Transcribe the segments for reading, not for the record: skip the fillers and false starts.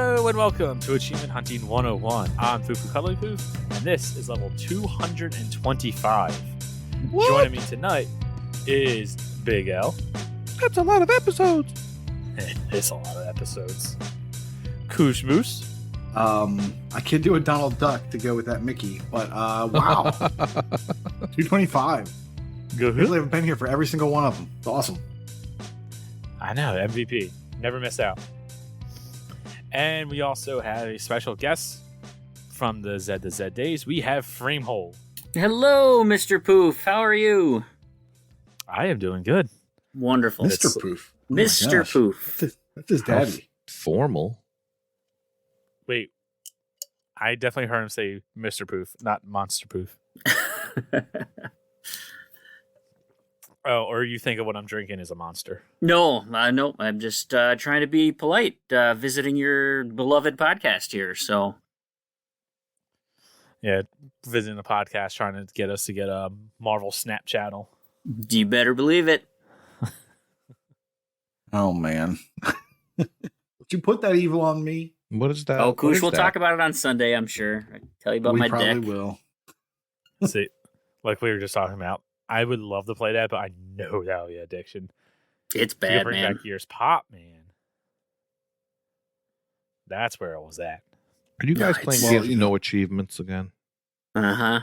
Hello and welcome to Achievement Hunting 101. I'm FuFuCuddilyPoof, and this is level 225. What? Joining me tonight is Big L. That's a lot of episodes. It's a lot of episodes. KooshMoose. I can't do a Donald Duck to go with that Mickey, but wow. 225. Good. Really haven't been here for every single one of them. It's awesome. I know, MVP. Never miss out. And we also have a special guest from the Z to Z days. We have Freamwhole. Hello, Mr. Poof. How are you? I am doing good. Wonderful. Mr. Poof. Oh Mr. Poof. That's his daddy. Formal. Wait, I definitely heard him say Mr. Poof, not Monster Poof. Oh, or you think of what I'm drinking as a monster. No, I'm just trying to be polite, visiting your beloved podcast here, so. Yeah, visiting the podcast, trying to get us to get a Marvel Snap channel. You better believe it. Oh, man. Would you put that evil on me? What is that? Oh, Koosh, we'll talk about it on Sunday, I'm sure. I'll tell you about my deck. We probably will. See, like we were just talking about, I would love to play that, but I know that would be addiction. It's You bad, bring man. back Gears Pop, man. That's where I was at. Are you guys Yeah, playing it's- games well, with no achievements again? Uh-huh.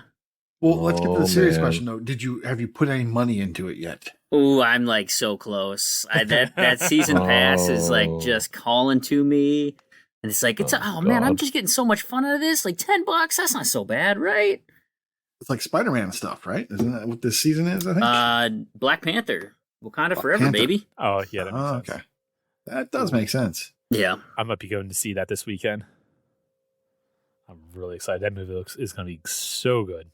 Well, let's get to Oh, the serious man. question, though. Have you put any money into it yet? Ooh, I'm like so close. That season pass is like Oh. just calling to me. And it's like, Oh, man, I'm God. just getting so much fun out of this. Like $10, that's not so bad, right? It's like Spider-Man stuff, right? Isn't that what this season is, I think? Black Panther. Wakanda Black forever, Panther. baby. Oh, yeah, that makes sense. Okay. That does make sense. Yeah. I might be going to see that this weekend. I'm really excited. That movie is going to be so good.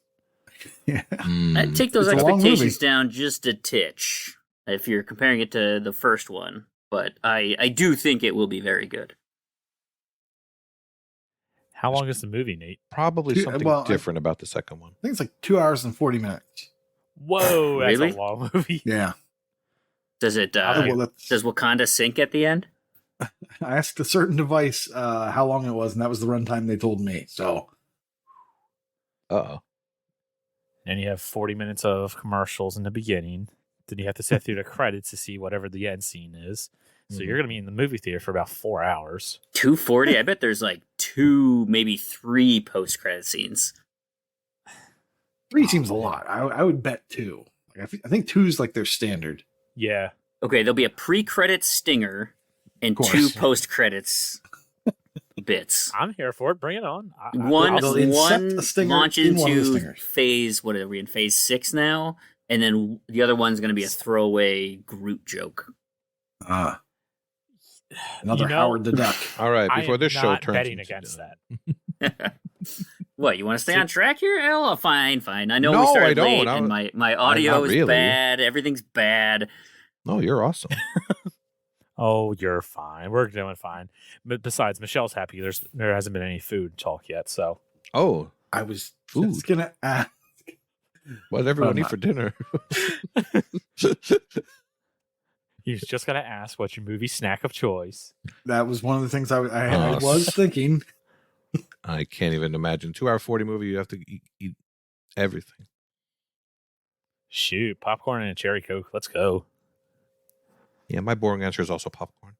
Yeah. I'd take those It's a long expectations movie. down just a titch if you're comparing it to the first one. But I do think it will be very good. How long is the movie, Nate? Probably something different about the second one. I think it's like 2 hours and 40 minutes. Whoa, that's Really? a long movie. Yeah. Does it? Well, that's- Does Wakanda sink at the end? I asked a certain device how long it was, and that was the runtime they told me. So, Uh-oh. And you have 40 minutes of commercials in the beginning. Then you have to sit through the credits to see whatever the end scene is. So you're going to be in the movie theater for about 4 hours. 240. I bet there's like 2, maybe 3 post-credit scenes. 3 seems a lot. I would bet 2. Like, I think 2 is like their standard. Yeah. Okay, there'll be a pre-credit stinger and Of 2 course. post-credits bits. I'm here for it. Bring it on. One they'll incept a stinger launch in one of the into stingers. phase. What are we in? Phase 6 now, and then the other one's going to be a throwaway Groot joke. Another Howard the Duck. All right, I before am this show not turns betting into- against that. What, you want to stay on track here, El? Oh, fine. I know No, we I started don't. late, and my audio not is really. bad. Everything's bad. No, you're awesome. Oh, you're fine. We're doing fine. But besides, Michelle's happy. There hasn't been any food talk yet. So Oh, I was Food. just going to ask. what does everyone I'm eat not. for dinner? you just got to ask what's your movie snack of choice. That was one of the things I Oh, was thinking. I can't even imagine. 2 hour 40 movie, you have to eat everything. Shoot, popcorn and a cherry Coke. Let's go. Yeah, my boring answer is also popcorn.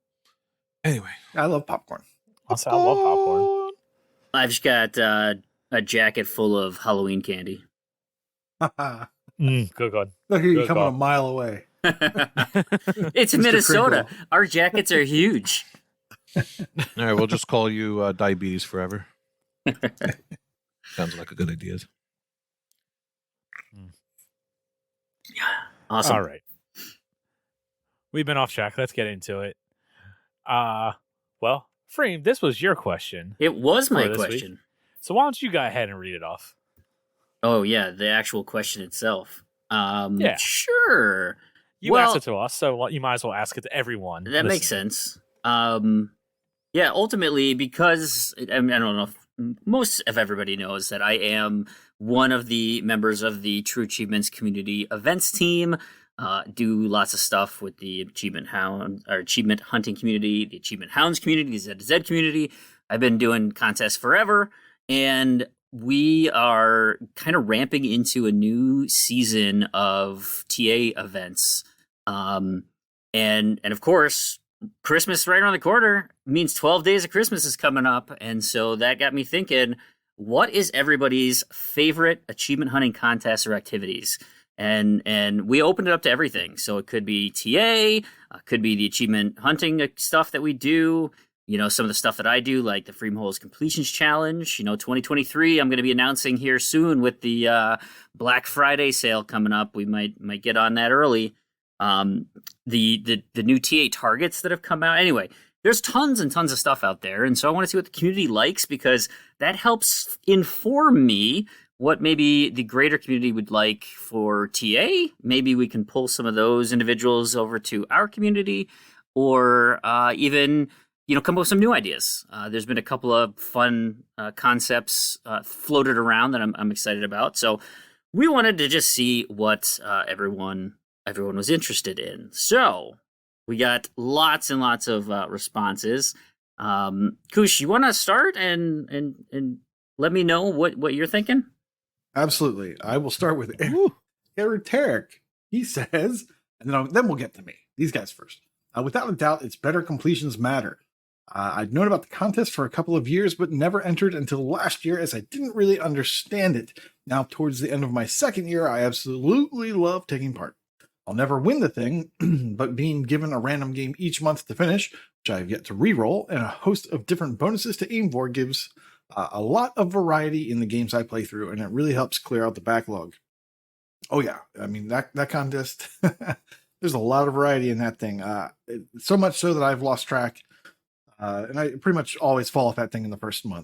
Anyway. I love popcorn. Also, I love popcorn. I've just got a jacket full of Halloween candy. Good. Look at you Good coming call. a mile away. It's Mr. Minnesota. Crinkle. Our jackets are huge. All right, we'll just call you Diabetes Forever. Sounds like a good idea. Awesome. All right. We've been off track. Let's get into it. Well, Freem, this was your question. It was my For this week. question. So why don't you go ahead and read it off? Oh yeah, the actual question itself. Yeah. Sure. You asked it to us, so you might as well ask it to everyone. That makes listening. sense. Yeah, ultimately, because I don't know if most of everybody knows that I am one of the members of the True Achievements Community Events team. do lots of stuff with the achievement hunting community, the achievement hounds community, the Z community. I've been doing contests forever, and we are kind of ramping into a new season of TA events. And of course, Christmas right around the corner means 12 days of Christmas is coming up. And so that got me thinking, what is everybody's favorite achievement hunting contests or activities? And we opened it up to everything. So it could be TA, could be the achievement hunting stuff that we do. Some of the stuff that I do, like the Freamwhole's Completions Challenge. 2023, I'm going to be announcing here soon with the Black Friday sale coming up. We might get on that early. The new TA targets that have come out. Anyway, there's tons and tons of stuff out there, and so I want to see what the community likes, because that helps inform me what maybe the greater community would like for TA. Maybe we can pull some of those individuals over to our community, or even come up with some new ideas. There's been a couple of fun concepts floated around that I'm excited about. So we wanted to just see what everyone was interested in. So we got lots and lots of responses. Koosh, you want to start and let me know what you're thinking? Absolutely. I will start with Eric. He says, and then we'll get to me. These guys first. Without a doubt, it's better completions matter. I'd known about the contest for a couple of years, but never entered until last year, as I didn't really understand it. Now, towards the end of my second year, I absolutely love taking part. I'll never win the thing, but being given a random game each month to finish, which I have yet to re-roll, and a host of different bonuses to aim for, gives a lot of variety in the games I play through, and it really helps clear out the backlog. Oh yeah, I mean, that contest, there's a lot of variety in that thing. So much so that I've lost track. And I pretty much always fall off that thing in the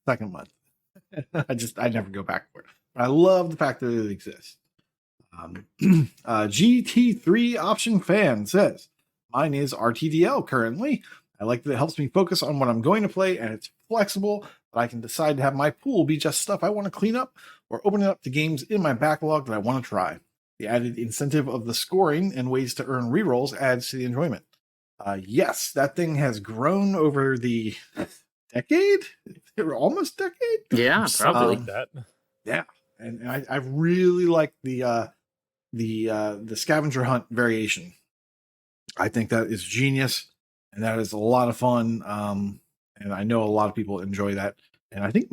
second month. I never go back for it. But I love the fact that it exists. GT3 Option Fan says, mine is RTDL currently. I like that it helps me focus on what I'm going to play, and it's flexible, but I can decide to have my pool be just stuff I want to clean up, or open it up to games in my backlog that I want to try. The added incentive of the scoring and ways to earn rerolls adds to the enjoyment. Yes, that thing has grown over the decade, almost decade. Yeah, probably that. Yeah, and I really like the scavenger hunt variation. I think that is genius, and that is a lot of fun. And I know a lot of people enjoy that. And I think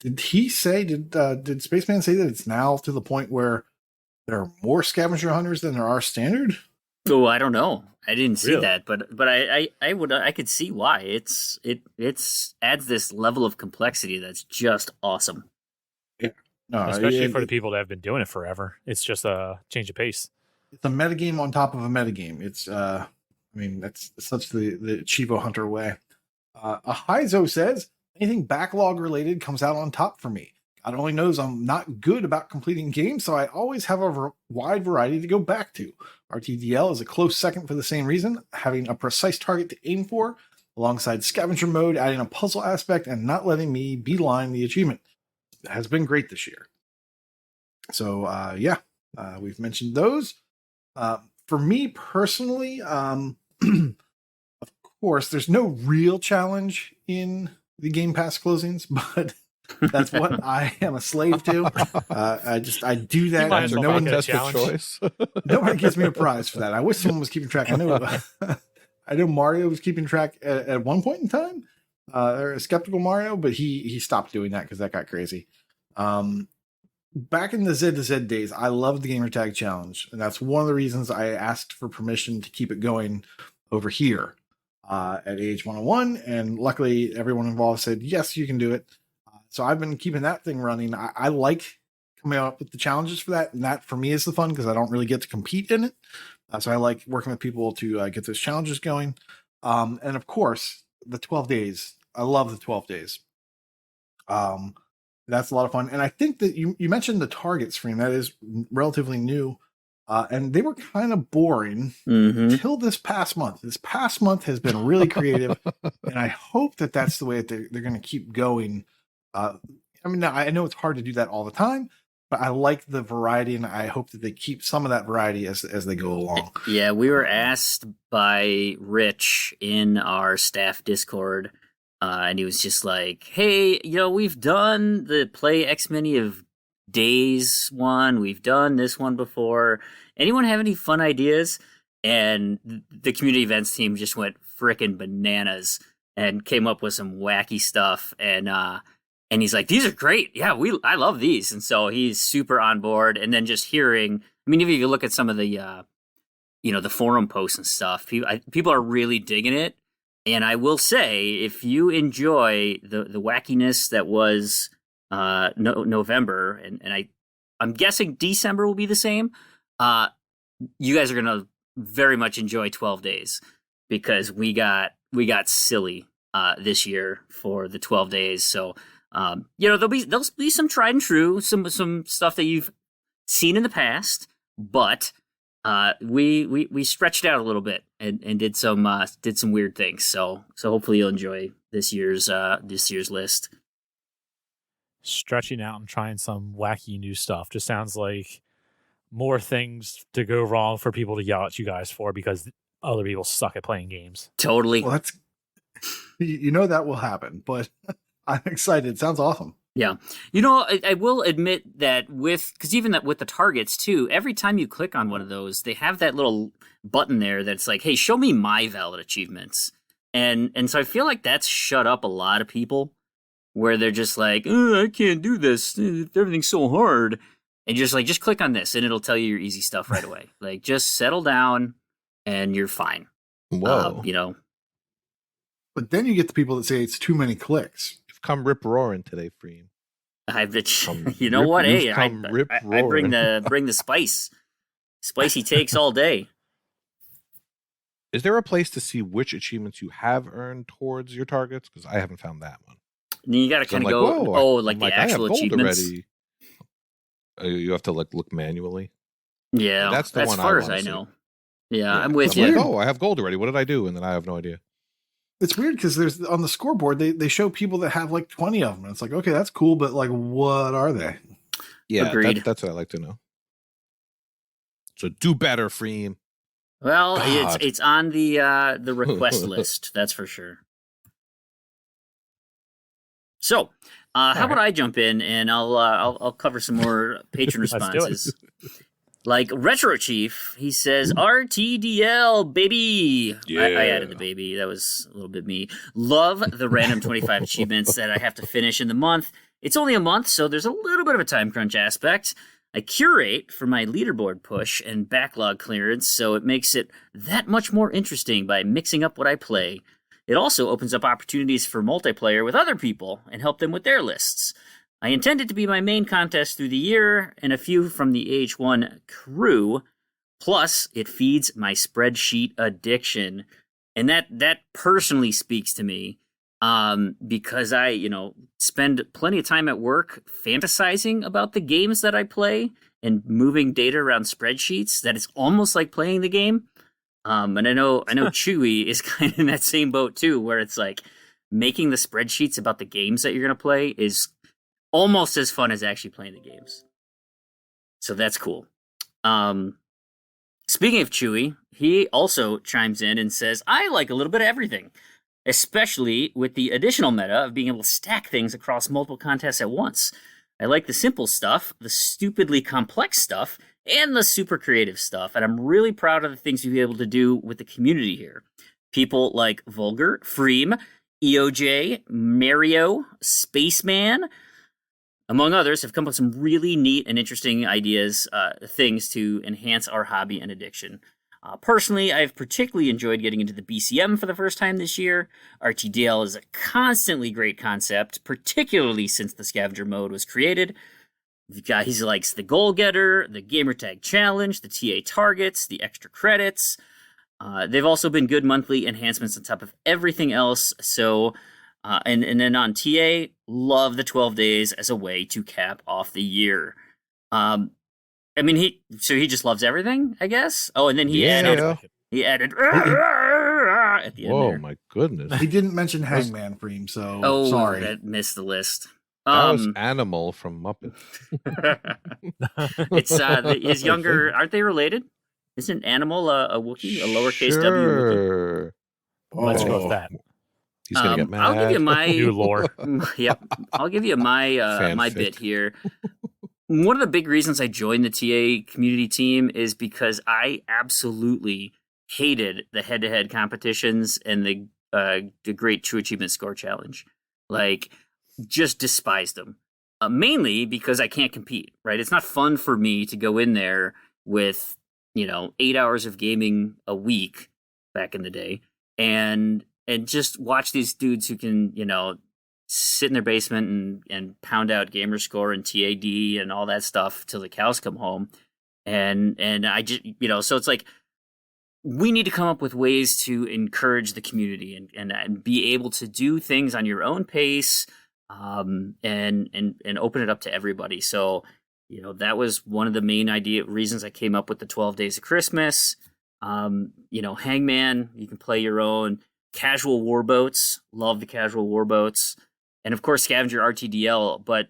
did Spaceman say that it's now to the point where there are more scavenger hunters than there are standard? Oh, I don't know. I didn't see Really? that, but I could see why. It adds this level of complexity that's just awesome. Yeah, no, Especially for the people that have been doing it forever. It's just a change of pace. It's a metagame on top of a metagame. It's that's such the Chivo Hunter way. Ahizo says, anything backlog related comes out on top for me. God only knows I'm not good about completing games, so I always have a wide variety to go back to. RTDL is a close second for the same reason, having a precise target to aim for, alongside scavenger mode, adding a puzzle aspect, and not letting me beeline the achievement. It has been great this year. So, we've mentioned those. For me personally, of course, there's no real challenge in the Game Pass closings, but that's what I am a slave to. I do that. might as well No one make it a That's the challenge. choice. Nobody gives me a prize for that. I wish someone was keeping track. I know Mario was keeping track at one point in time, or Skeptical Mario, but he stopped doing that because that got crazy. Back in the Z to Z days, I loved the Gamer Tag Challenge, and that's one of the reasons I asked for permission to keep it going over here at AH101, and luckily everyone involved said, yes, you can do it. So I've been keeping that thing running. I like coming up with the challenges for that, and that for me is the fun because I don't really get to compete in it. So I like working with people to get those challenges going. And of course, the 12 days. I love the 12 days. That's a lot of fun. And I think that you mentioned the target stream. That is relatively new. And they were kind of boring until this past month. This past month has been really creative. And I hope that that's the way that they're going to keep going. I mean, I know it's hard to do that all the time, but I like the variety, and I hope that they keep some of that variety as they go along. Yeah, we were asked by Rich in our staff Discord, and he was just like, "Hey, we've done the Play X Many of Days one. We've done this one before. Anyone have any fun ideas?" And the community events team just went frickin' bananas and came up with some wacky stuff. And he's like, "These are great. Yeah, I love these." And so he's super on board. And then just hearing, I mean, if you look at some of the, the forum posts and stuff, people are really digging it. And I will say, if you enjoy the wackiness that was November, and I'm guessing December will be the same, you guys are going to very much enjoy 12 days, because we got silly this year for the 12 days. So, there'll be some tried and true, some stuff that you've seen in the past, but we stretched out a little bit and did some weird things. So hopefully you'll enjoy this year's list. Stretching out and trying some wacky new stuff just sounds like more things to go wrong for people to yell at you guys for, because other people suck at playing games. Totally. Well, that's that will happen, but I'm excited. It sounds awesome. Yeah. I will admit that because even that with the targets too, every time you click on one of those, they have that little button there that's like, "Hey, show me my valid achievements." And so I feel like that's shut up a lot of people, where they're just like, "Oh, I can't do this. Everything's so hard." And just click on this and it'll tell you your easy stuff right away. Like, just settle down and you're fine. Whoa. But then you get the people that say it's too many clicks. You've come rip roaring today, Freem. You know what? Hey, I bring the spice. Spicy takes all day. Is there a place to see which achievements you have earned towards your targets? Because I haven't found that one. And you got to kind of go, the actual achievements. Already. You have to look manually. Yeah, that's the one. As far as I know. Yeah, I'm with you. Like, I have gold already. What did I do? And then I have no idea. It's weird because there's on the scoreboard they show people that have like 20 of them. And it's like, okay, that's cool, but like, what are they? Yeah, agreed. That's what I like to know. So do better, Freem. Well, it's on the request list. That's for sure. So, how about I jump in and I'll cover some more patron responses. Like Retro Chief, he says, RTDL, baby. Yeah. I added the baby. That was a little bit me. Love the random 25 achievements that I have to finish in the month. It's only a month, so there's a little bit of a time crunch aspect. I curate for my leaderboard push and backlog clearance, so it makes it that much more interesting by mixing up what I play. It also opens up opportunities for multiplayer with other people and help them with their lists. I intend it to be my main contest through the year and a few from the AH1 crew. Plus, it feeds my spreadsheet addiction. And that personally speaks to me because I, spend plenty of time at work fantasizing about the games that I play and moving data around spreadsheets that it's almost like playing the game. And I know Chewy is kind of in that same boat too, where it's like making the spreadsheets about the games that you're going to play is almost as fun as actually playing the games. So that's cool. Speaking of Chewy, he also chimes in and says, I like a little bit of everything, especially with the additional meta of being able to stack things across multiple contests at once. I like the simple stuff, the stupidly complex stuff, and the super creative stuff, and I'm really proud of the things we've been able to do with the community here. People like Vulgar, Freem, EOJ, Mario, Spaceman, among others, have come up with some really neat and interesting ideas, things to enhance our hobby and addiction. Personally, I've particularly enjoyed getting into the BCM for the first time this year. RTDL is a constantly great concept, particularly since the scavenger mode was created. He likes the goal getter, the gamertag challenge, the TA targets, the extra credits. They've also been good monthly enhancements on top of everything else. So, and then on TA, love the 12 days as a way to cap off the year. I mean, he just loves everything, I guess. Oh, and then he added at the end. Whoa, there. My goodness! He didn't mention Hangman Freem, so sorry. That missed the list. That was Animal from Muppet. It's his younger. Aren't they related? Isn't Animal a Wookiee, a lowercase w Wookiee? Sure. Let's go Oh. with that. He's gonna get mad. I'll give you my New lore. Yep, I'll give you my my Fanfic. bit here. One of the big reasons I joined the TA community team is because I absolutely hated the head-to-head competitions and the Great True Achievement Score Challenge. Like, just despised them. Mainly because I can't compete, right? It's not fun for me to go in there with, 8 hours of gaming a week back in the day and just watch these dudes who can, sit in their basement and pound out gamer score and TAD and all that stuff till the cows come home. And I just, so it's like, we need to come up with ways to encourage the community and be able to do things on your own pace, and open it up to everybody. So, that was one of the main reasons I came up with the 12 Days of Christmas. Hangman, you can play your own. Casual warboats, love the casual warboats. And of course, Scavenger RTDL. But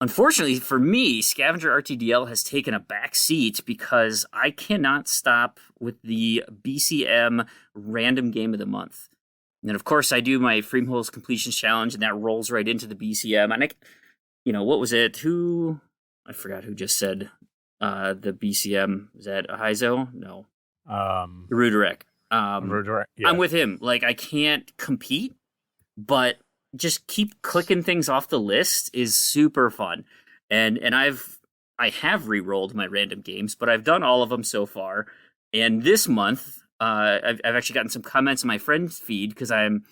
unfortunately for me, Scavenger RTDL has taken a back seat because I cannot stop with the BCM random game of the month. And of course, I do my Freamwhole's completions challenge, and that rolls right into the BCM. And what was it? I forgot who just said the BCM. Was that Ahizo? No. Ruderek. Yeah. I'm with him. Like, I can't compete, but just keep clicking things off the list is super fun. And I have re-rolled my random games, but I've done all of them so far. And this month, I've actually gotten some comments in my friend's feed because I'm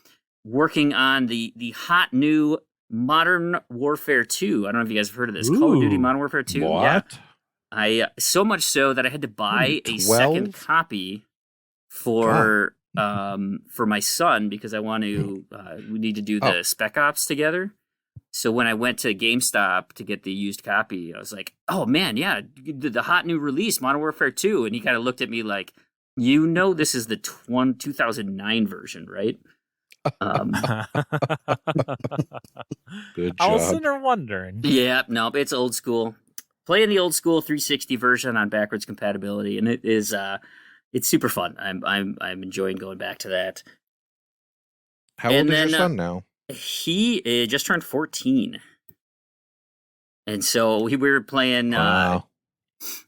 working on the hot new Modern Warfare 2. I don't know if you guys have heard of this. Call of Duty Modern Warfare 2. What? Yeah. I so much so that I had to buy a 12? second copy for my son because I want to. We need to do the Spec Ops together. So when I went to GameStop to get the used copy, I was like, "Oh man, yeah, the hot new release, Modern Warfare 2." And he kind of looked at me like, this is the 2009 version, right? Good I was job. sitting there wondering. Yeah, no, it's old school. Playing the old school 360 version on backwards compatibility, and it is it's super fun. I'm enjoying going back to that. How old is your son now? He just turned 14, and so we were playing. Wow.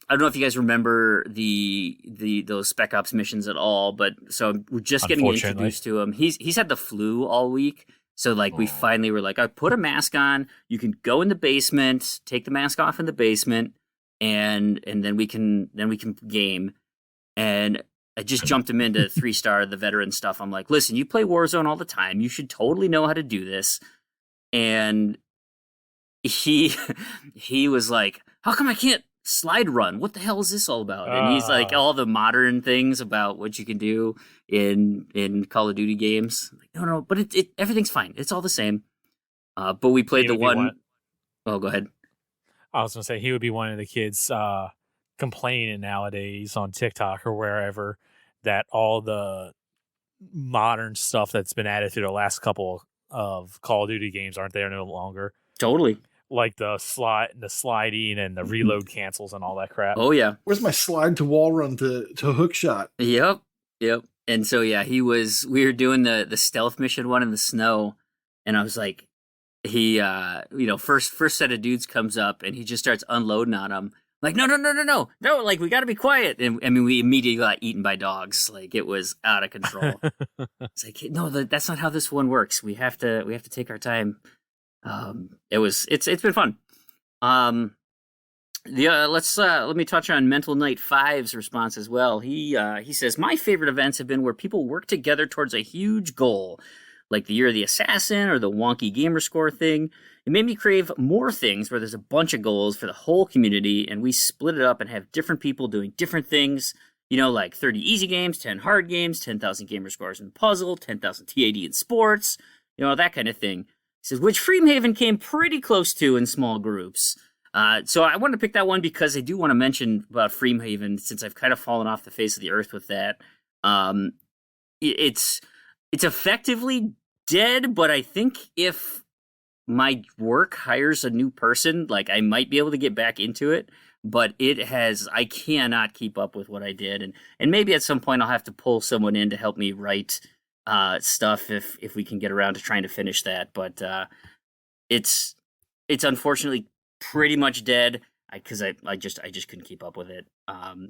I don't know if you guys remember those Spec Ops missions at all, but so we're just getting introduced to him. He's had the flu all week, so like we finally were like, I put a mask on. You can go in the basement, take the mask off in the basement, and then we can game. And I just jumped him into 3-star, the veteran stuff. I'm like, listen, you play Warzone all the time. You should totally know how to do this. And he was like, how come I can't slide run? What the hell is this all about? And he's like, all the modern things about what you can do in Call of Duty games. I'm like, no, but it everything's fine. It's all the same. But we played the one. Oh, go ahead. I was gonna say he would be one of the kids complaining nowadays on TikTok or wherever that all the modern stuff that's been added through the last couple of Call of Duty games aren't there no longer. Totally. Like the sliding and the reload cancels and all that crap. Oh yeah. Where's my slide to wall run to hook shot? Yep. And so yeah, we were doing the stealth mission one in the snow, and I was like, he first set of dudes comes up and he just starts unloading on them. Like, no, like we got to be quiet. And I mean, we immediately got eaten by dogs. Like it was out of control. It's like, no, that's not how this one works. We have to take our time. It's been fun. Let me touch on Mental Knight 5's response as well. He says, my favorite events have been where people work together towards a huge goal, like the Year of the Assassin or the wonky gamer score thing. It made me crave more things where there's a bunch of goals for the whole community and we split it up and have different people doing different things, like 30 easy games, 10 hard games, 10,000 gamer scores in puzzle, 10,000 TAD in sports, that kind of thing. He says, which Freamhaven came pretty close to in small groups. So I wanted to pick that one because I do want to mention about Freamhaven since I've kind of fallen off the face of the earth with that. It's effectively dead, but I think if my work hires a new person. Like, I might be able to get back into it, but I cannot keep up with what I did. And maybe at some point I'll have to pull someone in to help me write stuff if we can get around to trying to finish that. But it's unfortunately pretty much dead because I just couldn't keep up with it.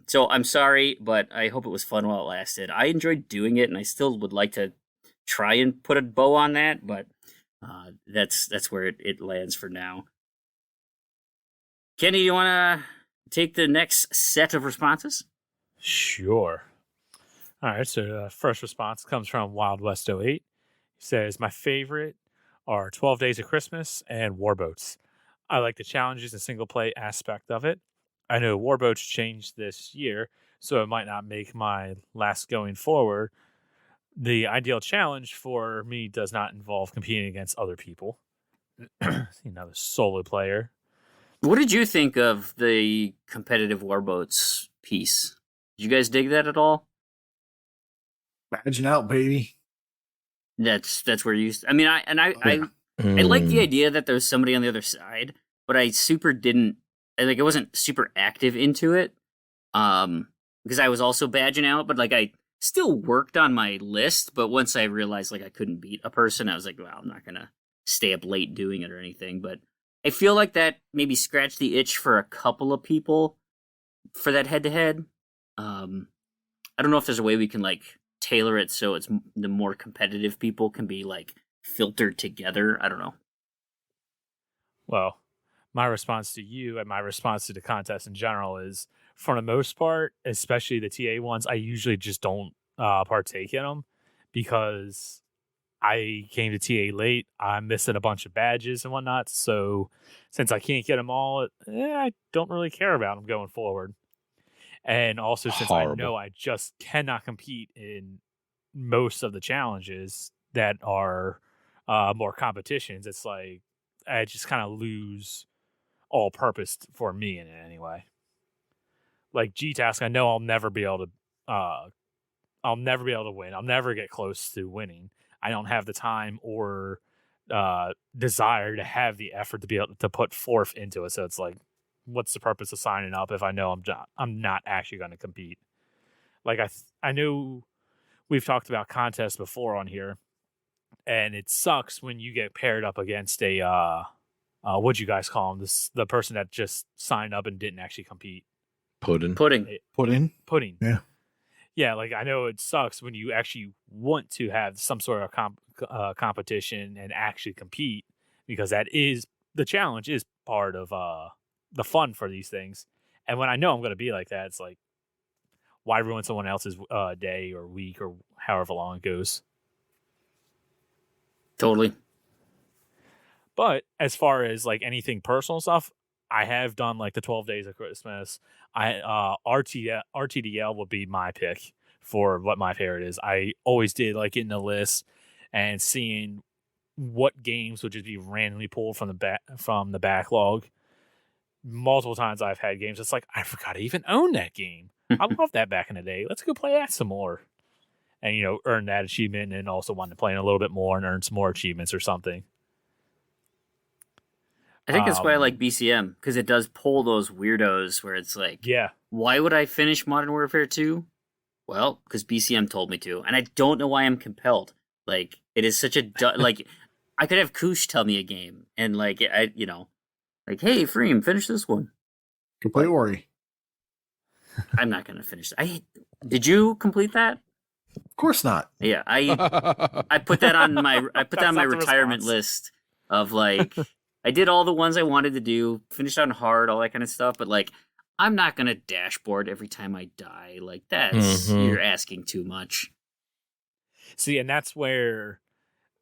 So I'm sorry, but I hope it was fun while it lasted. I enjoyed doing it, and I still would like to try and put a bow on that, but that's where it lands for now. Kenny, do you want to take the next set of responses? Sure. All right, so the first response comes from Wild West 08. He says, my favorite are 12 Days of Christmas and Warboats. I like the challenges and single play aspect of it. I know Warboats changed this year, so it might not make my last going forward. The ideal challenge for me does not involve competing against other people. The solo player. What did you think of the competitive Warboats piece? Did you guys dig that at all? Imagine out, baby. That's where you. I mean, I like the idea that there's somebody on the other side, but I super didn't. I wasn't super active into it, because I was also badging out. But I still worked on my list. But once I realized I couldn't beat a person, I was like, well, I'm not gonna stay up late doing it or anything. But I feel like that maybe scratched the itch for a couple of people for that head to head. I don't know if there's a way we can tailor it so it's the more competitive people can be filtered together. I don't know. Well, my response to you and my response to the contest in general is, for the most part, especially the TA ones, I usually just don't partake in them because I came to TA late. I'm missing a bunch of badges and whatnot. So since I can't get them all, I don't really care about them going forward. And also, since I know I just cannot compete in most of the challenges that are more competitions, it's I just kind of lose all purpose for me in it anyway. Like GTASC, I know I'll never be able to win. I'll never get close to winning. I don't have the time or desire to have the effort to be able to put forth into it. So it's what's the purpose of signing up if I know I'm not actually going to compete? I know we've talked about contests before on here, and it sucks when you get paired up against a what'd you guys call them? The person that just signed up and didn't actually compete. Pudding. Yeah. Yeah, I know it sucks when you actually want to have some sort of competition and actually compete, because that is the challenge, is part of the fun for these things. And when I know I'm going to be like that, it's why ruin someone else's day or week or however long it goes? Totally. But as far as anything personal stuff, I have done the 12 Days of Christmas. RTDL would be my pick for what my favorite is. I always did getting the list and seeing what games would just be randomly pulled from the backlog. Multiple times I've had games it's I forgot I even owned that game. I loved that back in the day. Let's go play that some more. And earn that achievement, and also want to play in a little bit more and earn some more achievements or something. I think that's why I like BCM, because it does pull those weirdos where it's yeah, why would I finish Modern Warfare 2? Well, because BCM told me to, and I don't know why I'm compelled. It is such a I could have Koosh tell me a game, and hey, Freem, finish this one. Go play Ori. I'm not gonna finish that. Did you complete that? Of course not. Yeah, I put that on my retirement list of I did all the ones I wanted to do, finished on hard, all that kind of stuff, but I'm not gonna dashboard every time I die. That's you're asking too much. See, and that's where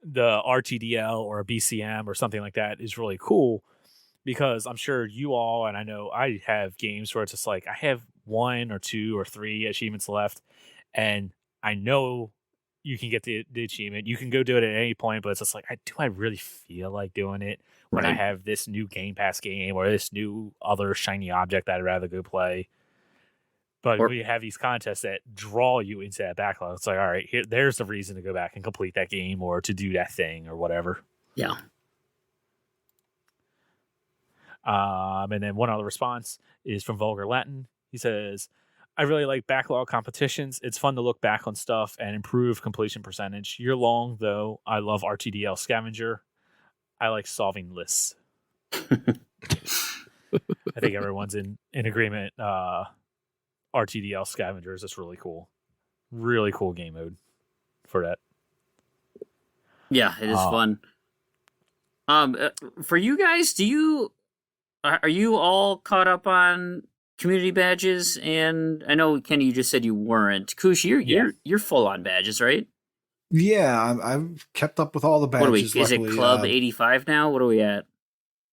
the RTDL or a BCM or something like that is really cool, because I'm sure you all, and I know I have games where it's just I have 1 or 2 or 3 achievements left, and I know you can get the achievement. You can go do it at any point, but it's just do I really feel like doing it when I have this new Game Pass game or this new other shiny object that I'd rather go play? But when you have these contests that draw you into that backlog, it's all right, there's the reason to go back and complete that game or to do that thing or whatever. Yeah. And then one other response is from Vulgar Latin. He says, I really like backlog competitions. It's fun to look back on stuff and improve completion percentage. Year long, though, I love RTDL Scavenger. I like solving lists. I think everyone's in agreement. RTDL Scavenger is just really cool. Really cool game mode for that. Yeah, it is fun. For you guys, are you all caught up on community badges? And I know, Kenny, you just said you weren't. Koosh, you're full on badges, right? Yeah, I've kept up with all the badges. What are we? Is it Club 85 now? What are we at?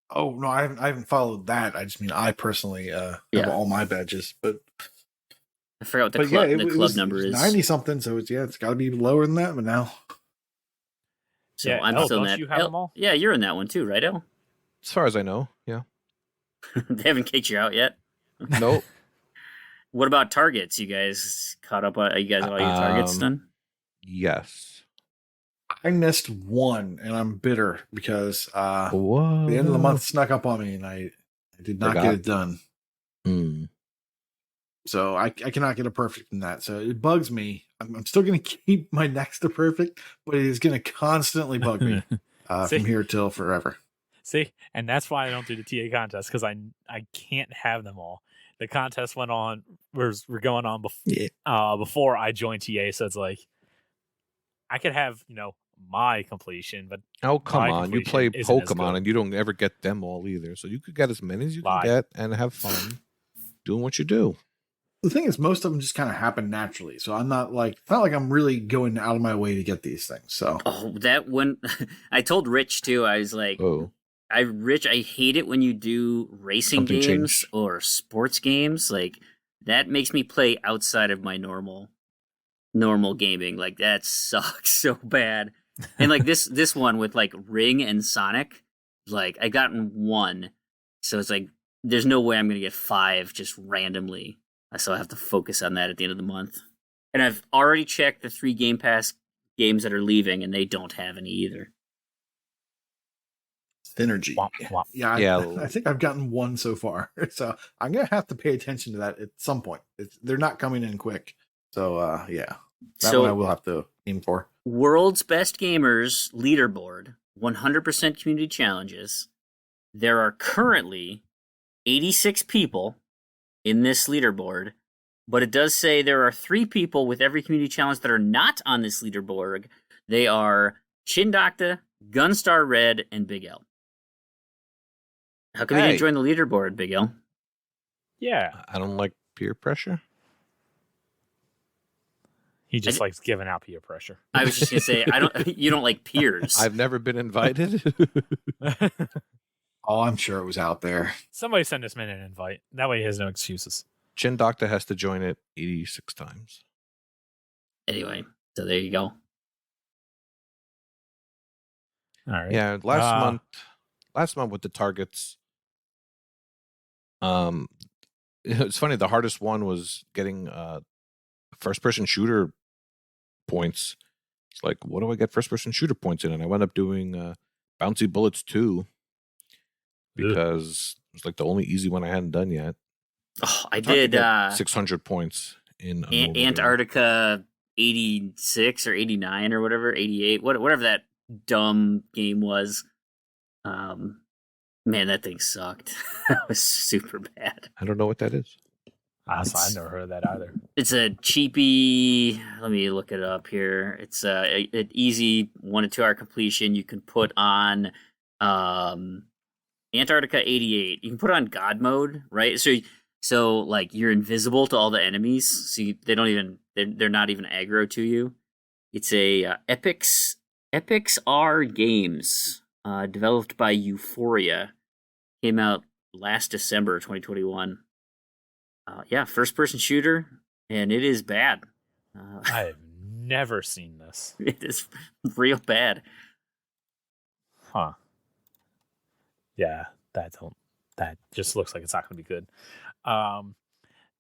Oh no, I haven't followed that. I just mean I personally have all my badges, but I forgot what the club number is. 90 something, so it's got to be lower than that. But now, so yeah, I'm still in that. You have them all? Yeah, you're in that one too, right, El? As far as I know, yeah. They haven't kicked you out yet. Nope. What about targets? You guys caught up on? You guys have all your targets done? Yes. I missed one, and I'm bitter because the end of the month snuck up on me, and I did not get it done. So I cannot get a perfect in that. So it bugs me. I'm still going to keep my next to perfect, but it is going to constantly bug me from here till forever. See, and that's why I don't do the TA contest, because I can't have them all. The contest went on, we're going on before I joined TA, so it's like I could have my completion, but come on, you play Pokemon and you don't ever get them all either, so you could get as many as you can get and have fun doing what you do. The thing is, most of them just kind of happen naturally, so I'm not like it's not like I'm really going out of my way to get these things. So that one, I told Rich too. I was like, Rich, I hate it when you do racing games or sports games. Like that makes me play outside of my normal gaming. Like that sucks so bad. And like this one with like Ring and Sonic, like I gotten one, so it's like there's no way I'm gonna get 5 just randomly. So I have to focus on that at the end of the month. And I've already checked the 3 Game Pass games that are leaving, and they don't have any either. Synergy. Yeah. I think I've gotten 1 so far. So I'm going to have to pay attention to that at some point. They're not coming in quick. So, yeah. That one I will have to aim for. World's Best Gamers leaderboard, 100% community challenges. There are currently 86 people in this leaderboard, but it does say there are 3 people with every community challenge that are not on this leaderboard. They are Chindocta, Gunstar Red, and Big L. How come you didn't join the leaderboard, Big L? Yeah. I don't like peer pressure. He just likes giving out peer pressure. I was just gonna say, you don't like peers. I've never been invited. Oh, I'm sure it was out there. Somebody send this man an invite. That way he has no excuses. Chin Doctor has to join it 86 times. Anyway, so there you go. All right. Yeah, last month with the targets, it's funny, the hardest one was getting first person shooter points. It's like, what do I get first person shooter points in? And I wound up doing Bouncy Bullets 2 because it was like the only easy one I hadn't done yet. Oh, I did 600 points in Antarctica 86 or 89 or whatever, 88, whatever that dumb game was. Man, that thing sucked. That was super bad. I don't know what that is. Honestly, I've never heard of that either. It's a cheapy. Let me look it up here. It's an easy 1 to 2 hour completion. You can put on Antarctica 88. You can put on God mode, right? So like you're invisible to all the enemies. So they're not even aggro to you. It's a Epix R Games, developed by Euphoria. Came out last December 2021. First person shooter, and it is bad. I have never seen this. It is real bad. Huh. Yeah, that just looks like it's not going to be good. Why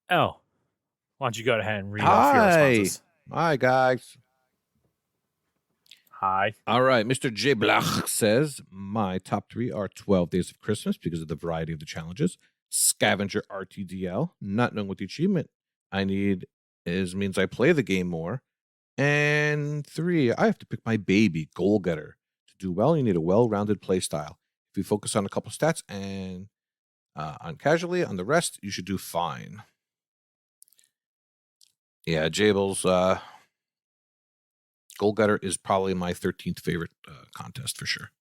don't you go ahead and read off your responses? Hi, guys. Hi. All right, Mr. J. Blach says, my top 3 are 12 Days of Christmas because of the variety of the challenges, Scavenger RTDL, not knowing what the achievement I need means I play the game more, and 3, I have to pick my baby, Goal Getter. To do well, you need a well-rounded play style. If you focus on a couple stats and on casually, on the rest, you should do fine. Yeah, Jable's Goal Getter is probably my 13th favorite contest for sure.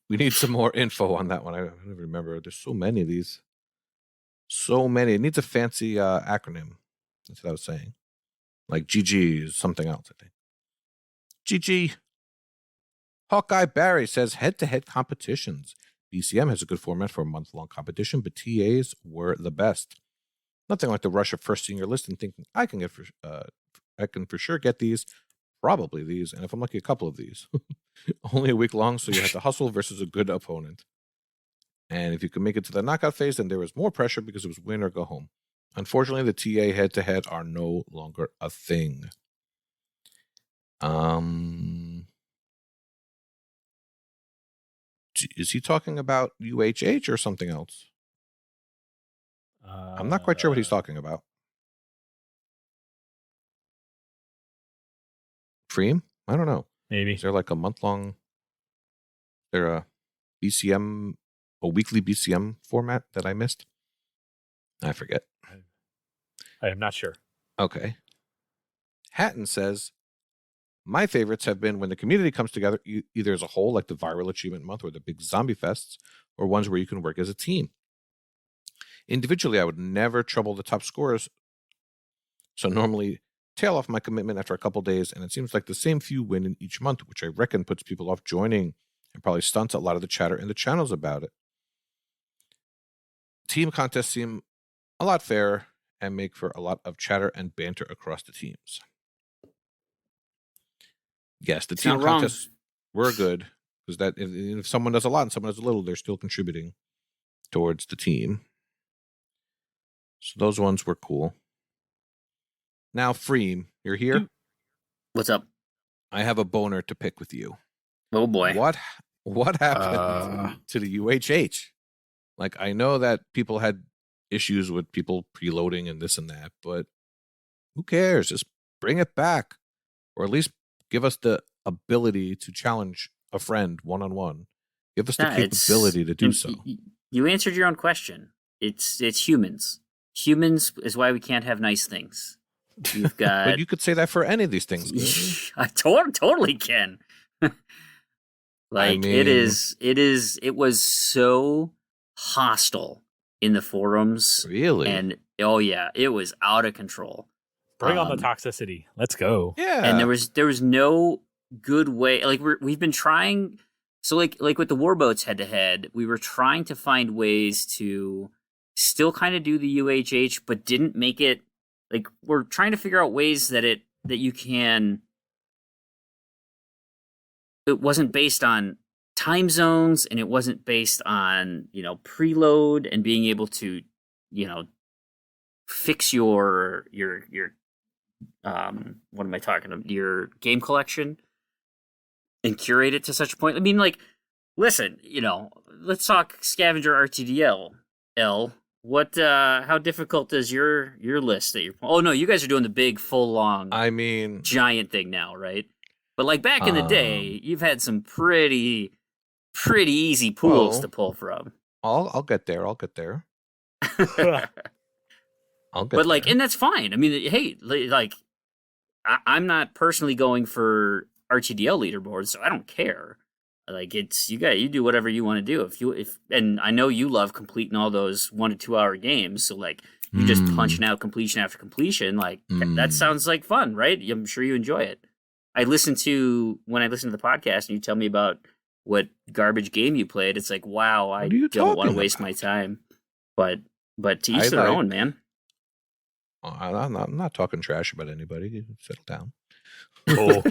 We need some more info on that one. I don't remember. There's so many of these. So many. It needs a fancy acronym. That's what I was saying. Like GG is something else, I think. GG. Hawkeye Barry says head-to-head competitions. BCM has a good format for a month-long competition, but TAs were the best. Nothing like the rush of first seeing your list and thinking I can for sure get these, probably these, and if I'm lucky, a couple of these. Only a week long, so you have to hustle versus a good opponent. And if you can make it to the knockout phase, then there was more pressure because it was win or go home. Unfortunately, the TA head-to-head are no longer a thing. Is he talking about UHH or something else? I'm not quite sure what he's talking about. Fream? I don't know. Maybe. Is there like a month-long... Is there a BCM, a weekly BCM format that I missed? I forget. I am not sure. Okay. Hatton says, my favorites have been when the community comes together either as a whole, like the Viral Achievement Month or the big zombie fests, or ones where you can work as a team. Individually, I would never trouble the top scorers, so normally tail off my commitment after a couple days, and it seems like the same few win in each month, which I reckon puts people off joining and probably stunts a lot of the chatter in the channels about it. Team contests seem a lot fairer and make for a lot of chatter and banter across the teams. Yes, the team contests were good because that if someone does a lot and someone does a little, they're still contributing towards the team. So those ones were cool. Now, Freem, you're here. What's up? I have a boner to pick with you. Oh boy. What happened to the UHH? Like, I know that people had issues with people preloading and this and that, but who cares? Just bring it back, or at least give us the ability to challenge a friend one-on-one. Give us the capability to do so. You answered your own question. It's humans. Humans is why we can't have nice things. You've got. But you could say that for any of these things. I totally can. It was so hostile in the forums. Really? And oh yeah, it was out of control. Bring on the toxicity. Let's go. Yeah. And there was no good way. Like we've been trying. So like with the warboats head to head, we were trying to find ways to still kind of do the UHH, but didn't make it. Like we're trying to figure out ways that you can. It wasn't based on time zones, and it wasn't based on preload and being able to fix your what am I talking about? Your game collection and curate it to such a point. I mean, like, listen, let's talk Scavenger RTDL. What? How difficult is your list that you're? Oh no, you guys are doing the big full long. I mean, giant thing now, right? But like back in the day, you've had some pretty easy pools to pull from. I'll get there. I'll get there. But like, and that's fine. I mean, hey, like, I'm not personally going for RTDL leaderboards, so I don't care. Like, it's you do whatever you want to do. And I know you love completing all those 1 to 2 hour games. So like, you just punching out completion after completion. Like that sounds like fun, right? I'm sure you enjoy it. When I listen to the podcast and you tell me about what garbage game you played, it's like, wow, I don't want to waste my time. But to each their own, man. I'm not talking trash about anybody. Settle down. Oh.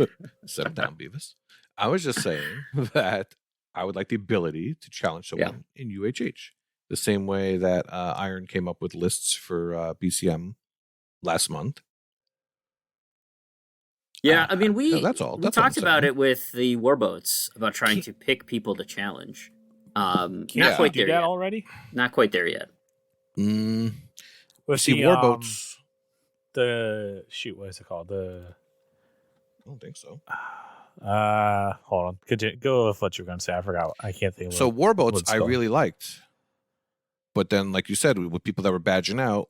Settle down, Beavis. I was just saying that I would like the ability to challenge someone in UHH. The same way that Iron came up with lists for BCM last month. Yeah, I mean, we that's all. we That's all I'm talked about saying. it with the warboats about trying to pick people to challenge. Can Not you quite do there that yet. already? Not quite there yet. You With see, the warboats. the shoot, what is it called? I don't think so. Hold on. Continue, go with what you were going to say. I forgot. I can't think of So what warboats, it's I called. really liked, but then, like you said, with people that were badging out.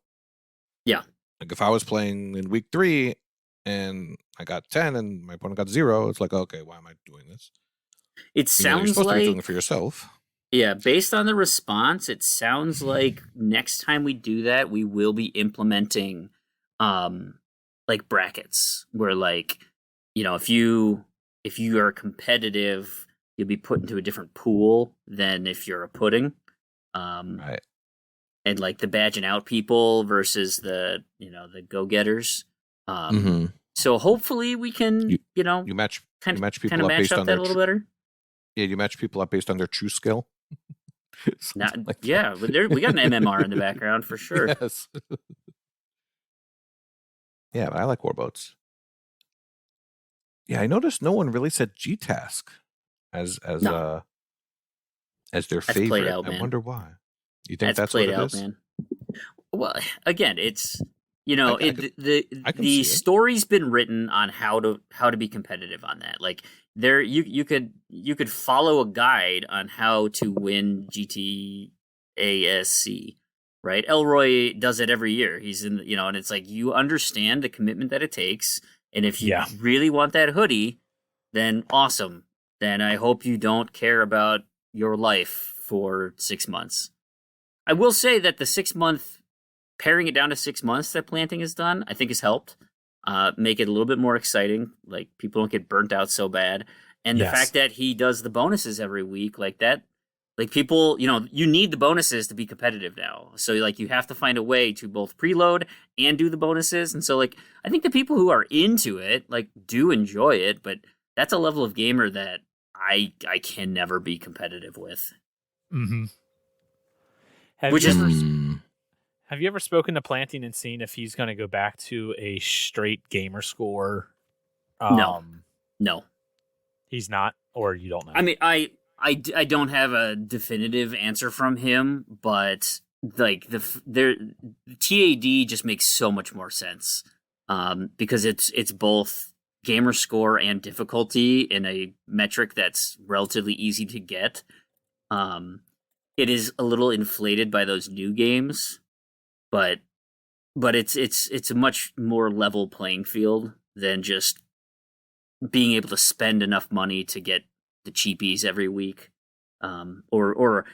Yeah. Like if I was playing in week 3 and I got 10 and my opponent got 0, it's like, okay, why am I doing this? It You're sounds supposed to be doing like it for yourself. yeah, based on the response, it sounds like next time we do that, we will be implementing like brackets where like, if you are competitive, you'll be put into a different pool than if you're a pudding. Right. And like the badging out people versus the go-getters. So hopefully we can, You match kind match of people up match based up on that their a little better. Yeah, you match people up based on their true skill. Not, like yeah, we got an MMR in the background for sure. Yes. Yeah, but I like warboats. Yeah, I noticed no one really said GTASC as No. as their That's played favorite. out, I man. wonder why. You think That's that's what played it out, is? man. Well, again, it's I can the see it. story's been written on how to be competitive on that. Like there, you could follow a guide on how to win GTASC, right? Elroy does it every year. He's in, and it's like you understand the commitment that it takes, and if you really want that hoodie, then awesome. Then I hope you don't care about your life for 6 months. I will say that the 6 month, paring it down to 6 months that planting is done, I think has helped make it a little bit more exciting. Like people don't get burnt out so bad. And the fact that he does the bonuses every week like that, like people, you need the bonuses to be competitive now. So like you have to find a way to both preload and do the bonuses. And so like, I think the people who are into it, like do enjoy it, but that's a level of gamer that I can never be competitive with. Mm-hmm. Have you ever spoken to Planting and seen if he's going to go back to a straight gamer score? No, he's not, or you don't know. I mean, I don't have a definitive answer from him, but like the TAD just makes so much more sense because it's both gamer score and difficulty in a metric that's relatively easy to get. It is a little inflated by those new games, but it's a much more level playing field than just being able to spend enough money to get the cheapies every week, or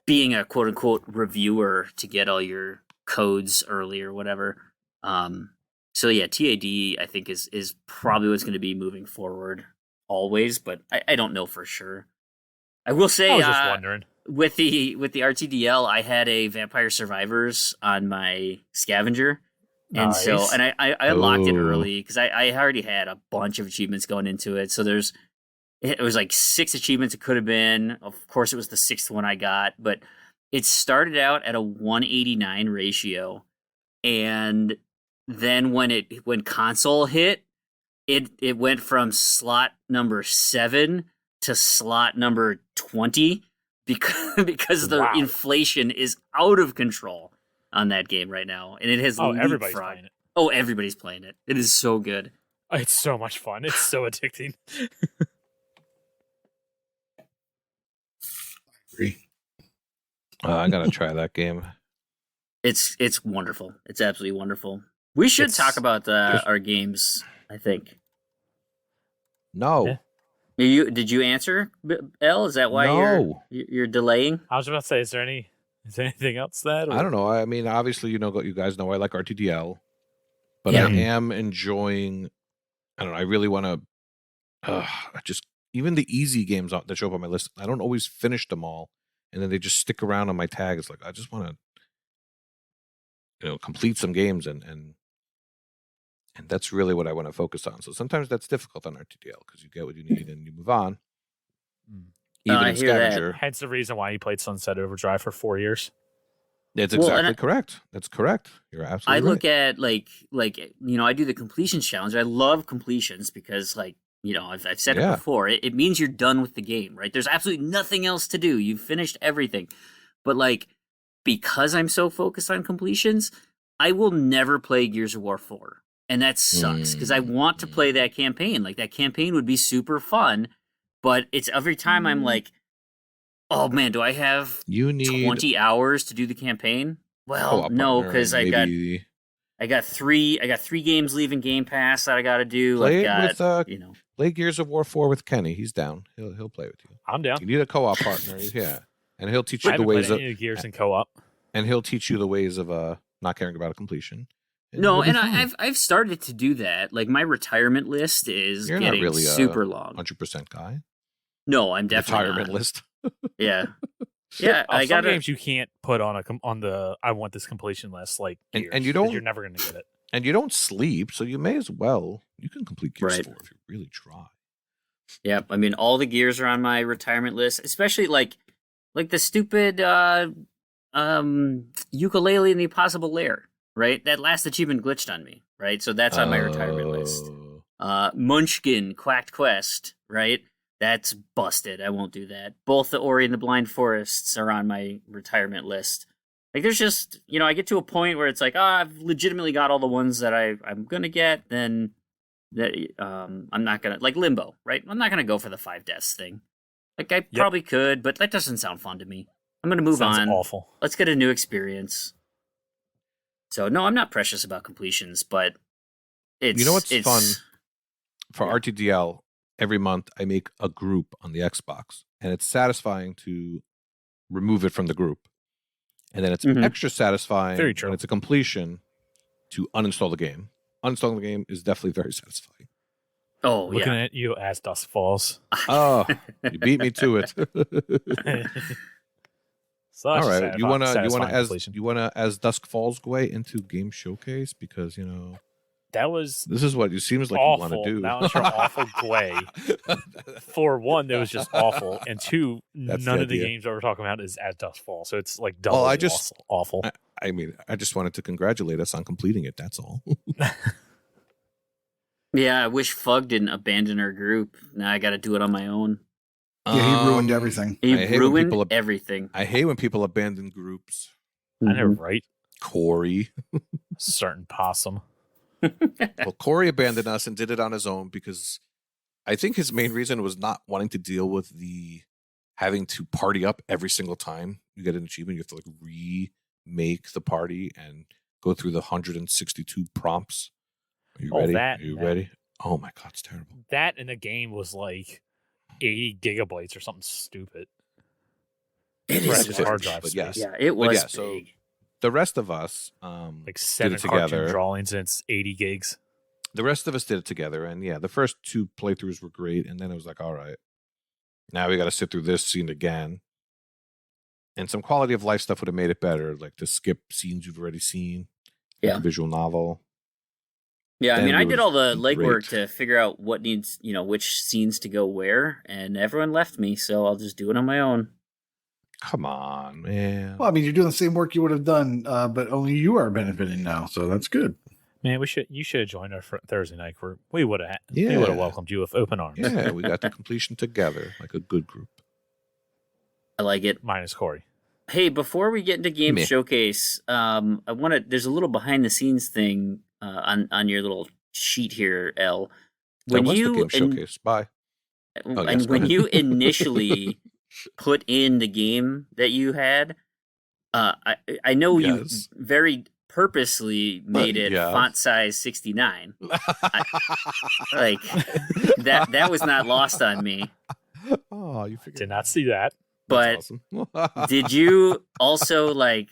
being a quote unquote reviewer to get all your codes early or whatever. So yeah, TAD I think is probably what's going to be moving forward always, but I don't know for sure. I will say, I was just wondering. With the RTDL, I had a Vampire Survivors on my scavenger, and so I unlocked it early because I already had a bunch of achievements going into it. So it was like 6 achievements it could have been. Of course, it was the 6th one I got, but it started out at a 189 ratio, and then when console hit, it went from slot number 7 to slot number 20 because the inflation is out of control on that game right now, and it has everybody's playing it. Oh, everybody's playing it. It is so good. It's so much fun. It's so addicting. I gotta try that game. It's wonderful. It's absolutely wonderful. We should talk about our games, I think. No. Yeah. Did you answer, L? Is that why you're delaying? I was about to say, is there anything else that? Or? I don't know. I mean, obviously, you guys know I like RTDL, but I am enjoying. I don't know. I really want to. Even the easy games that show up on my list, I don't always finish them all, and then they just stick around on my tag. It's like I just want to, complete some games, and that's really what I want to focus on. So sometimes that's difficult on RTDL because you get what you need and you move on. Even I in hear Scavenger. Hence the reason why you played Sunset Overdrive for 4 years. That's Well, exactly correct. That's correct. You're I absolutely look at like I do the completions challenge. I love completions because I've said it Yeah. before. It means you're done with the game, right? There's absolutely nothing else to do. You've finished everything. But because I'm so focused on completions, I will never play Gears of War 4. And that sucks because I want to play that campaign. Like that campaign would be super fun, but it's every time I'm like, oh man, do I have You need 20 hours to do the campaign? Well, co-op no, partner because and I got three games leaving Game Pass that I got to do. play I've it got with play Gears of War 4 with Kenny. He's down. He'll play with you. I'm down. You need a co-op partner. Yeah, and he'll teach I you the haven't ways played of any of Gears in co-op. and he'll teach you the ways of not caring about a completion. No, you'll be and fine. I've started to do that. Like my retirement list is You're not getting really a super long. 100% guy. No, I'm definitely Retirement not. list. Yeah, yeah. I Some got games you can't put on the I want this completion list like And- Gears, and you 'cause don't- you're never going to get it. And you don't sleep, so you may as well. You can complete Gears Right. 4 if you really try. Yeah, I mean, all the Gears are on my retirement list, especially like the stupid ukulele in the Impossible Lair, right? That last achievement glitched on me, right? So that's on my retirement list. Munchkin Quacked Quest, right? That's busted. I won't do that. Both the Ori and the Blind Forests are on my retirement list. Like, there's just, I get to a point where it's like, I've legitimately got all the ones that I'm gonna get, then that I'm not gonna, like Limbo, right? I'm not gonna go for the 5 deaths thing. Like, I probably could, but that doesn't sound fun to me. I'm gonna move Sounds on. awful. Let's get a new experience. So, no, I'm not precious about completions, but it's... You know what's fun? For Yeah. RTDL, every month I make a group on the Xbox, and it's satisfying to remove it from the group. And then it's Mhm. extra satisfying Very true. when it's a completion to uninstall the game. Uninstalling the game is definitely very satisfying. Oh, Looking yeah. at you as dusk falls. Oh, you beat me to it. So All that's right, just you wanna satisfying completion. as Dusk Falls go away into Game Showcase because That was this is what it seems like awful. you want to do. That was your awful way. For one, that was just awful, and two, That's none the of the idea. games that we're talking about is as dusk falls. So it's like double I just- awful. I mean, I just wanted to congratulate us on completing it. That's all. Yeah, I wish Fug didn't abandon our group. Now I got to do it on my own. Yeah, he ruined everything. He I hate when ruined people everything. I hate when people abandon groups. I never Mhm. write Corey. certain possum. Well, Corey abandoned us and did it on his own because I think his main reason was not wanting to deal with the having to party up every single time you get an achievement. You have to like remake the party and go through the 162 prompts. Are you Oh, ready? that- Are you that- ready? Oh my god, it's terrible. That in the game was like 80 gigabytes or something stupid. It Right, is just large. hard drive But space. yes. Yeah, it was yeah, so- big. The rest of us Like 7 it cartoon together. drawings and it's 80 gigs. the rest of us did it together, and yeah, the first 2 playthroughs were great, and then it was like, all right, now we got to sit through this scene again. And some quality of life stuff would have made it better, like to skip scenes you've already seen. Yeah. Like a visual novel. Yeah, I then mean, we I did would all the be legwork great. to figure out what needs, which scenes to go where, and everyone left me, so I'll just do it on my own. Come on, man. Well, I mean, you're doing the same work you would have done, but only you are benefiting now, so that's good. Man, you should have joined our Thursday night group. We would have Yeah. welcomed you with open arms. Yeah, we got the completion together like a good group. I like it. Minus Corey. Hey, before we get into Game Meh. Showcase, I want to. There's a little behind the scenes thing on your little sheet here, L. That was the Game Showcase. Bye. And yes, go when ahead. you initially put in the game that you had, I know Yes. you very purposely made it Yes. font size 69. Like that was not lost on me. Oh, you figured. Did not see that. But That's awesome. did you also like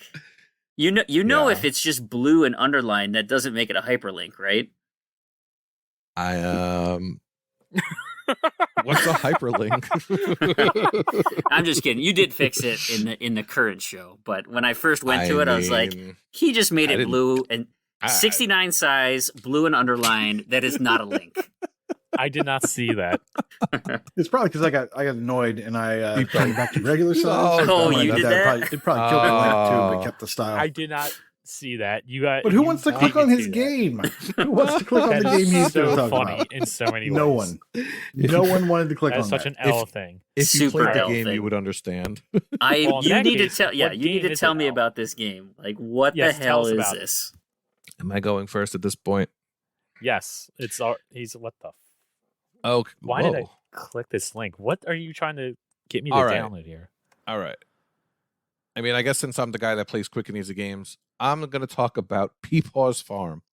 know Yeah. if it's just blue and underlined, that doesn't make it a hyperlink, right? What's a hyperlink? I'm just kidding. You did fix it in the current show, but when I first went to it, I was like, he just made I it didn't- blue and 69 size, blue and underlined. That is not a link. I did not see that. It's probably because I got annoyed and I turned it back to regular size. Oh, When I you got did that? that? It probably killed the lamp too, Oh. but kept the style. I did not see that. You got. But who you wants to beat click me on his that. game? Who wants to click on That the is game he's going to so talk funny about? in so many ways. No one. No one wanted to click That's on such that. an L thing. If you Super played the L game, thing. you would understand. Well, in you that need case, to tell. Yeah, what you need game to is tell it me now? about this game. Like, what Yes, the tell hell us is about it. this? Am I going first at this point? Yes, it's. He's what the. Oh, Why did I click this link? What are you trying to get me to All right. download here? All right. I mean, I guess since I'm the guy that plays quick and easy games, I'm going to talk about Peepaw's Farm.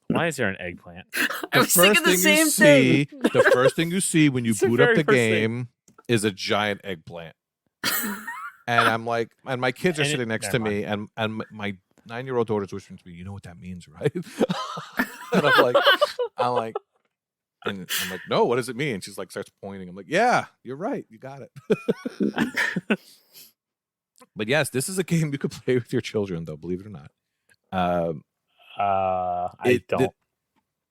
Why is there an eggplant? I was thinking the same thing. The first thing you see when you It's the boot up very the first thing. game is a giant eggplant. And I'm like, and my kids are And it- sitting next never to me, and my 9-year-old daughter's whispering to me, "You know what that means, right?" And I'm like, no, what does it mean? She's like, starts pointing. I'm like, yeah, you're right, you got it. But yes, this is a game you could play with your children, though. Believe it or not. I don't.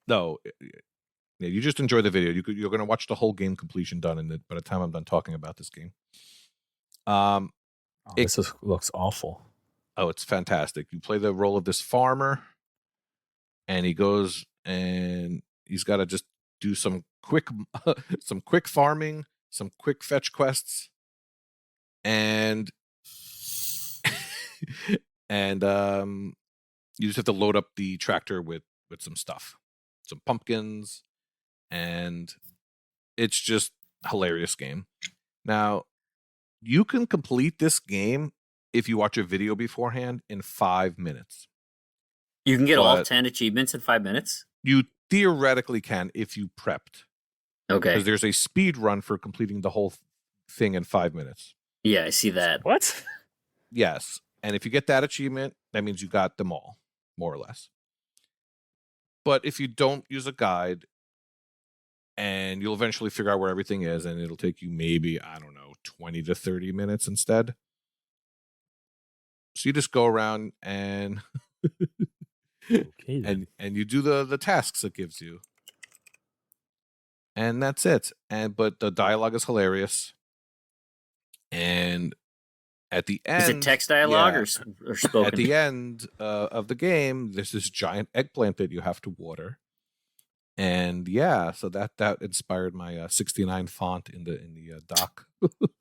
No, yeah, you just enjoy the video. You're going to watch the whole game completion done by the time I'm done talking about this game. Looks awful. Oh, it's fantastic. You play the role of this farmer, and he goes and he's got to just do some quick farming, some quick fetch quests, and and you just have to load up the tractor with some stuff, some pumpkins, and it's just hilarious game. Now, you can complete this game if you watch a video beforehand in 5 minutes. You can get all But- 10 achievements in 5 minutes? You theoretically can if you prepped, Okay. because there's a speed run for completing the whole thing in 5 minutes. Yeah, I see that. What? Yes, and if you get that achievement, that means you got them all, more or less. But if you don't use a guide, and you'll eventually figure out where everything is, and it'll take you maybe, I don't know, 20 to 30 minutes instead. So you just go around and Okay, then. and you do the tasks it gives you. And that's it. But the dialogue is hilarious. And at the end, Is it text dialogue yeah, or spoken? at the end of the game, there's this giant eggplant that you have to water. And yeah, so that inspired my 69 font in the dock.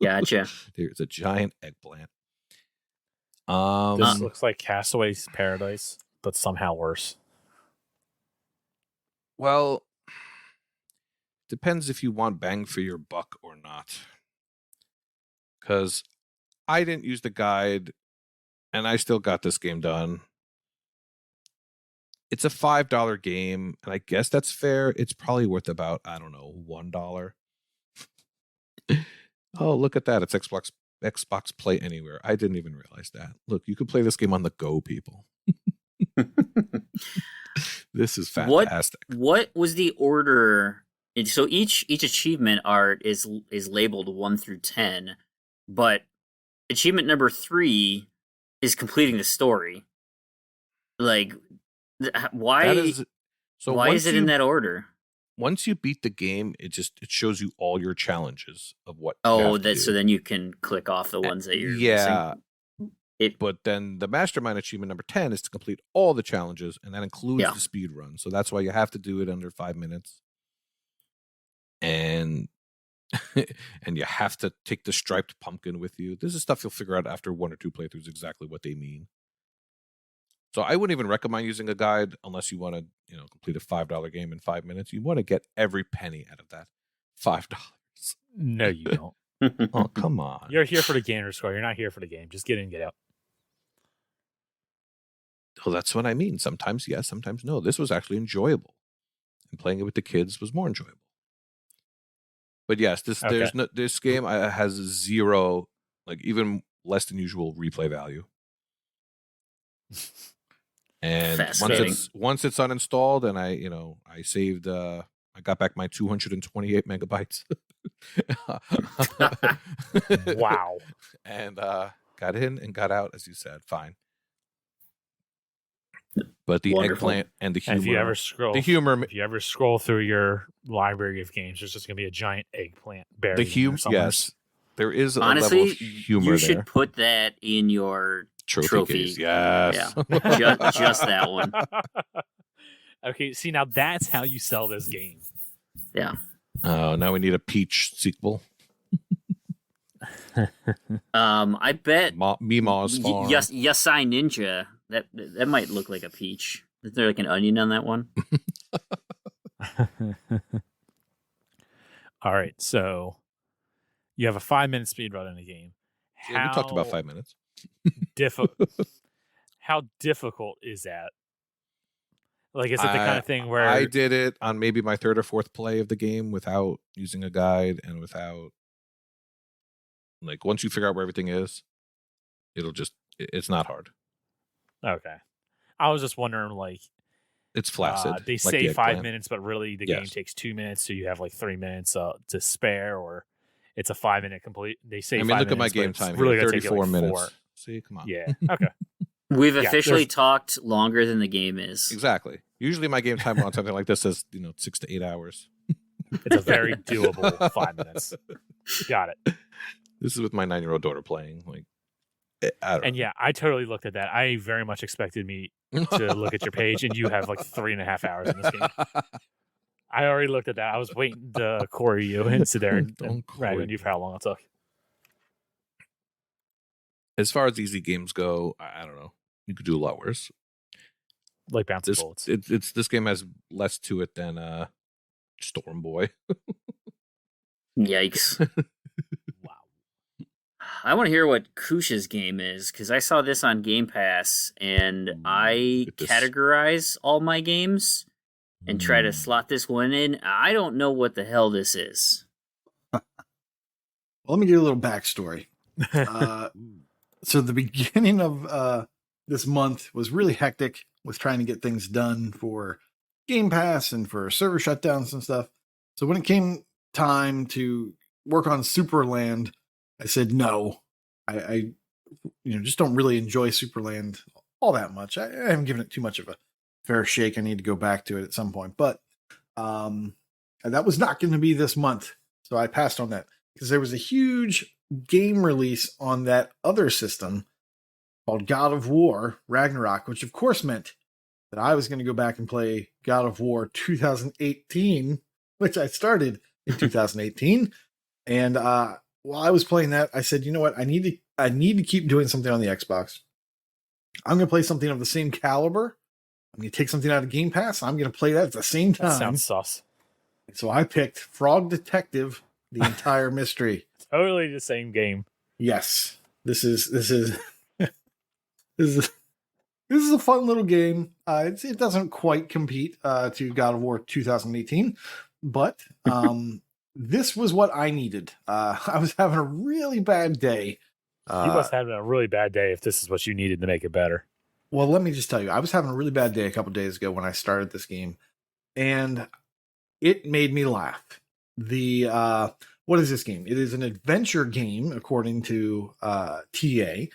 Gotcha. There's a giant eggplant. This looks like Castaway's Paradise, but somehow worse. Well, depends if you want bang for your buck or not. Because I didn't use the guide, and I still got this game done. It's a $5 game, and I guess that's fair. It's probably worth about, I don't know, $1. Oh, look at that. It's Xbox Play Anywhere. I didn't even realize that. Look, you could play this game on the go, people. This is fantastic. What was the order? So each achievement art is labeled 1 through 10, but achievement number 3 is completing the story. Like, why? Why is it in that order? Once you beat the game, it shows you all your challenges of what. Oh, so then you can click off the ones that you're missing. But then the mastermind achievement number 10 is to complete all the challenges, and that includes the speed run. So that's why you have to do it under 5 minutes. And and you have to take the striped pumpkin with you. This is stuff you'll figure out after 1 or 2 playthroughs exactly what they mean. So I wouldn't even recommend using a guide unless you want to, complete a $5 game in 5 minutes. You want to get every penny out of that $5. No, you don't. Oh, come on. You're here for the gamer score. You're not here for the game. Just get in, get out. Well, that's what I mean. Sometimes yes, sometimes no. This was actually enjoyable, and playing it with the kids was more enjoyable. But yes, this game has zero, like even less than usual replay value. And once it's uninstalled, and I saved, I got back my 228 megabytes. Wow. And got in and got out, as you said. Fine. But the Wonderful. eggplant and the And humor, if you ever scroll through your library of games, there's just gonna be a giant eggplant buried. the in there humor, somewhere. yes, there is a Honestly, level of humor you there. should put that in your trophy. Case, yes. Just that one. Okay, see, now that's how you sell this game. Yeah. Oh, now we need a Peach sequel. I bet Meemaw's Farm. Yasai Ninja. That might look like a peach. Is there like an onion on that one? All right, so you have a 5-minute speed run in the game. Yeah, we talked about 5 minutes. How difficult is that? Like, is it the kind of thing where I did it on maybe my third or fourth play of the game without using a guide and without, like, once you figure out where everything is, it's not hard. Okay, I was just wondering, like, It's flaccid. they like say the 5 eggplant. minutes, but really the game Yes. takes 2 minutes, so you have like 3 minutes to spare, or it's a 5-minute complete. They say. I mean, 5 look at my minutes, but game it's time really here, gonna take you, 34 like, minutes. 4. See, come on. Yeah. Okay. We've Yeah, officially there's- talked longer than the game is. Exactly. Usually my game time on something like this is 6 to 8 hours. It's a very doable 5 minutes. Got it. This is with my 9-year-old daughter playing. Like, I don't And yeah, I totally looked at that. I very much expected me to look at your page, and you have like 3.5 hours in this game. I already looked at that. I was waiting to query you and sit there and Don't rag query on you for how long it took. As far as easy games go, I don't know. You could do a lot worse. Like bouncing bullets. This game has less to it than Storm Boy. Yikes. Wow. I want to hear what Koosh's game is, because I saw this on Game Pass, and I Look at this. categorize all my games and try to slot this one in. I don't know what the hell this is. Well, let me give you a little backstory. So the beginning of this month was really hectic with trying to get things done for Game Pass and for server shutdowns and stuff. So when it came time to work on Superland, I said no. I just don't really enjoy Superland all that much. I haven't given it too much of a fair shake. I need to go back to it at some point, but that was not going to be this month. So I passed on that because there was a huge game release on that other system called God of War Ragnarok, which of course meant that I was going to go back and play God of War 2018, which I started in 2018. And while I was playing that, I said, you know what? I need to keep doing something on the Xbox. I'm going to play something of the same caliber. I'm going to take something out of Game Pass. I'm going to play that at the same time. That sounds sus. So I picked Frog Detective: The Entire Mystery. Totally the same game. Yes, this is this is a fun little game. It doesn't quite compete to God of War 2018, but this was what I needed. I was having a really bad day. You must have had a really bad day if this is what you needed to make it better. Well, let me just tell you, I was having a really bad day a couple days ago when I started this game, and it made me laugh. What is this game? It is an adventure game, according to TA,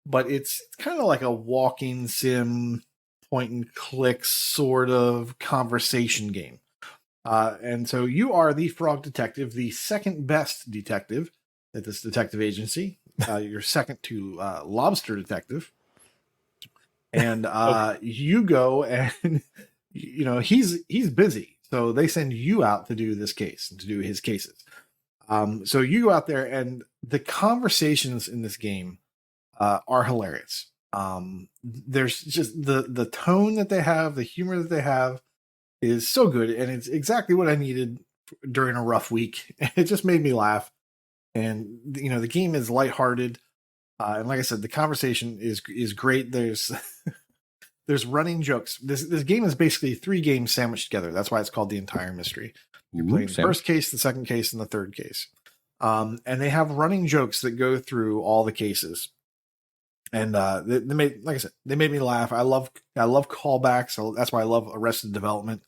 but it's kind of like a walking sim, point and click sort of conversation game. And so you are the Frog Detective, the second best detective at this detective agency. You're second to Lobster Detective. And you go and, he's busy. So they send you out to do this case, to do his cases. So you go out there, and the conversations in this game are hilarious. There's just the tone that they have, the humor that they have is so good, and it's exactly what I needed during a rough week. It just made me laugh, and the game is lighthearted, and like I said, the conversation is great. There's there's running jokes. This game is basically 3 games sandwiched together. That's why it's called The Entire Mystery. You're playing the first case, the second case, and the third case. And they have running jokes that go through all the cases. And they made, like I said, they made me laugh. I love callbacks. So that's why I love Arrested Development.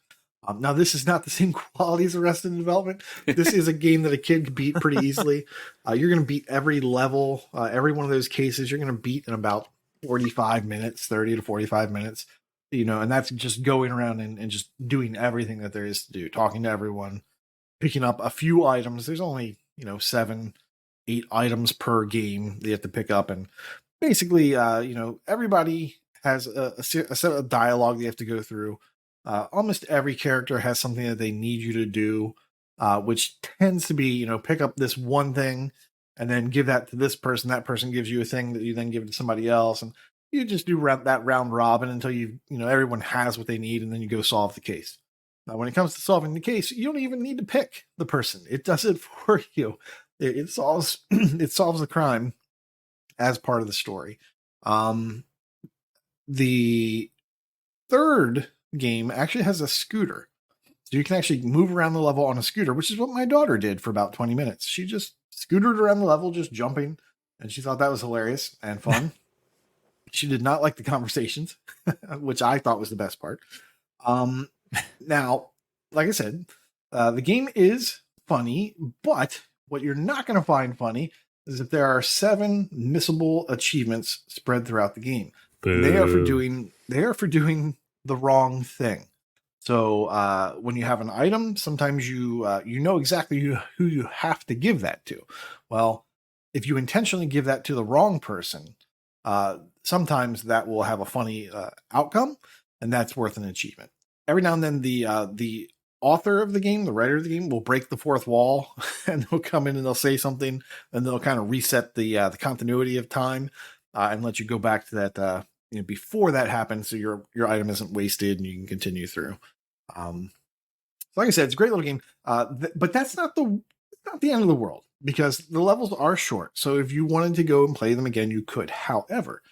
Now, this is not the same quality as Arrested Development. This is a game that a kid can beat pretty easily. You're going to beat every level, every one of those cases. You're going to beat in about 45 minutes, 30 to 45 minutes. and that's just going around and just doing everything that there is to do, talking to everyone, picking up a few items. There's only, 7, 8 items per game that you have to pick up. And basically, everybody has a set of dialogue they have to go through. Almost every character has something that they need you to do, which tends to be, pick up this one thing and then give that to this person. That person gives you a thing that you then give to somebody else. And you just do that round robin until everyone has what they need, and then you go solve the case. Now, when it comes to solving the case, you don't even need to pick the person. It does it for you. It solves it solves the crime as part of the story. The third game actually has a scooter. So you can actually move around the level on a scooter, which is what my daughter did for about 20 minutes. She just scootered around the level, just jumping, and she thought that was hilarious and fun. She did not like the conversations, which I thought was the best part. Now, like I said, the game is funny, but what you're not going to find funny is if there are 7 missable achievements spread throughout the game. They are for doing the wrong thing. So when you have an item, sometimes you know exactly who you have to give that to. Well, if you intentionally give that to the wrong person, sometimes that will have a funny outcome, and that's worth an achievement. Every now and then, the author of the game, the writer of the game, will break the fourth wall, and they'll come in and they'll say something, and they'll kind of reset the continuity of time and let you go back to that before that happens, so your item isn't wasted and you can continue through. Like I said, it's a great little game, but that's not the end of the world, because the levels are short. So if you wanted to go and play them again, you could. However,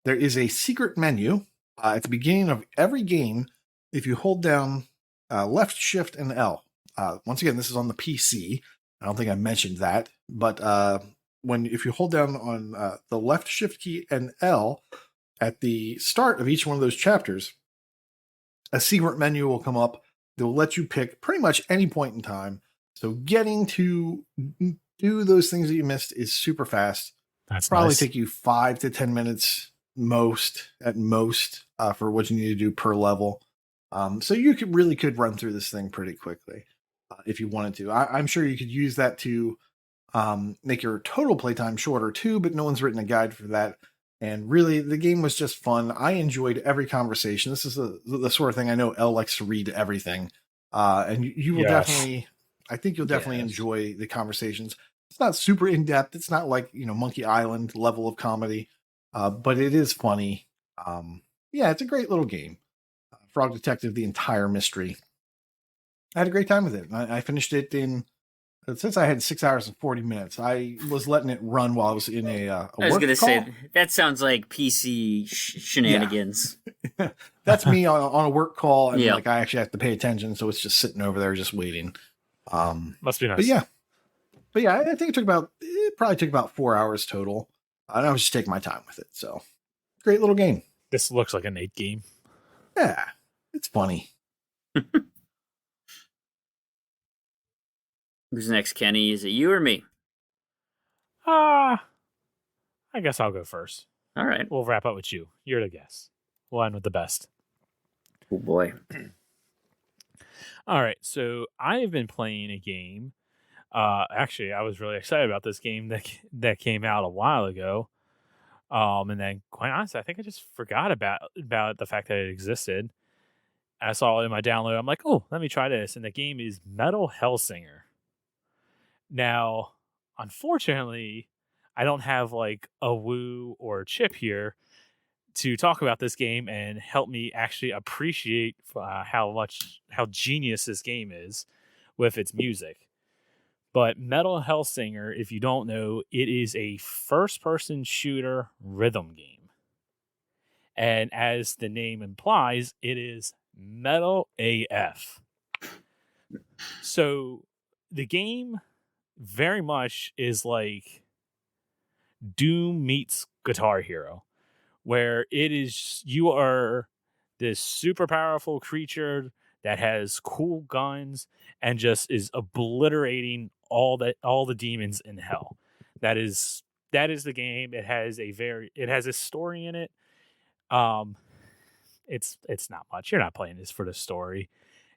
there is a secret menu at the beginning of every game. If you hold down left shift and L, once again, this is on the PC. I don't think I mentioned that, but if you hold down on the left shift key and L at the start of each one of those chapters, a secret menu will come up that will let you pick pretty much any point in time. So getting to do those things that you missed is super fast. That's probably nice. take you 5 to 10 minutes at most for what you need to do per level. So you could run through this thing pretty quickly if you wanted to. I'm sure you could use that to make your total playtime shorter too, but no one's written a guide for that. And really, the game was just fun. I enjoyed every conversation. This is the sort of thing I know Elle likes to read everything. And you will definitely, I think you'll definitely enjoy the conversations. It's not super in-depth. It's not like, Monkey Island level of comedy, but it is funny. It's a great little game. Frog Detective, the entire mystery. I had a great time with it. I finished it since I had 6 hours and 40 minutes. I was letting it run while I was in a work call. I was going to say, that sounds like PC shenanigans. Yeah. That's me on a work call, and I actually have to pay attention, so it's just sitting over there just waiting. Must be nice. But yeah, I think it probably took about 4 hours total. And I was just taking my time with it. So great little game. This looks like an 8 game. Yeah, it's funny. Who's next, Kenny? Is it you or me? I guess I'll go first. All right. We'll wrap up with you. You're the guest. We'll end with the best. Oh, boy. All right. So I have been playing a game. Actually, I was really excited about this game that came out a while ago. And then, quite honestly, I think I just forgot about the fact that it existed. I saw it in my download. I'm like, oh, let me try this. And the game is Metal Hellsinger. Now, unfortunately, I don't have like a Woo or a Chip here to talk about this game and help me actually appreciate how genius this game is with its music. But Metal Hellsinger, if you don't know, it is a first-person shooter rhythm game. And as the name implies, it is metal AF. So the game very much is like Doom meets Guitar Hero, where you are this super powerful creature that has cool guns and just is obliterating all the demons in hell. That is the game. It has a story in it. It's not much. You're not playing this for the story.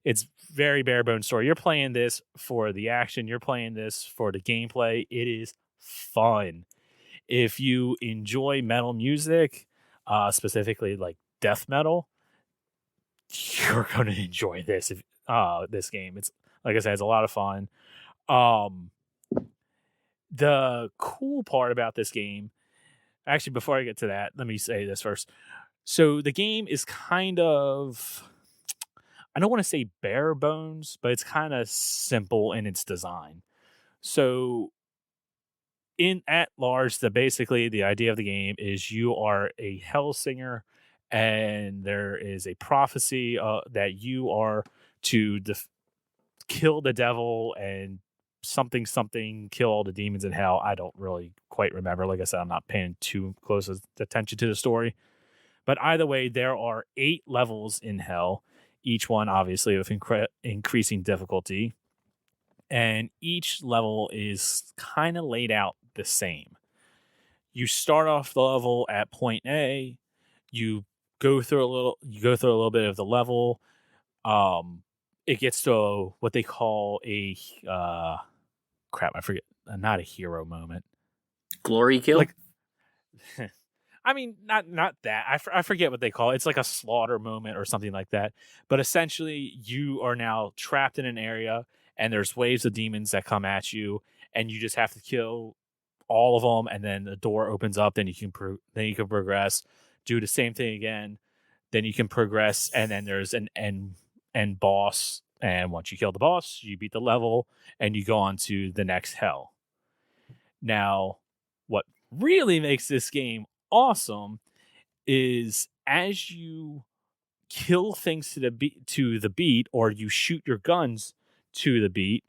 It's very bare bones story. You're playing this for the action. You're playing this for the gameplay. It is fun. If you enjoy metal music, specifically like death metal, you're going to enjoy this. This game. It's like I said, it's a lot of fun. The cool part about this game, actually, before I get to that, let me say this first. So the game is kind of, I don't want to say bare bones, but it's kind of simple in its design. So at large, basically the idea of the game is you are a Hellsinger, and there is a prophecy that you are to kill the devil and something kill all the demons in hell. I don't really quite remember. Like I said, I'm not paying too close attention to the story. But either way, there are 8 levels in hell, each one obviously with increasing difficulty. And each level is kind of laid out the same. You start off the level at point A, you go through a little bit of the level. It gets to what they call a I forget, not a hero moment. Glory kill? Like, I mean, not that. I forget what they call it. It's like a slaughter moment or something like that. But essentially, you are now trapped in an area, and there's waves of demons that come at you, and you just have to kill all of them, and then the door opens up. Then you can progress. Do the same thing again. Then you can progress, and then there's an end boss. And once you kill the boss, you beat the level, and you go on to the next hell. Now, what really makes this game awesome is as you kill things to the beat, or you shoot your guns to the beat,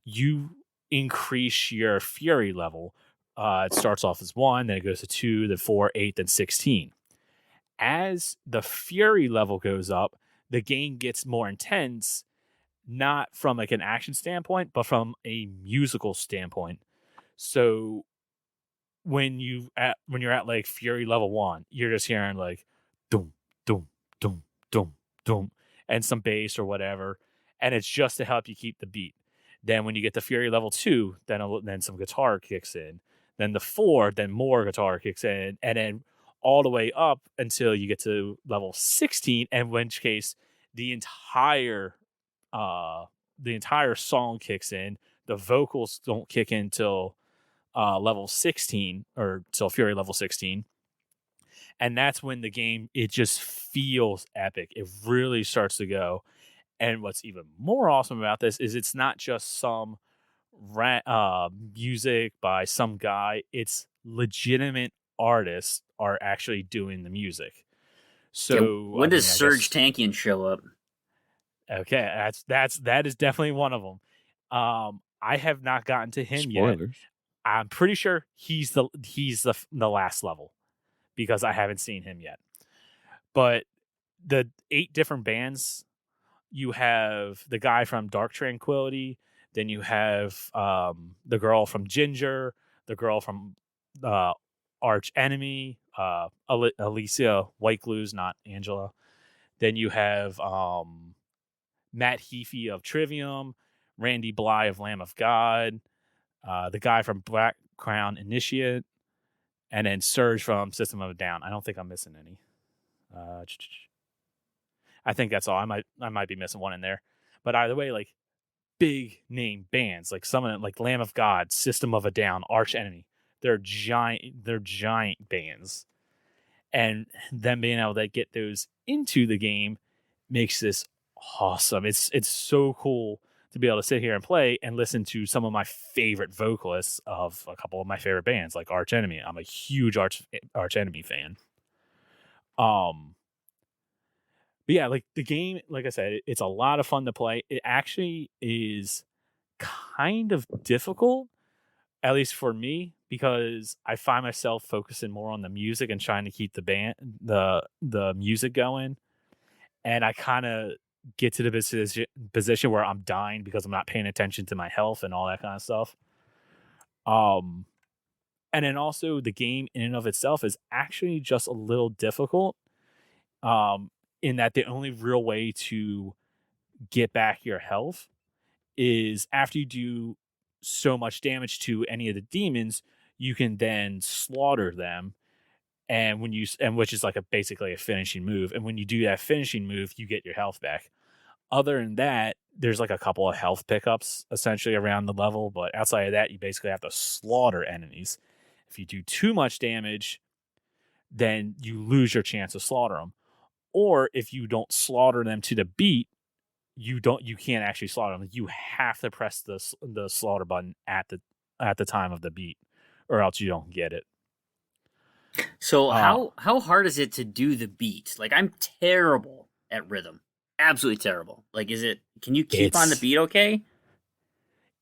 you increase your fury level. It starts off as 1, then it goes to 2, then 4, 8, then 16. As the fury level goes up, the game gets more intense, not from like an action standpoint, but from a musical standpoint. So when you're at like fury level 1, you're just hearing like doom, doom, doom, doom, doom, and some bass or whatever, and it's just to help you keep the beat. Then when you get to fury level 2, then some guitar kicks in. Then the 4, then more guitar kicks in, and then all the way up until you get to level 16, in which case the entire song kicks in. The vocals don't kick in till level 16, or till fury level 16. And that's when the game, it just feels epic. It really starts to go. And what's even more awesome about this is it's not just some music by some guy. It's legitimate artists are actually doing the music. So when does Serge Tankian show up? Okay, that is definitely one of them. I have not gotten to him yet. I'm pretty sure he's the last level, because I haven't seen him yet. But the 8 different bands, you have the guy from Dark Tranquility, then you have the girl from Ginger, the girl from Arch Enemy, Alicia Whiteglues, not Angela. Then you have Matt Heafy of Trivium, Randy Bly of Lamb of God, the guy from Black Crown Initiate, and then Surge from System of a Down. I don't think I'm missing any. I think that's all. I might be missing one in there. But either way, like big name bands, like some of them, like Lamb of God, System of a Down, Arch Enemy. They're giant bands. And them being able to get those into the game makes this awesome. It's so cool to be able to sit here and play and listen to some of my favorite vocalists of a couple of my favorite bands, like Arch Enemy. I'm a huge Arch Enemy fan. But yeah, like the game, like I said, it's a lot of fun to play. It actually is kind of difficult, at least for me, because I find myself focusing more on the music and trying to keep the music going. And I kind of get to the position where I'm dying because I'm not paying attention to my health and all that kind of stuff. And then also the game in and of itself is actually just a little difficult. in that the only real way to get back your health is after you do so much damage to any of the demons, you can then slaughter them. And which is like basically a finishing move. And when you do that finishing move, you get your health back. Other than that, there's like a couple of health pickups essentially around the level, but outside of that, you basically have to slaughter enemies. If you do too much damage, then you lose your chance to slaughter them. Or if you don't slaughter them to the beat, you can't actually slaughter them. You have to press the slaughter button at the time of the beat, or else you don't get it. So how hard is it to do the beat? Like, I'm terrible at rhythm. Absolutely terrible. Like, can you keep on the beat okay?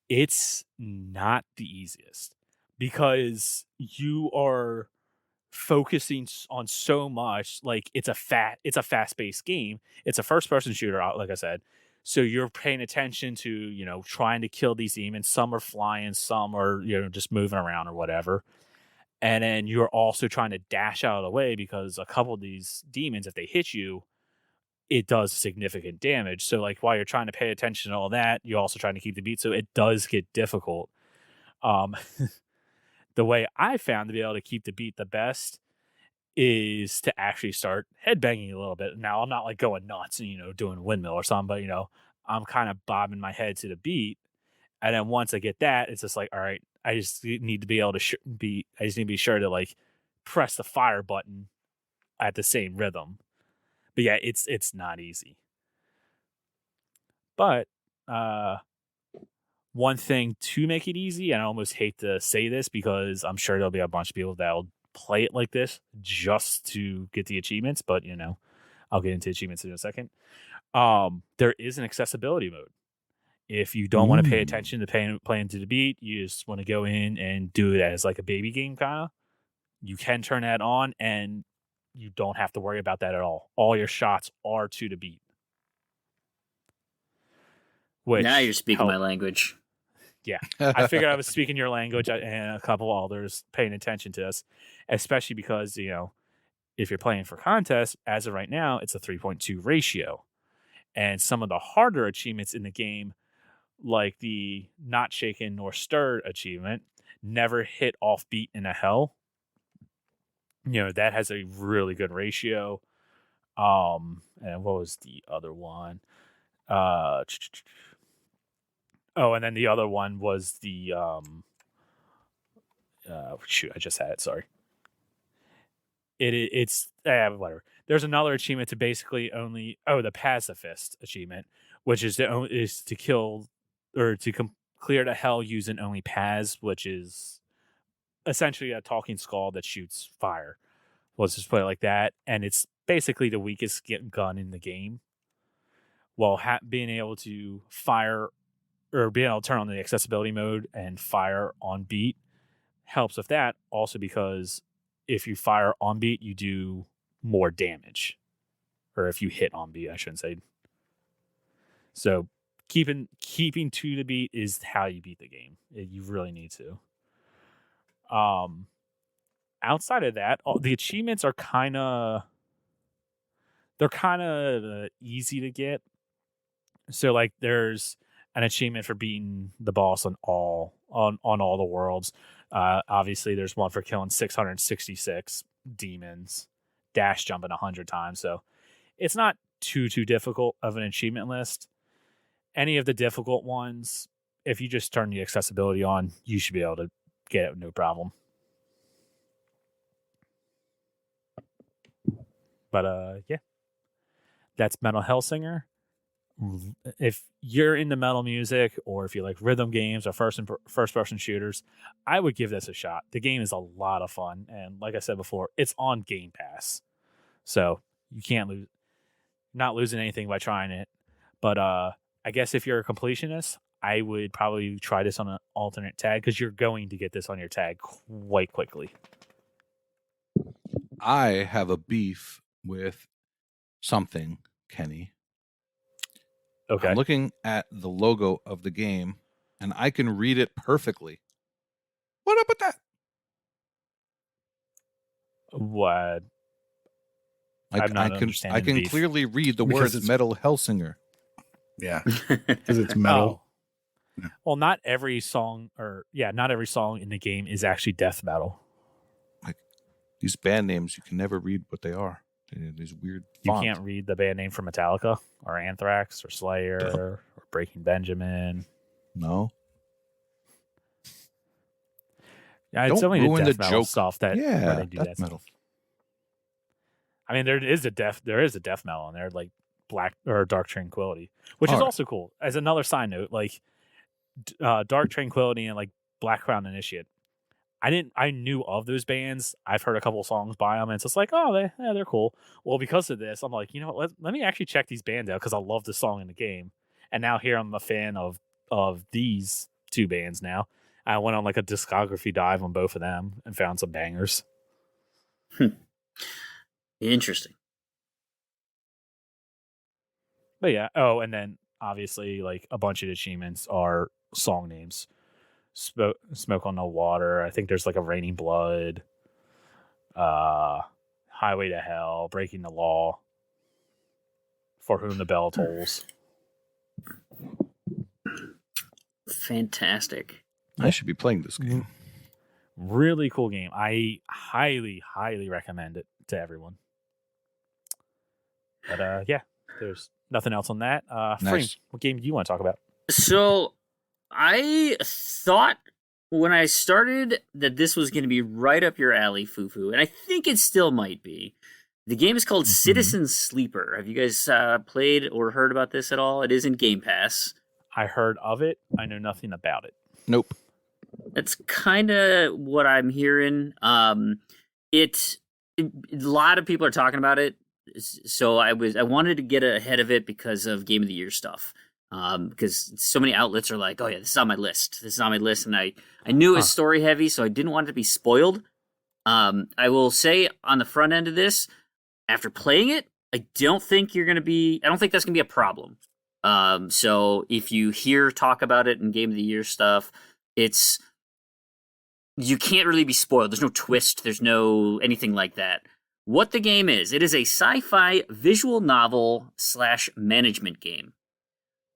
It's not the easiest because you are focusing on so much. Like, it's a fast-paced game. It's a first-person shooter, like I said. So you're paying attention to, trying to kill these demons. Some are flying, some are, just moving around or whatever. And then you're also trying to dash out of the way because a couple of these demons, if they hit you, it does significant damage. So like while you're trying to pay attention to all that, you're also trying to keep the beat. So it does get difficult. The way I found to be able to keep the beat the best is to actually start headbanging a little bit. Now I'm not like going nuts and, doing windmill or something, but I'm kind of bobbing my head to the beat. And then once I get that, it's just like, all right, I just need to be able to I just need to be sure to like press the fire button at the same rhythm. But yeah, it's not easy. But one thing to make it easy, and I almost hate to say this because I'm sure there'll be a bunch of people that'll play it like this just to get the achievements, but I'll get into achievements in a second. There is an accessibility mode. If you don't want to pay attention to playing to the beat, you just want to go in and do it as like a baby game kind of, you can turn that on and you don't have to worry about that at all. All your shots are to the beat. Now you're speaking my language. Yeah. I figured I was speaking your language and a couple others paying attention to us, especially because, if you're playing for contests, as of right now, it's a 3.2 ratio. And some of the harder achievements in the game, like the Not Shaken Nor Stirred achievement, Never Hit Off Beat in a Hell, that has a really good ratio. And what was the other one? And then the other one was the I just had it. Sorry. It's whatever. There's another achievement to basically the pacifist achievement, which is to kill or to clear the hell using only Paz, which is essentially a talking skull that shoots fire. Let's just put it like that. And it's basically the weakest gun in the game. While being able to fire or being able to turn on the accessibility mode and fire on beat helps with that. Also because if you fire on beat, you do more damage. Or if you hit on beat, I shouldn't say. So keeping to the beat is how you beat the game. You really need to. Outside of that, the achievements are kind of easy to get. So like there's an achievement for beating the boss on all the worlds. Obviously there's one for killing 666 demons, dash jumping 100 times. So it's not too difficult of an achievement list. Any of the difficult ones, if you just turn the accessibility on, you should be able to get it no problem. But yeah, that's Metal Hellsinger. If you're into metal music or if you like rhythm games or first person shooters, I would give this a shot. The game is a lot of fun, and like I said before, it's on Game Pass, so you can't not losing anything by trying it. But I guess if you're a completionist, I would probably try this on an alternate tag because you're going to get this on your tag quite quickly. I have a beef with something, Kenny. Okay. I'm looking at the logo of the game, and I can read it perfectly. What up with that? What? I'm not I understanding the can beef. clearly read the Because words it's- Metal Hellsinger. Yeah, because it's metal. Oh. Well, not every song in the game is actually death metal. These band names, you can never read what they are. These weird You fonts. can't read the band name for Metallica or Anthrax or Slayer or Breaking Benjamin. No. Yeah, it's Don't only the ruin death the metal joke. stuff that where Yeah, they do death that metal. stuff. I mean, there is a death metal in there, like Black or Dark Tranquility, which is Alright. also cool. As another side note, like Dark Tranquility and like Black Crown Initiate. I knew of those bands. I've heard a couple of songs by them, and it's just like, oh, they're cool. Well, because of this, I'm like, you know what? Let me actually check these bands out because I love the song in the game. And now here I'm a fan of these two bands now. I went on like a discography dive on both of them and found some bangers. Interesting. But yeah. Oh, and then obviously like a bunch of achievements are song names. Smoke on the Water. I think there's like a Raining Blood, Highway to Hell, Breaking the Law, For Whom the Bell Tolls. Fantastic. I should be playing this game. Really cool game. I highly, highly recommend it to everyone. But yeah, there's nothing else on that. Nice. Frame, what game do you want to talk about? So I thought when I started that this was going to be right up your alley, Fufu, and I think it still might be. The game is called Citizen Sleeper. Have you guys played or heard about this at all? It is in Game Pass. I heard of it. I know nothing about it. Nope. That's kind of what I'm hearing. A lot of people are talking about it, so I wanted to get ahead of it because of Game of the Year stuff. Because so many outlets are like, oh yeah, this is on my list. This is on my list, and I knew it was story heavy, so I didn't want it to be spoiled. I will say on the front end of this, after playing it, I don't think that's gonna be a problem. So if you hear talk about it in Game of the Year stuff, you can't really be spoiled. There's no twist. There's no anything like that. What the game is, it is a sci-fi visual novel / management game.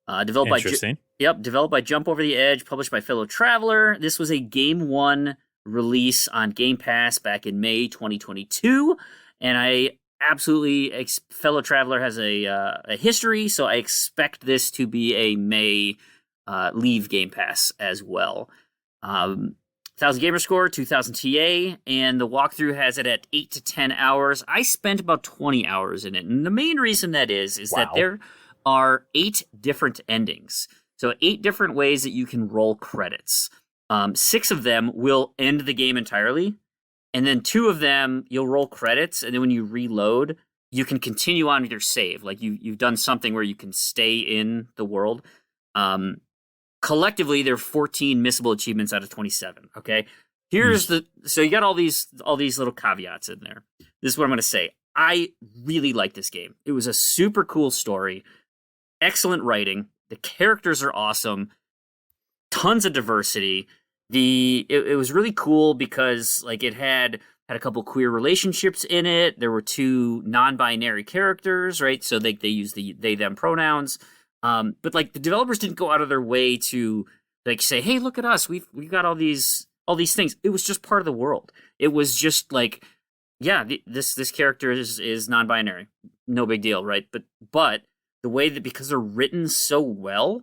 Developed by Jump Over the Edge, published by Fellow Traveler. This was a Game 1 release on Game Pass back in May 2022, and I absolutely Fellow Traveler has a history, so I expect this to be a May leave Game Pass as well. 1,000 gamer score, 2,000 TA, and the walkthrough has it at 8 to 10 hours. I spent about 20 hours in it, and the main reason that is that there are 8 different endings. So 8 different ways that you can roll credits. 6 of them will end the game entirely, and then 2 of them you'll roll credits, and then when you reload, you can continue on with your save. Like you've done something where you can stay in the world. Collectively, there are 14 missable achievements out of 27. Okay, so you got all these little caveats in there. This is what I'm going to say. I really like this game. It was a super cool story, excellent writing. The characters are awesome, tons of diversity. It was really cool because like it had a couple queer relationships in it. There were 2 non-binary characters, right? So they use the they them pronouns. But like the developers didn't go out of their way to like say, "Hey, look at us. We've got all these things." It was just part of the world. It was just like, yeah, this character is non-binary. No big deal, right? But the way that because they're written so well,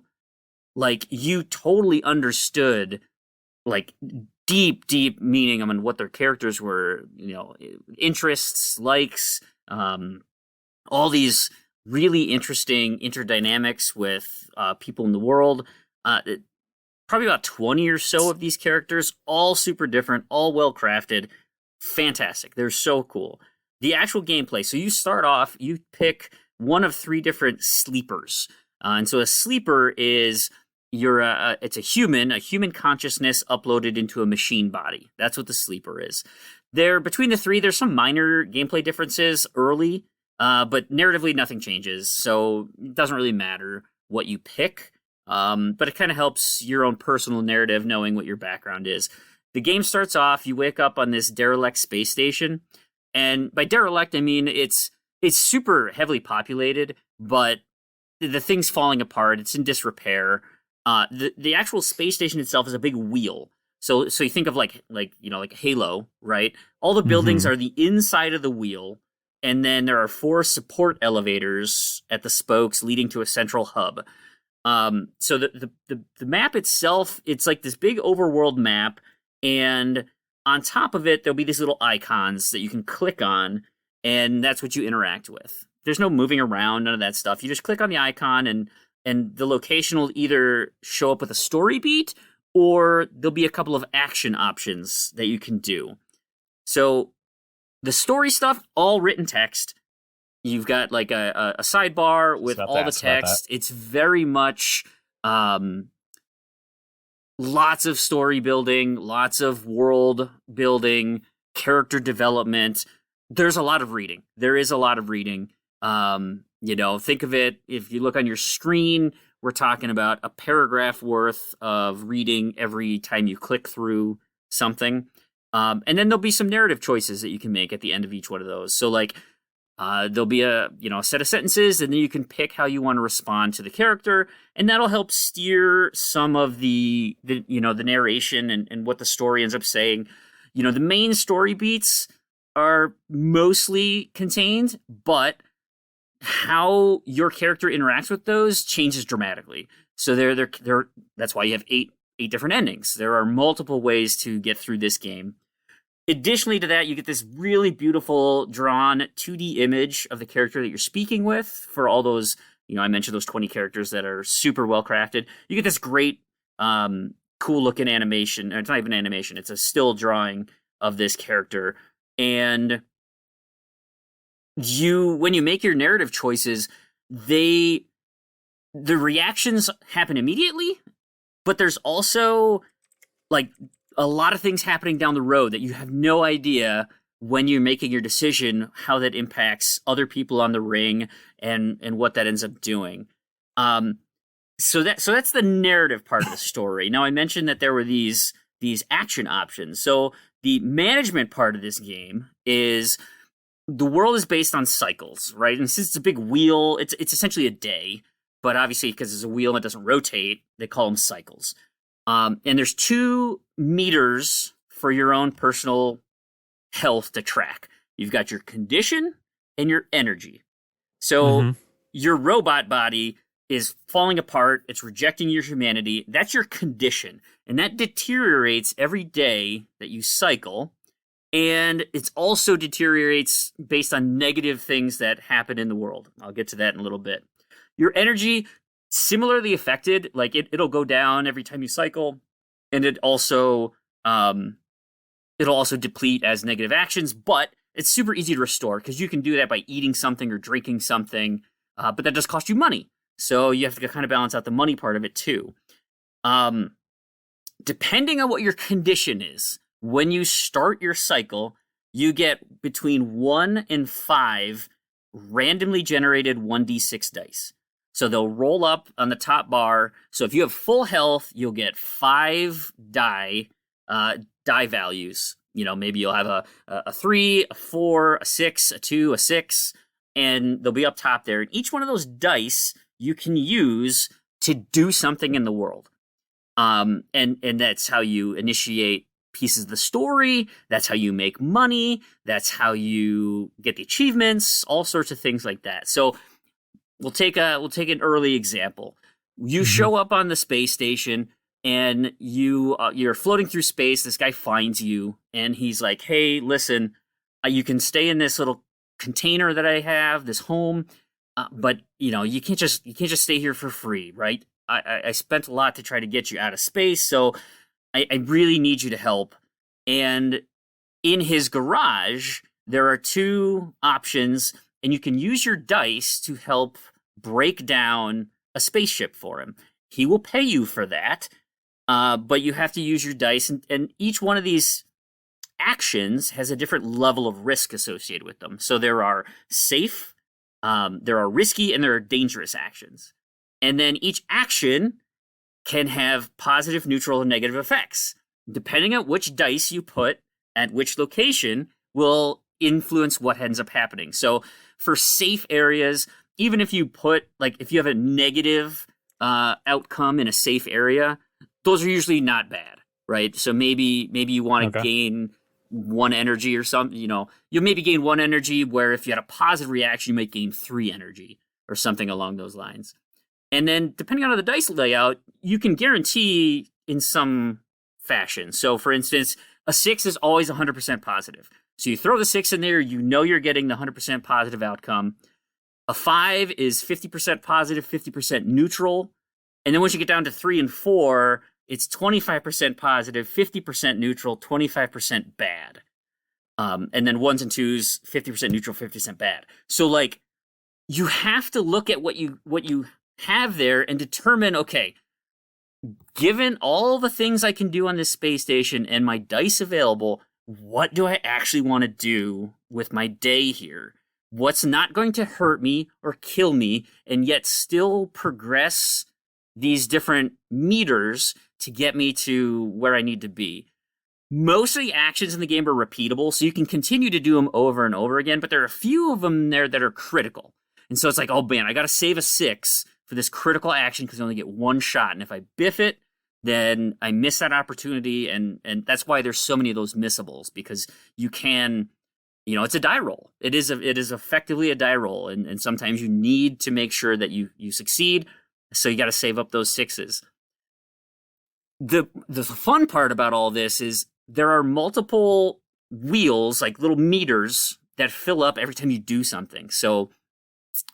like you totally understood like deep meaning. I mean, what their characters were, interests, likes, all these really interesting interdynamics with people in the world. Probably about 20 or so of these characters, all super different, all well crafted. Fantastic. They're so cool. The actual gameplay. So you start off, you pick one of 3 different sleepers. And so a sleeper is it's a human consciousness uploaded into a machine body. That's what the sleeper is. Between the 3, there's some minor gameplay differences early. But narratively, nothing changes, so it doesn't really matter what you pick. But it kind of helps your own personal narrative, knowing what your background is. The game starts off, you wake up on this derelict space station, and by derelict, I mean it's it's super heavily populated, but the thing's falling apart. It's in disrepair. The actual space station itself is a big wheel. So you think of like Halo, right? All the buildings are the inside of the wheel, and then there are 4 support elevators at the spokes leading to a central hub. So the map itself, it's like this big overworld map, and on top of it, there'll be these little icons that you can click on, and that's what you interact with. There's no moving around, none of that stuff. You just click on the icon, and the location will either show up with a story beat, or there'll be a couple of action options that you can do. So the story stuff, all written text. You've got like a sidebar with all the text. It's very much lots of story building, lots of world building, character development. There's a lot of reading. There is a lot of reading. Think of it, if you look on your screen, we're talking about a paragraph worth of reading every time you click through something. And then there'll be some narrative choices that you can make at the end of each one of those. So like, there'll be a set of sentences, and then you can pick how you want to respond to the character, and that'll help steer some of the narration and what the story ends up saying. The main story beats are mostly contained, but how your character interacts with those changes dramatically. So that's why you have eight different endings. There are multiple ways to get through this game. Additionally to that, you get this really beautiful drawn 2D image of the character that you're speaking with for all those, I mentioned those 20 characters that are super well crafted. You get this great, cool looking animation. It's not even animation. It's a still drawing of this character. And when you make your narrative choices, the reactions happen immediately, but there's also like a lot of things happening down the road that you have no idea when you're making your decision how that impacts other people on the ring and what that ends up doing. So that's the narrative part of the story. Now I mentioned that there were these action options. So the management part of this game is the world is based on cycles, right? And since it's a big wheel, it's essentially a day, but obviously because it's a wheel and it doesn't rotate, they call them cycles. And there's 2 meters for your own personal health to track. You've got your condition and your energy. So your robot body is falling apart. It's rejecting your humanity. That's your condition. And that deteriorates every day that you cycle. And it also deteriorates based on negative things that happen in the world. I'll get to that in a little bit. Your energy, similarly affected, like it'll go down every time you cycle, and it'll also deplete as negative actions, but it's super easy to restore because you can do that by eating something or drinking something, but that does cost you money. So you have to kind of balance out the money part of it too. Depending on what your condition is, when you start your cycle, you get between 1 and 5 randomly generated 1d6 dice. So they'll roll up on the top bar. So if you have full health, you'll get 5 die values. Maybe you'll have a 3, a 4, a 6, a 2, a 6, and they'll be up top there. And each one of those dice you can use to do something in the world. And that's how you initiate pieces of the story. That's how you make money. That's how you get the achievements, all sorts of things like that. So we'll take an early example. You show up on the space station and you're floating through space. This guy finds you and he's like, "Hey, listen, you can stay in this little container that I have, this home, but you can't just stay here for free, right? I spent a lot to try to get you out of space, so I really need you to help." And in his garage, there are 2 options, and you can use your dice to help break down a spaceship for him. He will pay you for that, but you have to use your dice, and each one of these actions has a different level of risk associated with them. So there are safe, there are risky, and there are dangerous actions. And then each action can have positive, neutral, and negative effects. Depending on which dice you put at which location will influence what ends up happening. So for safe areas, even if you put, like, if you have a negative outcome in a safe area, those are usually not bad, right? So maybe you want to gain 1 energy or something, you know, you'll maybe gain 1 energy, where if you had a positive reaction, you might gain 3 energy or something along those lines. And then depending on the dice layout, you can guarantee in some fashion. So for instance, a 6 is always 100% positive. So you throw the 6 in there, you know you're getting the 100% positive outcome. A 5 is 50% positive, 50% neutral. And then once you get down to 3 and 4, it's 25% positive, 50% neutral, 25% bad. And then 1s and 2s, 50% neutral, 50% bad. So like, you have to look at what you have there and determine, okay, given all the things I can do on this space station and my dice available, what do I actually want to do with my day here? What's not going to hurt me or kill me, and yet still progress these different meters to get me to where I need to be? Most of the actions in the game are repeatable, so you can continue to do them over and over again, but there are a few of them there that are critical. And so it's like, oh man, I got to save a 6 for this critical action because I only get 1 shot. And if I biff it, then I miss that opportunity. And that's why there's so many of those missables, because you can, you know, it's a die roll. It is effectively a die roll. And sometimes you need to make sure that you succeed. So you got to save up those 6s. The fun part about all this is there are multiple wheels, like little meters, that fill up every time you do something. So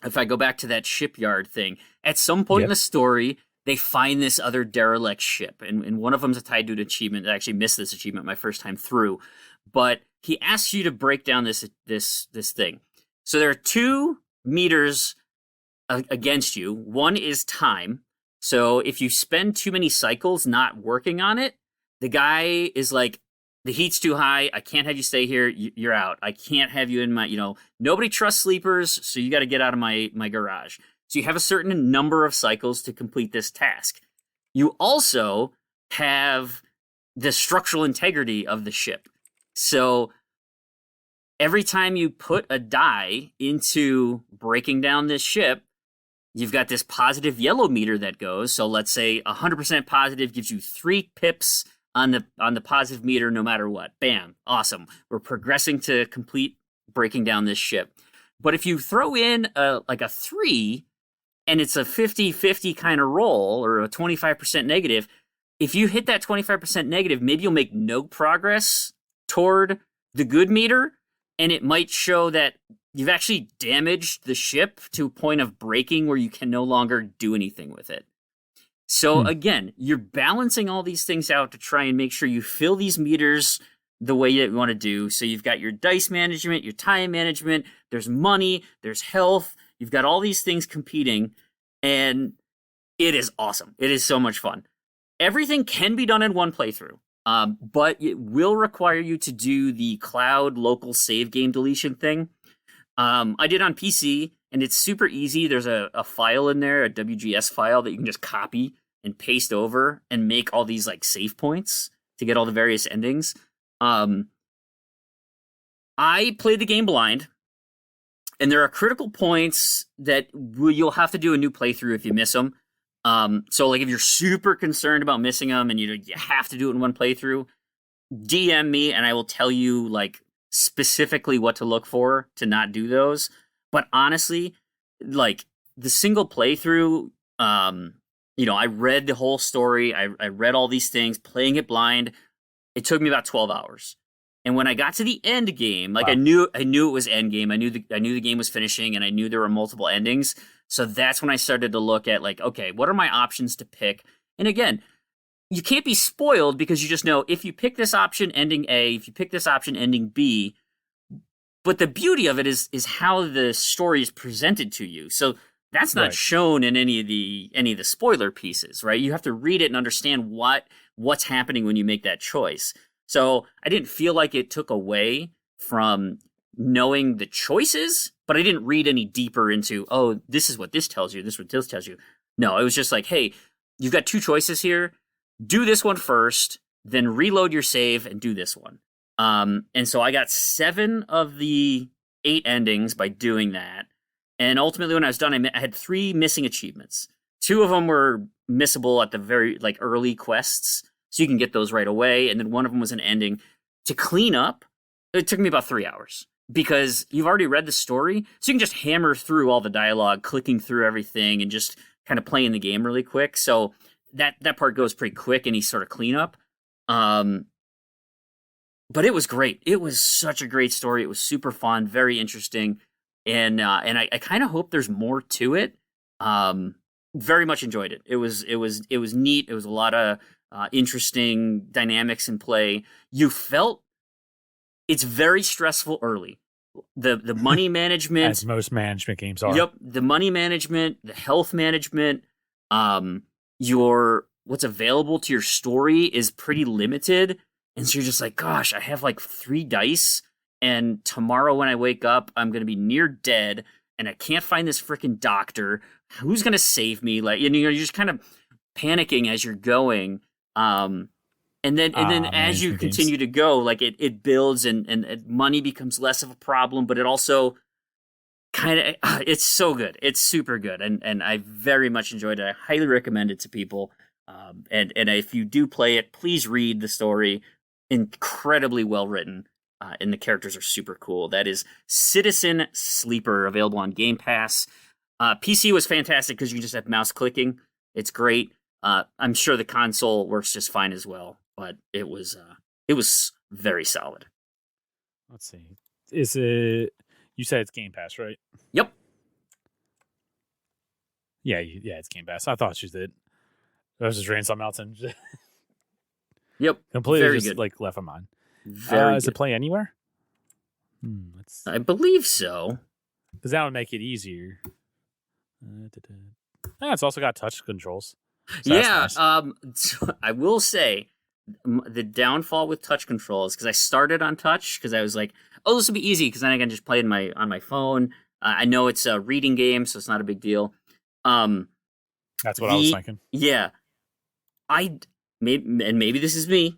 if I go back to that shipyard thing, at some point in the story, they find this other derelict ship, and one of them's tied to an achievement. I actually missed this achievement my first time through, but he asks you to break down this thing. So there are 2 meters against you. One is time. So if you spend too many cycles not working on it, the guy is like, the heat's too high. I can't have you stay here. You're out. I can't have you in my, nobody trusts sleepers, so you got to get out of my garage. So you have a certain number of cycles to complete this task. You also have the structural integrity of the ship. So every time you put a die into breaking down this ship, you've got this positive yellow meter that goes. So let's say 100% positive gives you 3 pips on the positive meter no matter what. Bam. Awesome. We're progressing to complete breaking down this ship. But if you throw in a 3 and it's a 50-50 kind of roll, or a 25% negative, if you hit that 25% negative, maybe you'll make no progress toward the good meter, and it might show that you've actually damaged the ship to a point of breaking where you can no longer do anything with it. So again, you're balancing all these things out to try and make sure you fill these meters the way that you want to do. So you've got your dice management, your time management, there's money, there's health, you've got all these things competing, and it is awesome. It is so much fun. Everything can be done in one playthrough, but it will require you to do the cloud local save game deletion thing. I did on PC, and it's super easy. There's a file in there, a WGS file that you can just copy and paste over and make all these like save points to get all the various endings. I played the game blind, and there are critical points that you'll have to do a new playthrough if you miss them. So like if you're super concerned about missing them and you have to do it in one playthrough, DM me and I will tell you like specifically what to look for to not do those. But honestly, like the single playthrough, I read the whole story. I read all these things, playing it blind. It took me about 12 hours. And when I got to the end game, like wow. I knew it was end game. I knew the game was finishing, and I knew there were multiple endings. So that's when I started to look at like, okay, what are my options to pick? And again, you can't be spoiled because you just know if you pick this option ending A, if you pick this option ending B. But the beauty of it is how the story is presented to you. So that's not shown in any of the spoiler pieces, right? You have to read it and understand what's happening when you make that choice. So I didn't feel like it took away from knowing the choices, but I didn't read any deeper into, oh, this is what this tells you, this is what this tells you. No, it was just like, hey, you've got 2 choices here. Do this one first, then reload your save and do this one. And so I got 7 of the 8 endings by doing that. And ultimately, when I was done, I had 3 missing achievements. 2 of them were missable at the very early quests, so you can get those right away. And then one of them was an ending. To clean up, it took me about 3 hours because you've already read the story, so you can just hammer through all the dialogue, clicking through everything, and just kind of playing the game really quick. So that part goes pretty quick, any sort of cleanup. But it was great. It was such a great story. It was super fun, very interesting, and I kind of hope there's more to it. Very much enjoyed it. It was neat. It was a lot of interesting dynamics in play. You felt it's very stressful early. The money management, as most management games are. Yep, the money management, the health management, your what's available to your story is pretty limited, and so you're just like, gosh, I have 3 dice, and tomorrow when I wake up, I'm gonna be near dead, and I can't find this freaking doctor. Who's gonna save me? You're just kind of panicking as you're going. And then as you continue to go, it builds and money becomes less of a problem, but it also kind of it's so good. It's super good, and I very much enjoyed it. I highly recommend it to people. And if you do play it, please read the story. Incredibly well written, and the characters are super cool. That is Citizen Sleeper, available on Game Pass. PC was fantastic because you just have mouse clicking. It's great. I'm sure the console works just fine as well, but it was very solid. Let's see. Is it? You said it's Game Pass, right? Yep. Yeah, it's Game Pass. I thought you did. I was just reading something else and yep, completely very just good. left of mine. Very does good. it play anywhere? I believe so. Because that would make it easier. It's also got touch controls. So Yeah, nice. so I will say the downfall with touch controls, because I started on touch because I was like, oh, this will be easy because then I can just play it on my phone. I know it's a reading game, so it's not a big deal. That's what I was thinking. Yeah, maybe this is me.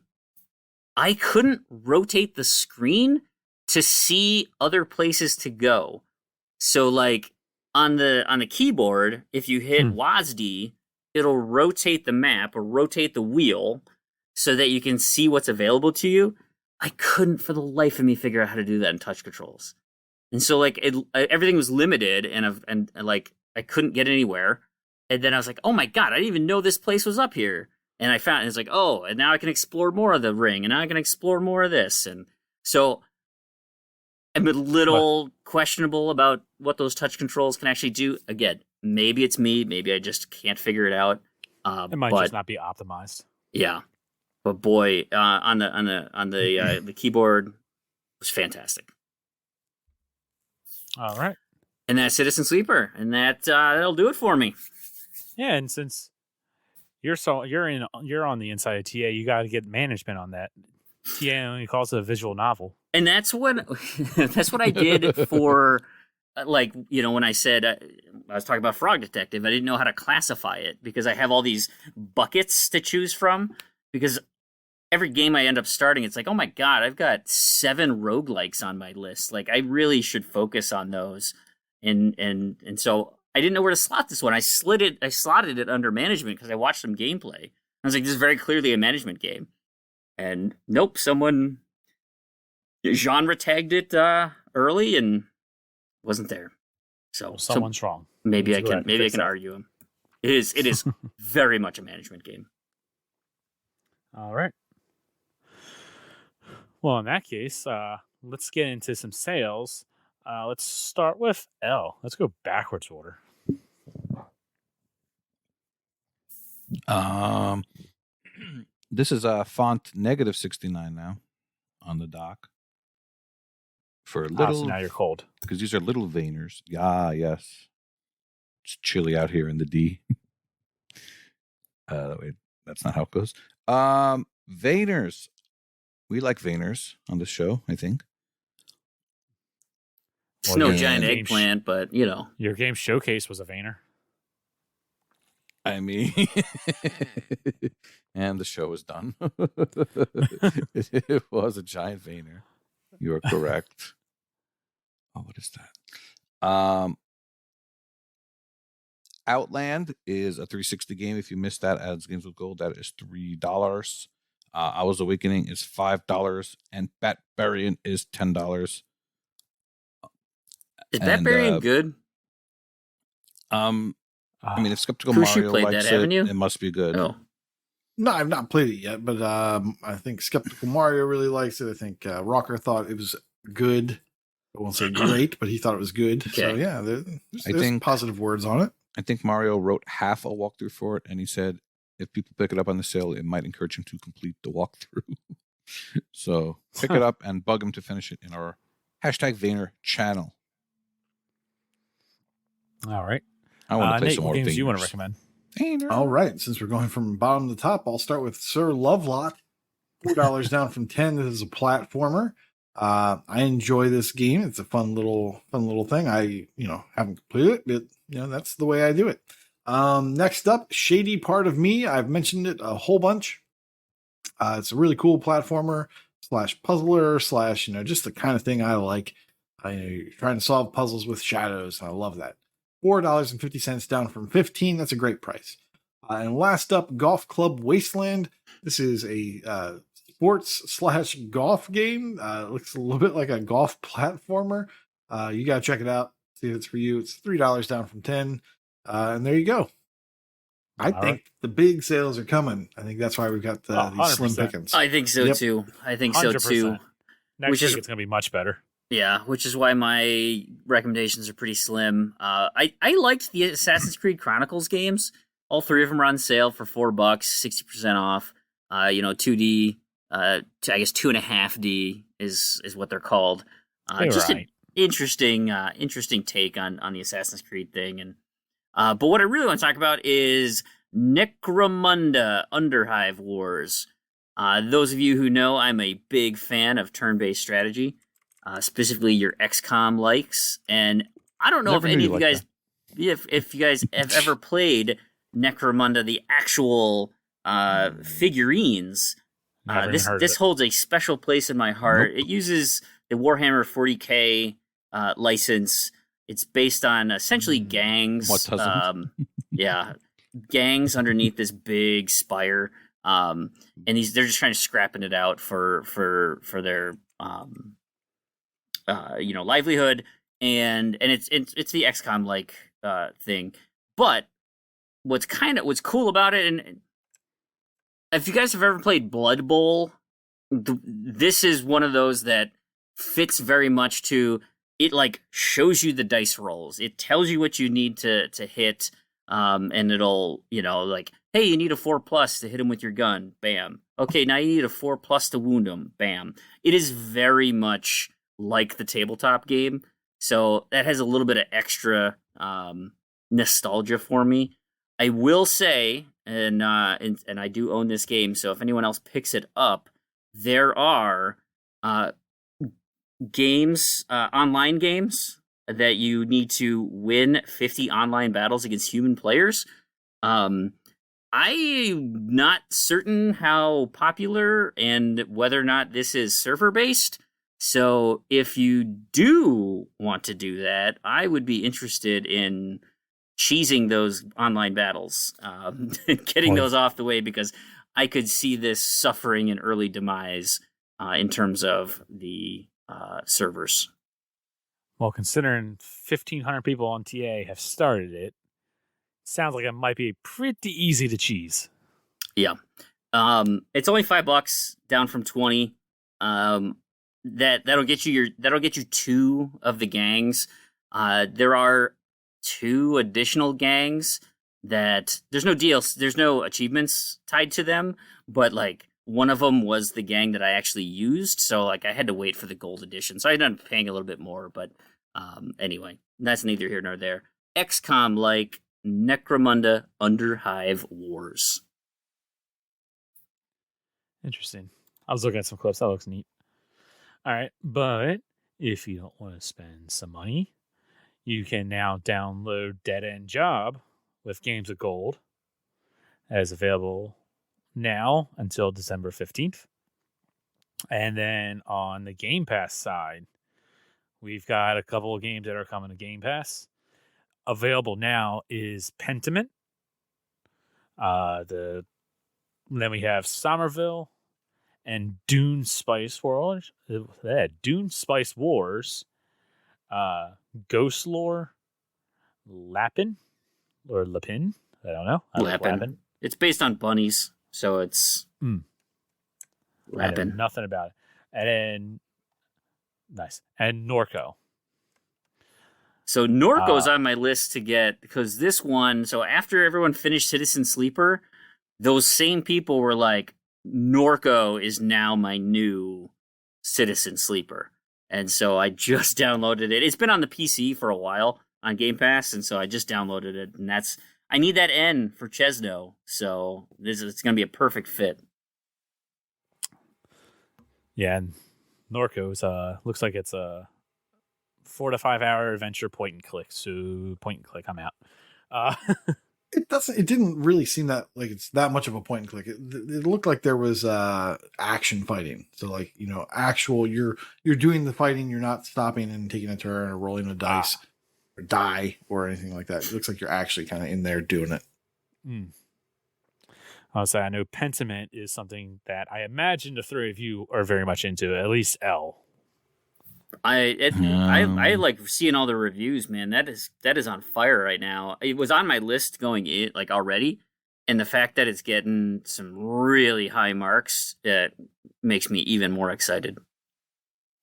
I couldn't rotate the screen to see other places to go. So on the keyboard, if you hit WASD, it'll rotate the map or rotate the wheel so that you can see what's available to you. I couldn't for the life of me figure out how to do that in touch controls. And so everything was limited and I couldn't get anywhere. And then I was like, oh my God, I didn't even know this place was up here. And I found it's and now I can explore more of the ring and now I can explore more of this. And so I'm a little questionable about what those touch controls can actually do. Again, maybe it's me. Maybe I just can't figure it out. It might just not be optimized. Yeah, but boy, on the keyboard was fantastic. All right, and that's Citizen Sleeper, and that'll do it for me. Yeah, and since you're on the inside of TA, you got to get management on that. TA only calls it a visual novel. And that's what I did for, when I said I was talking about Frog Detective, I didn't know how to classify it because I have all these buckets to choose from. Because every game I end up starting, it's oh my God, I've got 7 roguelikes on my list. I really should focus on those. And so I didn't know where to slot this one. I slotted it under management because I watched some gameplay. I was like, this is very clearly a management game. And nope, someone genre tagged it early and wasn't there. So someone's wrong. Maybe I can argue him. It is very much a management game. All right. Well, in that case, let's get into some sales. Let's start with L. Let's go backwards order. This is a font -69 now on the dock. For little, so now you're cold because these are little veiners. Yes, it's chilly out here in the D. Wait, that's not how it goes. Veiners, we like veiners on the show. I think it's no giant eggplant, but your game showcase was a veiner. I mean, and the show is done. It was a giant Vayner. You are correct. Oh, what is that? Outland is a 360 game. If you missed that, adds games with gold. That is $3. Owl's Awakening is $5, and Batbarian is $10. Is Batbarian good? I mean, if Skeptical Koosh, you Mario played likes that, haven't you? it must be good. Oh, No, I've not played it yet, but I think Skeptical Mario really likes it. I think Rocker thought it was good. I won't say great, but he thought it was good. So Okay. yeah, there's positive words on it. I think Mario wrote half a walkthrough for it, and he said if people pick it up on the sale, it might encourage him to complete the walkthrough. So pick it up and bug him to finish it in our #Vayner channel. All right. I want to play Nate, some what more games do you want to Vayners. recommend? Vayner. All right, since we're going from bottom to top, I'll start with Sir Lovelot. $4 down from 10. This is a platformer. I enjoy this game. It's a fun little thing. I haven't completed it, but that's the way I do it. Next up, Shady Part of Me. I've mentioned it a whole bunch. It's a really cool platformer / puzzler / just the kind of thing I like. You're trying to solve puzzles with shadows. I love that. $4.50 down from 15. That's a great price. And last up, Golf Club Wasteland. This is a sports / golf game. It looks a little bit like a golf platformer. You got to check it out. See if it's for you. It's $3 down from 10. And there you go. I think the big sales are coming. I think that's why we've got these slim 100%. pickings. I think so too. I think so too. 100%. Next Which week is- it's going to be much better. Yeah, which is why my recommendations are pretty slim. I liked the Assassin's Creed Chronicles games. All three of them are on sale for $4, 60% off. 2D, I guess 2.5D is what they're called. Just right. an interesting take on the Assassin's Creed thing. And but what I really want to talk about is Necromunda Underhive Wars. Those of you who know, I'm a big fan of turn-based strategy. Specifically your XCOM likes, and I don't know Never if knew any you of you liked guys, if you guys have ever played Necromunda, the actual figurines. Never even This heard of it. holds a special place in my heart. Nope. It uses the Warhammer 40K license. It's based on essentially gangs. What doesn't? Yeah, gangs underneath this big spire, and they're just trying to scrapping it out for their livelihood, and it's the XCOM like thing. But what's cool about it, and if you guys have ever played Blood Bowl, this is one of those that fits very much to it. Like shows you the dice rolls. It tells you what you need to hit, and it'll like, hey, you need a 4+ to hit him with your gun. Bam. Okay, now you need a 4+ to wound him. Bam. It is very much like the tabletop game, so that has a little bit of extra nostalgia for me. I will say, and I do own this game, so if anyone else picks it up, there are games, online games that you need to win 50 online battles against human players. I'm not certain how popular and whether or not this is server based. So if you do want to do that, I would be interested in cheesing those online battles, getting those off the way, because I could see this suffering an early demise in terms of the servers. Well, considering 1,500 people on TA have started it, sounds like it might be pretty easy to cheese. Yeah. It's only $5 down from 20. That'll get you 2 of the gangs. There are 2 additional gangs that there's no DLC, there's no achievements tied to them, but like one of them was the gang that I actually used, so like I had to wait for the gold edition, so I ended up paying a little bit more. But anyway, that's neither here nor there. XCOM like Necromunda Underhive Wars. Interesting. I was looking at some clips. That looks neat. All right, but if you don't want to spend some money, you can now download Dead End Job with Games of Gold as available now until December 15th. And then on the Game Pass side, we've got a couple of games that are coming to Game Pass. Available now is Pentiment. Then we have Somerville and Dune Spice World. Dune Spice Wars. Ghost Lore. Lapin. Or Lapin. I don't know. Lapin. It's based on bunnies, so it's Lapin. I know nothing about it. And then nice. And Norco. So Norco's on my list to get, because this one, so after everyone finished Citizen Sleeper, those same people were like, Norco is now my new Citizen Sleeper. And so I just downloaded it. It's been on the PC for a while on Game Pass, and so I just downloaded it. And I need that N for Chesno, so it's going to be a perfect fit. Yeah, and Norco's looks like it's a 4 to 5 hour adventure point and click. So point and click, I'm out. It didn't really seem that like it's that much of a point and click. It looked like there was action fighting. So like, actual you're doing the fighting, you're not stopping and taking a turn or rolling a dice or die or anything like that. It looks like you're actually kind of in there doing it. I'll say I know Pentiment is something that I imagine the three of you are very much into, at least L. I like seeing all the reviews, man. That is on fire right now. It was on my list going in like already, and the fact that it's getting some really high marks makes me even more excited.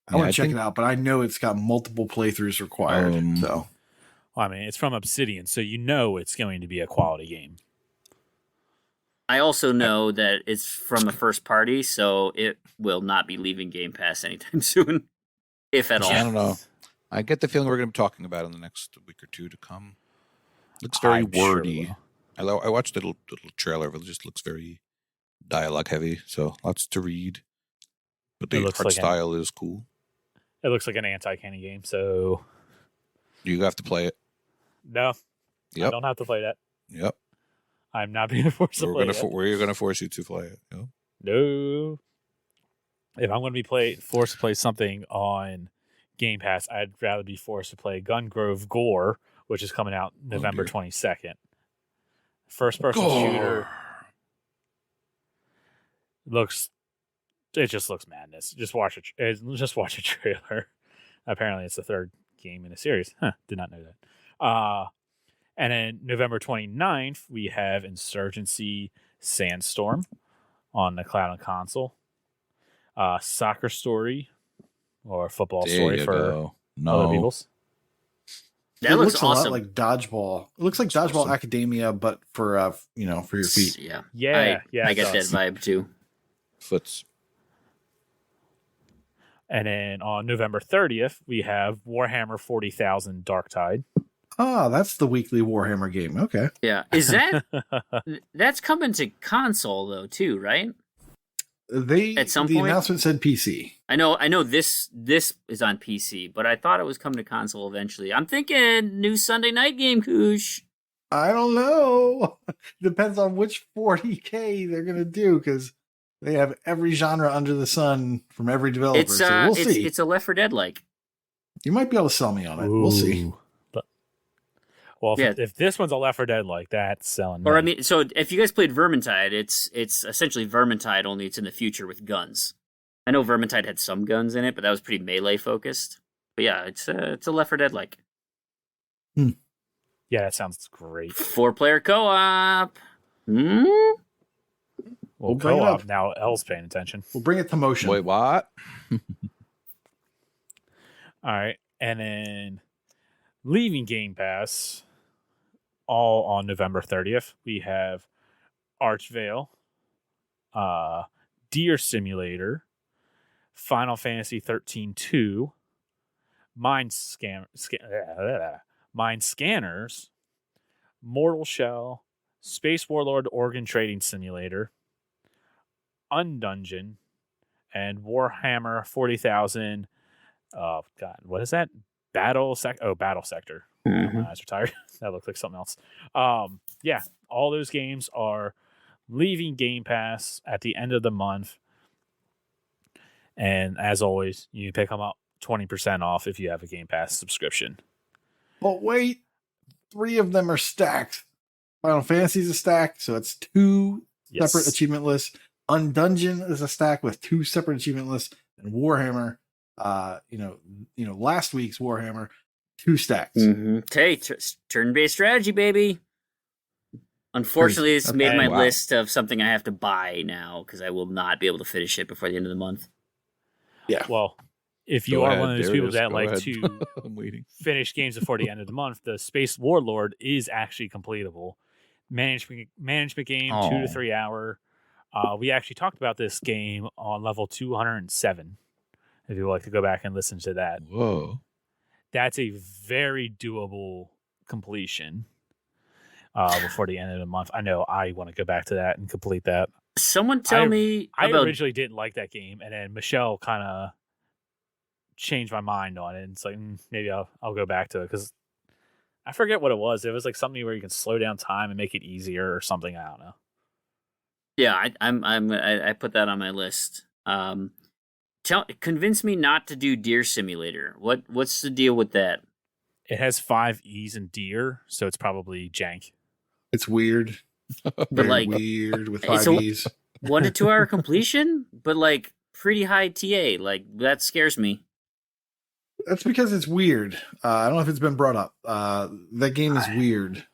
I want to check it out, but I know it's got multiple playthroughs required. So, I mean, it's from Obsidian, so it's going to be a quality game. I also know that it's from a first party, so it will not be leaving Game Pass anytime soon. If at all. I don't know. I get the feeling we're going to be talking about it in the next week or two to come. Looks very wordy. Sure I watched the little trailer, but it just looks very dialogue heavy, so lots to read. But the art style is cool. It looks like an anti-canny game, so... You have to play it. No. Yep. I don't have to play that. Yep. I'm not being forced to play it. We're going to force you to play it. Yep. No. If I'm going to be forced to play something on Game Pass, I'd rather be forced to play Gungrove Gore, which is coming out November 22nd. First-person shooter. It just looks madness. Just watch a trailer. Apparently, it's the third game in a series. Did not know that. And then November 29th, we have Insurgency Sandstorm on the cloud and console. Soccer Story or Football Story for other people's. That looks awesome. A lot like Dodgeball. It looks like Dodgeball Academia, but for for your feet. Yeah. I get that vibe too. Foots. And then on November 30th, we have Warhammer 40,000 Darktide. That's the weekly Warhammer game. Okay. Yeah. Is that's coming to console though too, right? At some point, the announcement said PC. I know this is on PC, but I thought it was coming to console eventually. I'm thinking new Sunday night game, Koosh. I don't know. Depends on which 40K they're gonna do, because they have every genre under the sun from every developer. So we'll see. It's a Left 4 Dead like. You might be able to sell me on it. We'll see. Well, if this one's a Left 4 Dead like, that's selling. Or I mean, so if you guys played Vermintide, it's essentially Vermintide, only it's in the future with guns. I know Vermintide had some guns in it, but that was pretty melee focused. But yeah, it's a Left 4 Dead like. Yeah, that sounds great. 4-player co-op. Well, co-op now. L's paying attention. We'll bring it to motion. Wait, what? All right, and then leaving Game Pass. All on November 30th, we have Archvale, Deer Simulator, Final Fantasy 13-2, Mind Scanners, Mortal Shell, Space Warlord Organ Trading Simulator, Undungeon, and Warhammer 40,000. Oh God, what is that? Battle Sector. My eyes are tired. That looks like something else. Yeah, all those games are leaving Game Pass at the end of the month. And as always, you can pick them up 20% off if you have a Game Pass subscription. But wait, 3 of them are stacked. Final Fantasy is a stack, so it's 2 separate achievement lists. Undungeon is a stack with 2 separate achievement lists, and Warhammer, last week's Warhammer, 2 stacks. Mm-hmm. Hey, turn-based strategy, baby. Unfortunately, it's made my list of something I have to buy now because I will not be able to finish it before the end of the month. Yeah. Well, if you are one of those people that like to I'm waiting. finish games before the end of the month, the Space Warlord is actually completable. Management game, 2 to 3 hour. We actually talked about this game on level 207. If you would like to go back and listen to that. Whoa. That's a very doable completion before the end of the month. I know I want to go back to that and complete that. Someone tell me I about... originally didn't like that game, and then Michelle kind of changed my mind on it. And it's like, maybe I'll go back to it because I forget what it was. It was like something where you can slow down time and make it easier or something. I don't know. Yeah, I put that on my list. Convince me not to do Deer Simulator. What's the deal with that? It has 5 E's in deer, so it's probably jank. It's weird. But like weird with 5 E's. 1 to 2 hour completion, but like pretty high TA. Like that scares me. That's because it's weird. I don't know if it's been brought up. That game is weird.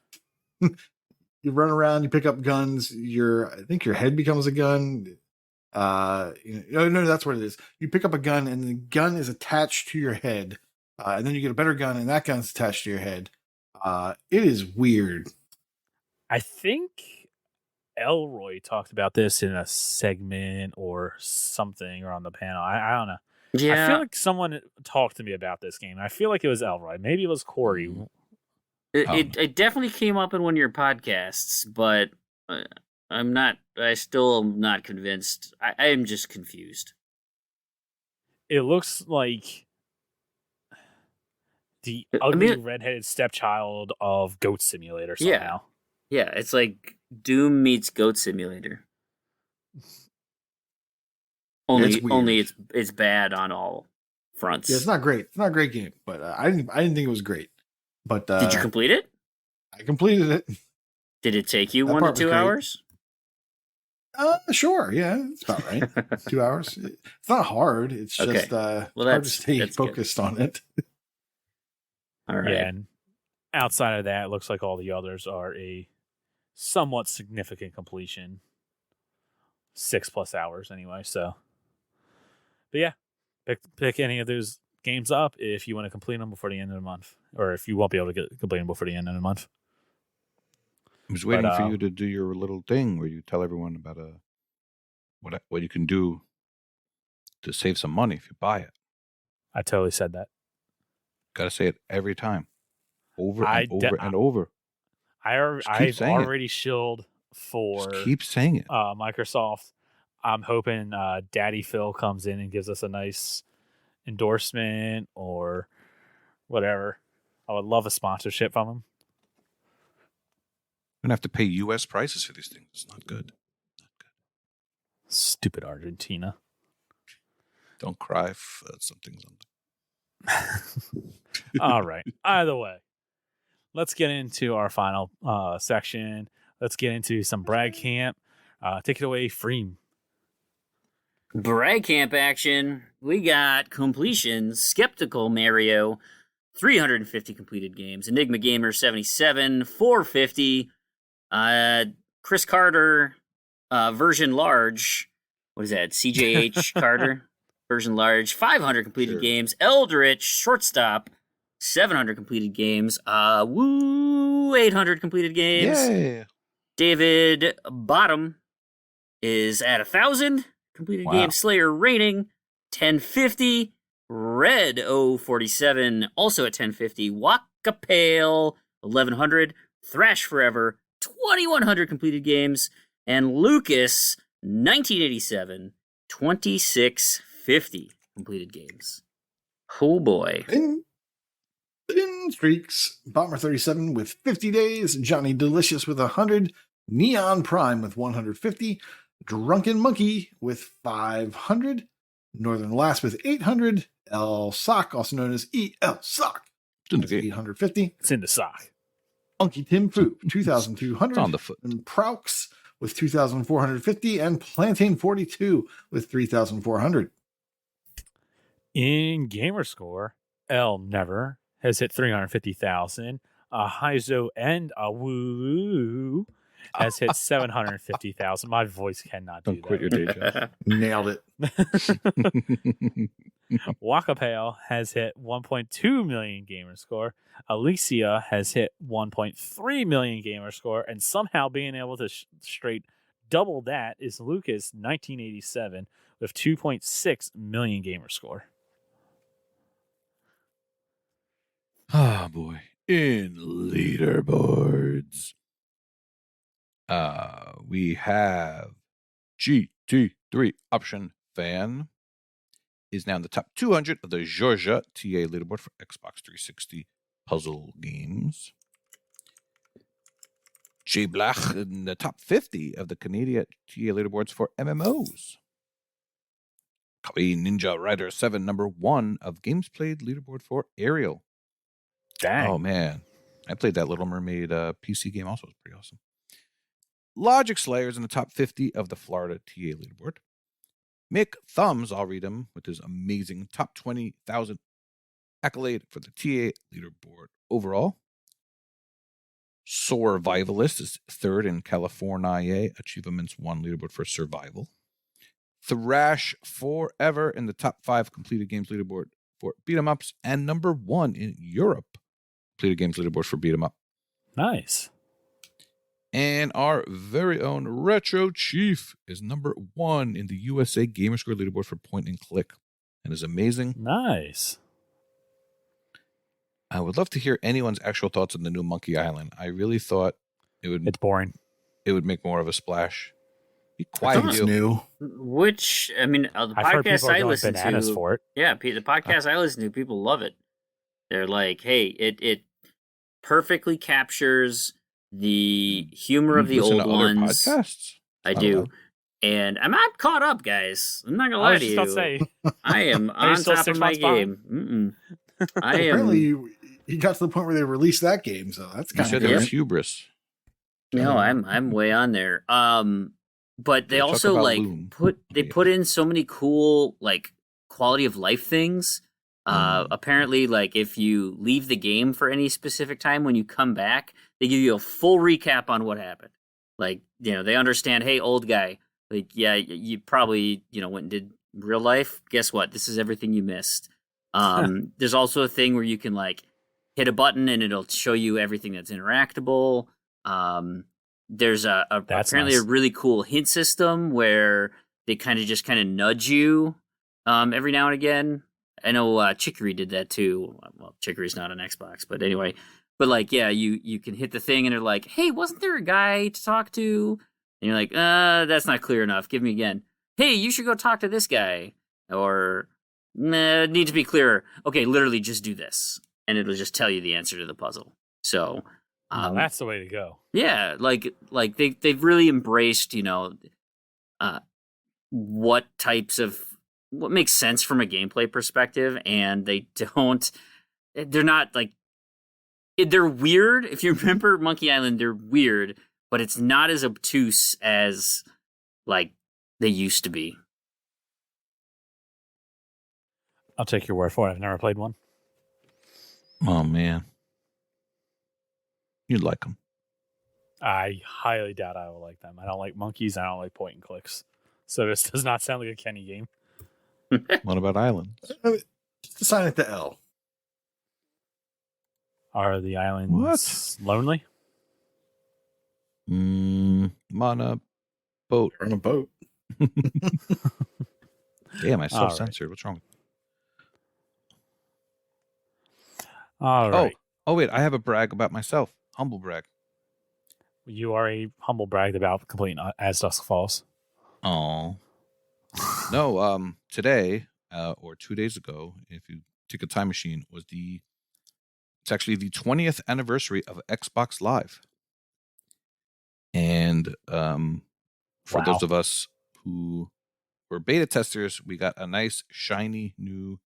You run around, you pick up guns. I think your head becomes a gun. No, that's what it is. You pick up a gun, and the gun is attached to your head, and then you get a better gun, and that gun's attached to your head. It is weird. I think Elroy talked about this in a segment or something or on the panel. I don't know. Yeah. I feel like someone talked to me about this game. I feel like it was Elroy. Maybe it was Corey. It definitely came up in one of your podcasts, but I still am not convinced. I am just confused. It looks like the ugly redheaded stepchild of Goat Simulator somehow. Yeah, it's like Doom meets Goat Simulator. Only it's bad on all fronts. Yeah, it's not great. It's not a great game, but I didn't think it was great. But did you complete it? I completed it. Did it take you 1 to 2 hours? Sure. Yeah, it's about right. 2 hours. It's not hard. It's just hard to stay focused on it. All right. Yeah, and outside of that, it looks like all the others are a somewhat significant completion. 6+ hours anyway. So, but yeah, pick any of those games up if you want to complete them before the end of the month, or if you won't be able to complete them before the end of the month. I was waiting for you to do your little thing where you tell everyone about what you can do to save some money if you buy it. I totally said that. Got to say it every time, over and over. I've already shilled for. Just keep saying it. Microsoft. I'm hoping Daddy Phil comes in and gives us a nice endorsement or whatever. I would love a sponsorship from him. We're gonna have to pay U.S. prices for these things. It's not good. Stupid Argentina. Don't cry if something. All right. Either way, let's get into our final section. Let's get into some brag camp. Take it away, Freem. Brag camp action. We got completions. Skeptical Mario, 350 completed games. Enigma Gamer, 77, 450. Chris Carter, version large. What is that? CJH Carter, version large. 500 completed games. Eldritch, shortstop, 700 completed games. 800 completed games. Yeah. David Bottom is at 1,000 completed games. Slayer Raining, 1050. Red 047, also at 1050. Wakapale, 1100. Thrash Forever, 2100 completed games. And Lucas, 1987, 2650 completed games. Oh boy. Thin streaks. Bomber 37 with 50 days. Johnny Delicious with 100. Neon Prime with 150, Drunken Monkey with 500, Northern Last with 800, El Sock, also known as EL Sock, It's in the with game. 850, It's in the sock. Unky Tim Fu, It's 2,200, on the foot. and Praux with 2,450, and Plantain 42 with 3,400. In gamer score, El Never has hit 350,000. Haizo and Woo has hit 750,000. My voice cannot do Don't quit your day job. Nailed it. that. Wakapale has hit 1.2 million gamer score. Alicia has hit 1.3 million gamer score, and somehow being able to straight double that is Lucas 1987 with 2.6 million gamer score. Oh boy. In leaderboards. We have GT3 Option Fan is now in the top 200 of the Georgia TA leaderboard for Xbox 360 puzzle games. J Blach in the top 50 of the Canadian TA leaderboards for MMOs. Kawaii Ninja Rider 7, number 1 of games played leaderboard for Ariel. Dang. Oh man, I played that Little Mermaid PC game also. It was pretty awesome. Logic Slayer's in the top 50 of the Florida TA leaderboard. Mick Thumbs, I'll read him with his amazing top 20,000 accolade for the TA leaderboard overall. Survivalist is third in California Achievements 1 leaderboard for survival. Thrash Forever in the top 5 completed games leaderboard for beat 'em ups, and number 1 in Europe completed games leaderboard for beat 'em up. Nice. And our very own Retro Chief is number 1 in the USA Gamerscore leaderboard for point and click, and is amazing. Nice. I would love to hear anyone's actual thoughts on the new Monkey Island. I really thought It's boring. it would make more of a splash. Be I quiet, thought it's you. new. Which, I mean, the I've heard podcast people are I going listen bananas to, for it. yeah, the podcast I listen to, people love it. They're like, hey, it perfectly captures the humor of the You listen old to other ones. podcasts? I Not do. allowed. And I'm caught up, guys. I'm not gonna I lie was to just you. about to say, I am Are you on still top 6 of my months behind? game. I am. Apparently, he got to the point where they released that game, so that's You kind said of there good. was hubris. No, I'm way on there. But they Yeah, talk also about like Loom. put in so many cool like quality of life things. Apparently, like if you leave the game for any specific time, when you come back, they give you a full recap on what happened. Like, you know, they understand, hey, old guy, like, yeah, you probably, you know, went and did real life. Guess what? This is everything you missed. There's also a thing where you can like hit a button and it'll show you everything that's interactable. There's That's apparently nice. a really cool hint system where they kind of nudge you every now and again. I know Chicory did that too. Well, Chicory's not an Xbox, but anyway. But like, yeah, you can hit the thing and they're like, hey, wasn't there a guy to talk to? And you're like, that's not clear enough. Give me again. Hey, you should go talk to this guy. Or, nah, it needs to be clearer. Okay, literally just do this. And it'll just tell you the answer to the puzzle. So, that's the way to go. yeah, like they've really embraced, you know, what makes sense from a gameplay perspective, and they're not like, they're weird. If you remember Monkey Island, they're weird, but it's not as obtuse as like they used to be. I'll take your word for it. I've never played one. Oh man, you'd like them. I highly doubt I will like them. I don't like monkeys. I don't like point and clicks. So this does not sound like a Kenny game. What about islands? Just assign it to L. Are the islands lonely? I'm on a boat. You're on a boat. Damn, I All self-censored. What's wrong? All right. Oh, wait. I have a brag about myself. Humble brag. You are a humble bragged about completing As Dusk Falls. Oh. No, today, or 2 days ago, if you take a time machine, it's actually the 20th anniversary of Xbox Live. And for Wow. those of us who were beta testers, we got a nice, shiny new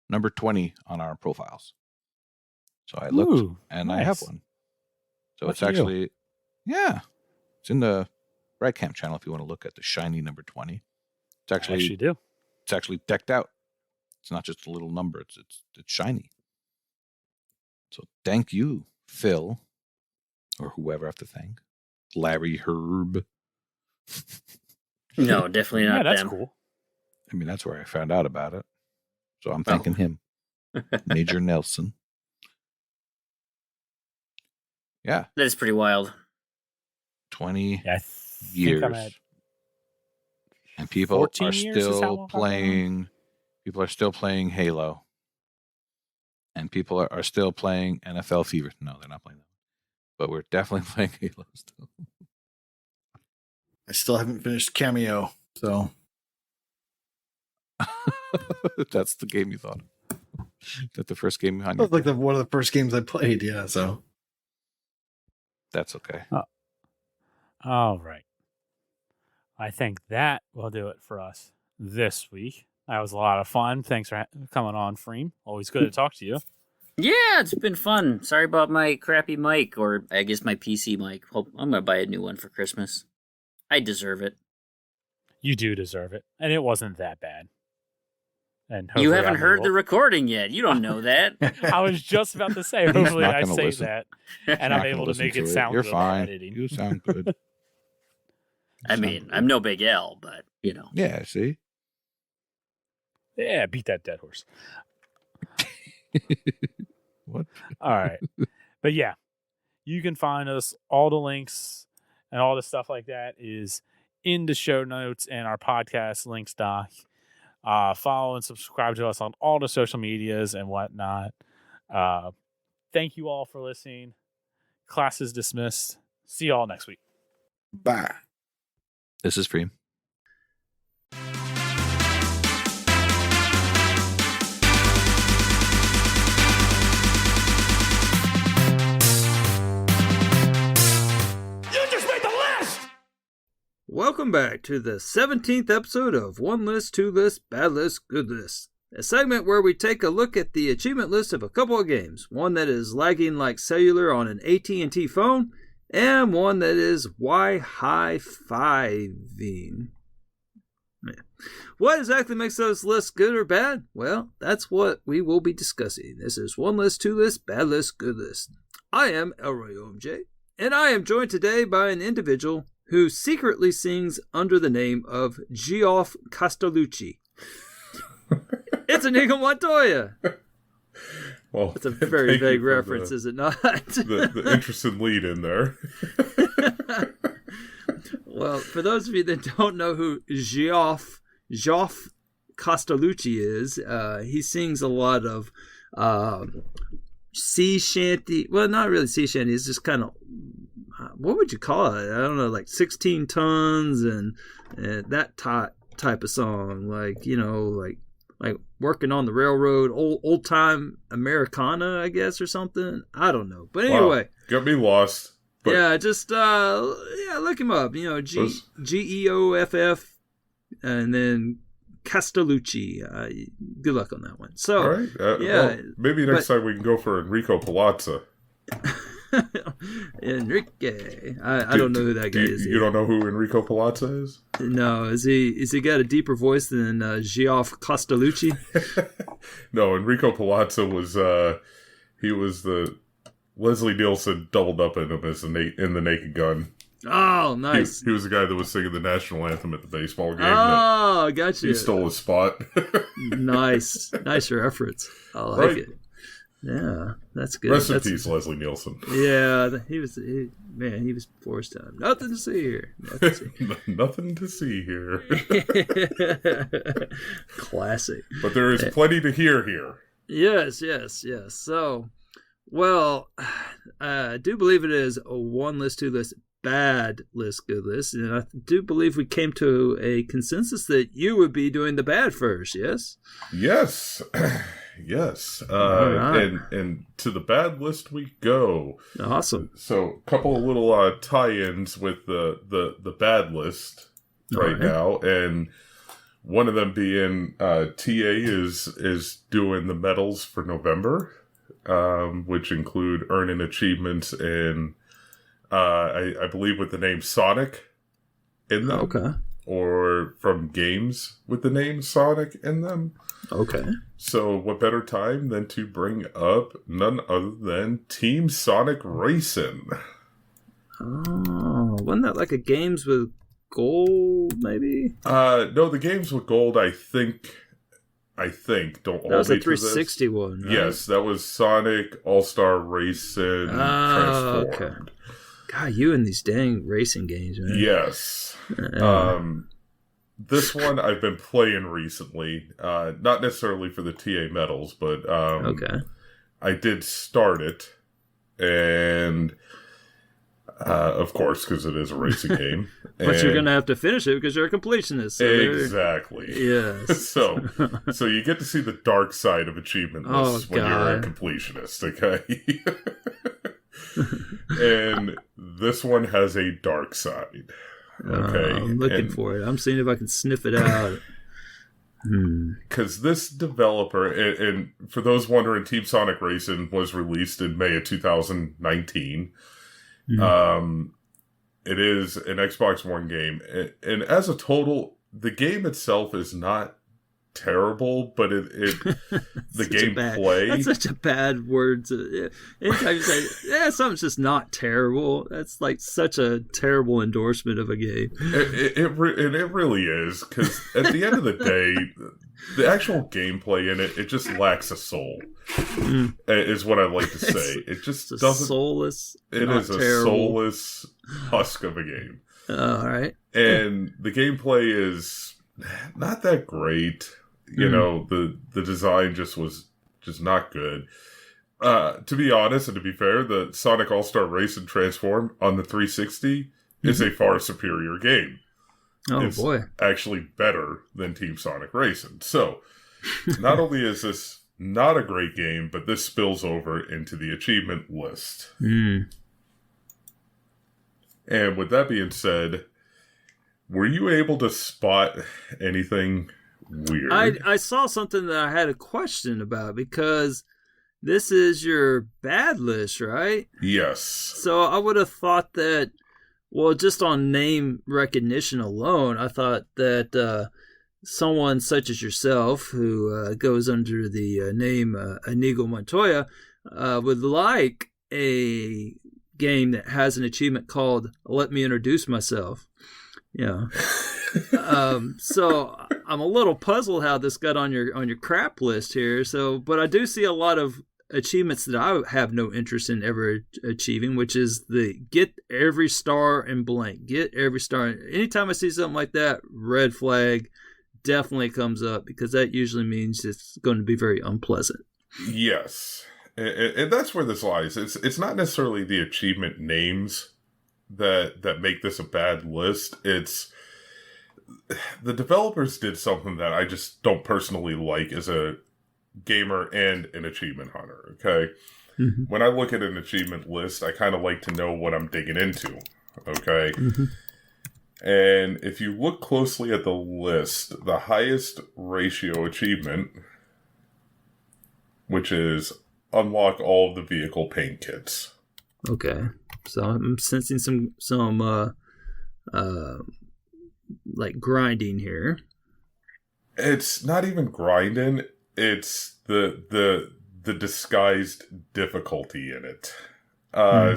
number 20 on our profiles. So I looked, Ooh, and I have nice. one. So Lucky it's actually, it's in the Redcamp channel if you want to look at the shiny number 20. It's I actually actually do. It's actually decked out. It's not just a little number. It's shiny. So thank you, Phil, or whoever I have to thank. Larry, Herb. No, definitely Yeah, not that's them. cool. I mean, that's where I found out about it. So I'm thanking him. Major Nelson. Yeah, That is pretty wild. 20 Yeah, I years. think I'm at And people 14 are years is how still long I've been on. playing. People are still playing Halo. And people are still playing NFL Fever. No, they're not playing that. But we're definitely playing Halo still. I still haven't finished Cameo, so That's the game you thought of. Is that the first game behind that you? was like one of the first games I played. Yeah, so That's okay. All right. I think that will do it for us this week. That was a lot of fun. Thanks for coming on, Freem. Always good to talk to you. Yeah, it's been fun. Sorry about my crappy mic, or I guess my PC mic. Hope I'm gonna buy a new one for Christmas. I deserve it. You do deserve it. And it wasn't that bad. And You hopefully haven't I'm heard the able- recording yet. You don't know that. I was just about to say, He's hopefully not I gonna say listen. that. And Not I'm gonna able to listen make it sound You're good fine. by editing. You sound good. I mean, I'm no Big L, but you know. Yeah, see? Yeah, beat that dead horse. What? All right. But yeah, you can find us. All the links and all the stuff like that is in the show notes and our podcast links doc. Follow and subscribe to us on all the social medias and whatnot. Thank you all for listening. Class is dismissed. See you all next week. bye. This is Freem. Welcome back to the 17th episode of One List, Two List, Bad List, Good List. A segment where we take a look at the achievement list of a couple of games. One that is lagging like cellular on an AT&T phone, and one that is high-fiving. What exactly makes those lists good or bad? Well, that's what we will be discussing. This is One List, Two List, Bad List, Good List. I am Elroy OMJ, and I am joined today by an individual who secretly sings under the name of Geoff Castellucci. It's Inigo Montoya. Well, It's a very thank you vague for reference, is it not? the interesting lead in there. Well, for those of you that don't know who Geoff Castellucci is, he sings a lot of sea shanty. Well, not really sea shanty. It's just kind of, what would you call it? I don't know, like 16 tons and that type of song. Like, you know, like working on the railroad, old time Americana, I guess, or something. I don't know. But anyway. Wow, got me lost. But Yeah, just look him up. You know, Geoff, and then Castellucci. Good luck on that one. So, all right. yeah, Well, maybe next time we can go for Enrico Palazza. Enrique. I don't know who that guy is. You don't know who Enrico Palazza is? No, is he got a deeper voice than Geoff Castellucci? No, Enrico Palazza was he was the Leslie Nielsen doubled up in him as in the Naked Gun. Oh, nice. He was the guy that was singing the national anthem at the baseball game. Oh, gotcha. He stole his spot. Nice reference. I like Right. it. Yeah, that's good. Rest in That's- peace, Leslie Nielsen. Yeah, he was before his time. Nothing to see here. Nothing to see. Nothing to see here. Classic. But there is plenty to hear here. Yes. So, well, I do believe it is a one list, two list, bad list, good list. And I do believe we came to a consensus that you would be doing the bad first, yes? Yes. Yes. All right. And to the bad list we go. Awesome. So, a couple of little tie-ins with the bad list right now, and one of them being TA is doing the medals for November, which include earning achievements in, I believe, with the name Sonic in them. Okay. Or from games with the name Sonic in them. Okay. So what better time than to bring up none other than Team Sonic Racing? Oh, wasn't that like a games with gold, maybe? No, the games with gold, I think don't all That was a lead to this. 360 one, right? Yes, that was Sonic All-Star Racing Transformed. Okay. God, you and these dang racing games, man. Yes. This one I've been playing recently, not necessarily for the TA medals, but Okay. I did start it, and of course, because it is a racing game. But you're going to have to finish it because you're a completionist. So exactly. Yes. So you get to see the dark side of achievement lists when you're a completionist, okay? And this one has a dark side. Okay. I'm looking for it. I'm seeing if I can sniff it out. Because this developer, and for those wondering, Team Sonic Racing was released in May of 2019. It is an Xbox One game, and as a total, the game itself is not terrible, but the gameplay. That's such a bad word to. Anytime you say, something's just not terrible, that's like such a terrible endorsement of a game. It really is, because at the end of the day, the actual gameplay in it just lacks a soul. Is what I like to say. It just doesn't. Soulless. It is a soulless husk of a game. All right. And the gameplay is not that great. You know, the design was not good. To be honest and to be fair, the Sonic All-Star Racing Transform on the 360 is a far superior game. Oh, it's boy. actually better than Team Sonic Racing. So, not only is this not a great game, but this spills over into the achievement list. And with that being said, were you able to spot anything weird? I saw something that I had a question about, because this is your bad list, right? Yes. So I would have thought that, well, just on name recognition alone, I thought that someone such as yourself, who goes under the name Inigo Montoya, would like a game that has an achievement called "Let Me Introduce Myself." Yeah. So I'm a little puzzled how this got on your crap list here. So, but I do see a lot of achievements that I have no interest in ever achieving, which is the get every star in blank. Get every star. Anytime I see something like that, red flag definitely comes up, because that usually means it's going to be very unpleasant. Yes. And that's where this lies. It's not necessarily the achievement names that make this a bad list. It's the developers did something that I just don't personally like as a gamer and an achievement hunter. Okay. When I look at an achievement list, I kind of like to know what I'm digging into. Okay. And if you look closely at the list, the highest ratio achievement, which is unlock all of the vehicle paint kits. Okay. So I'm sensing some like grinding here. It's not even grinding. It's the disguised difficulty in it.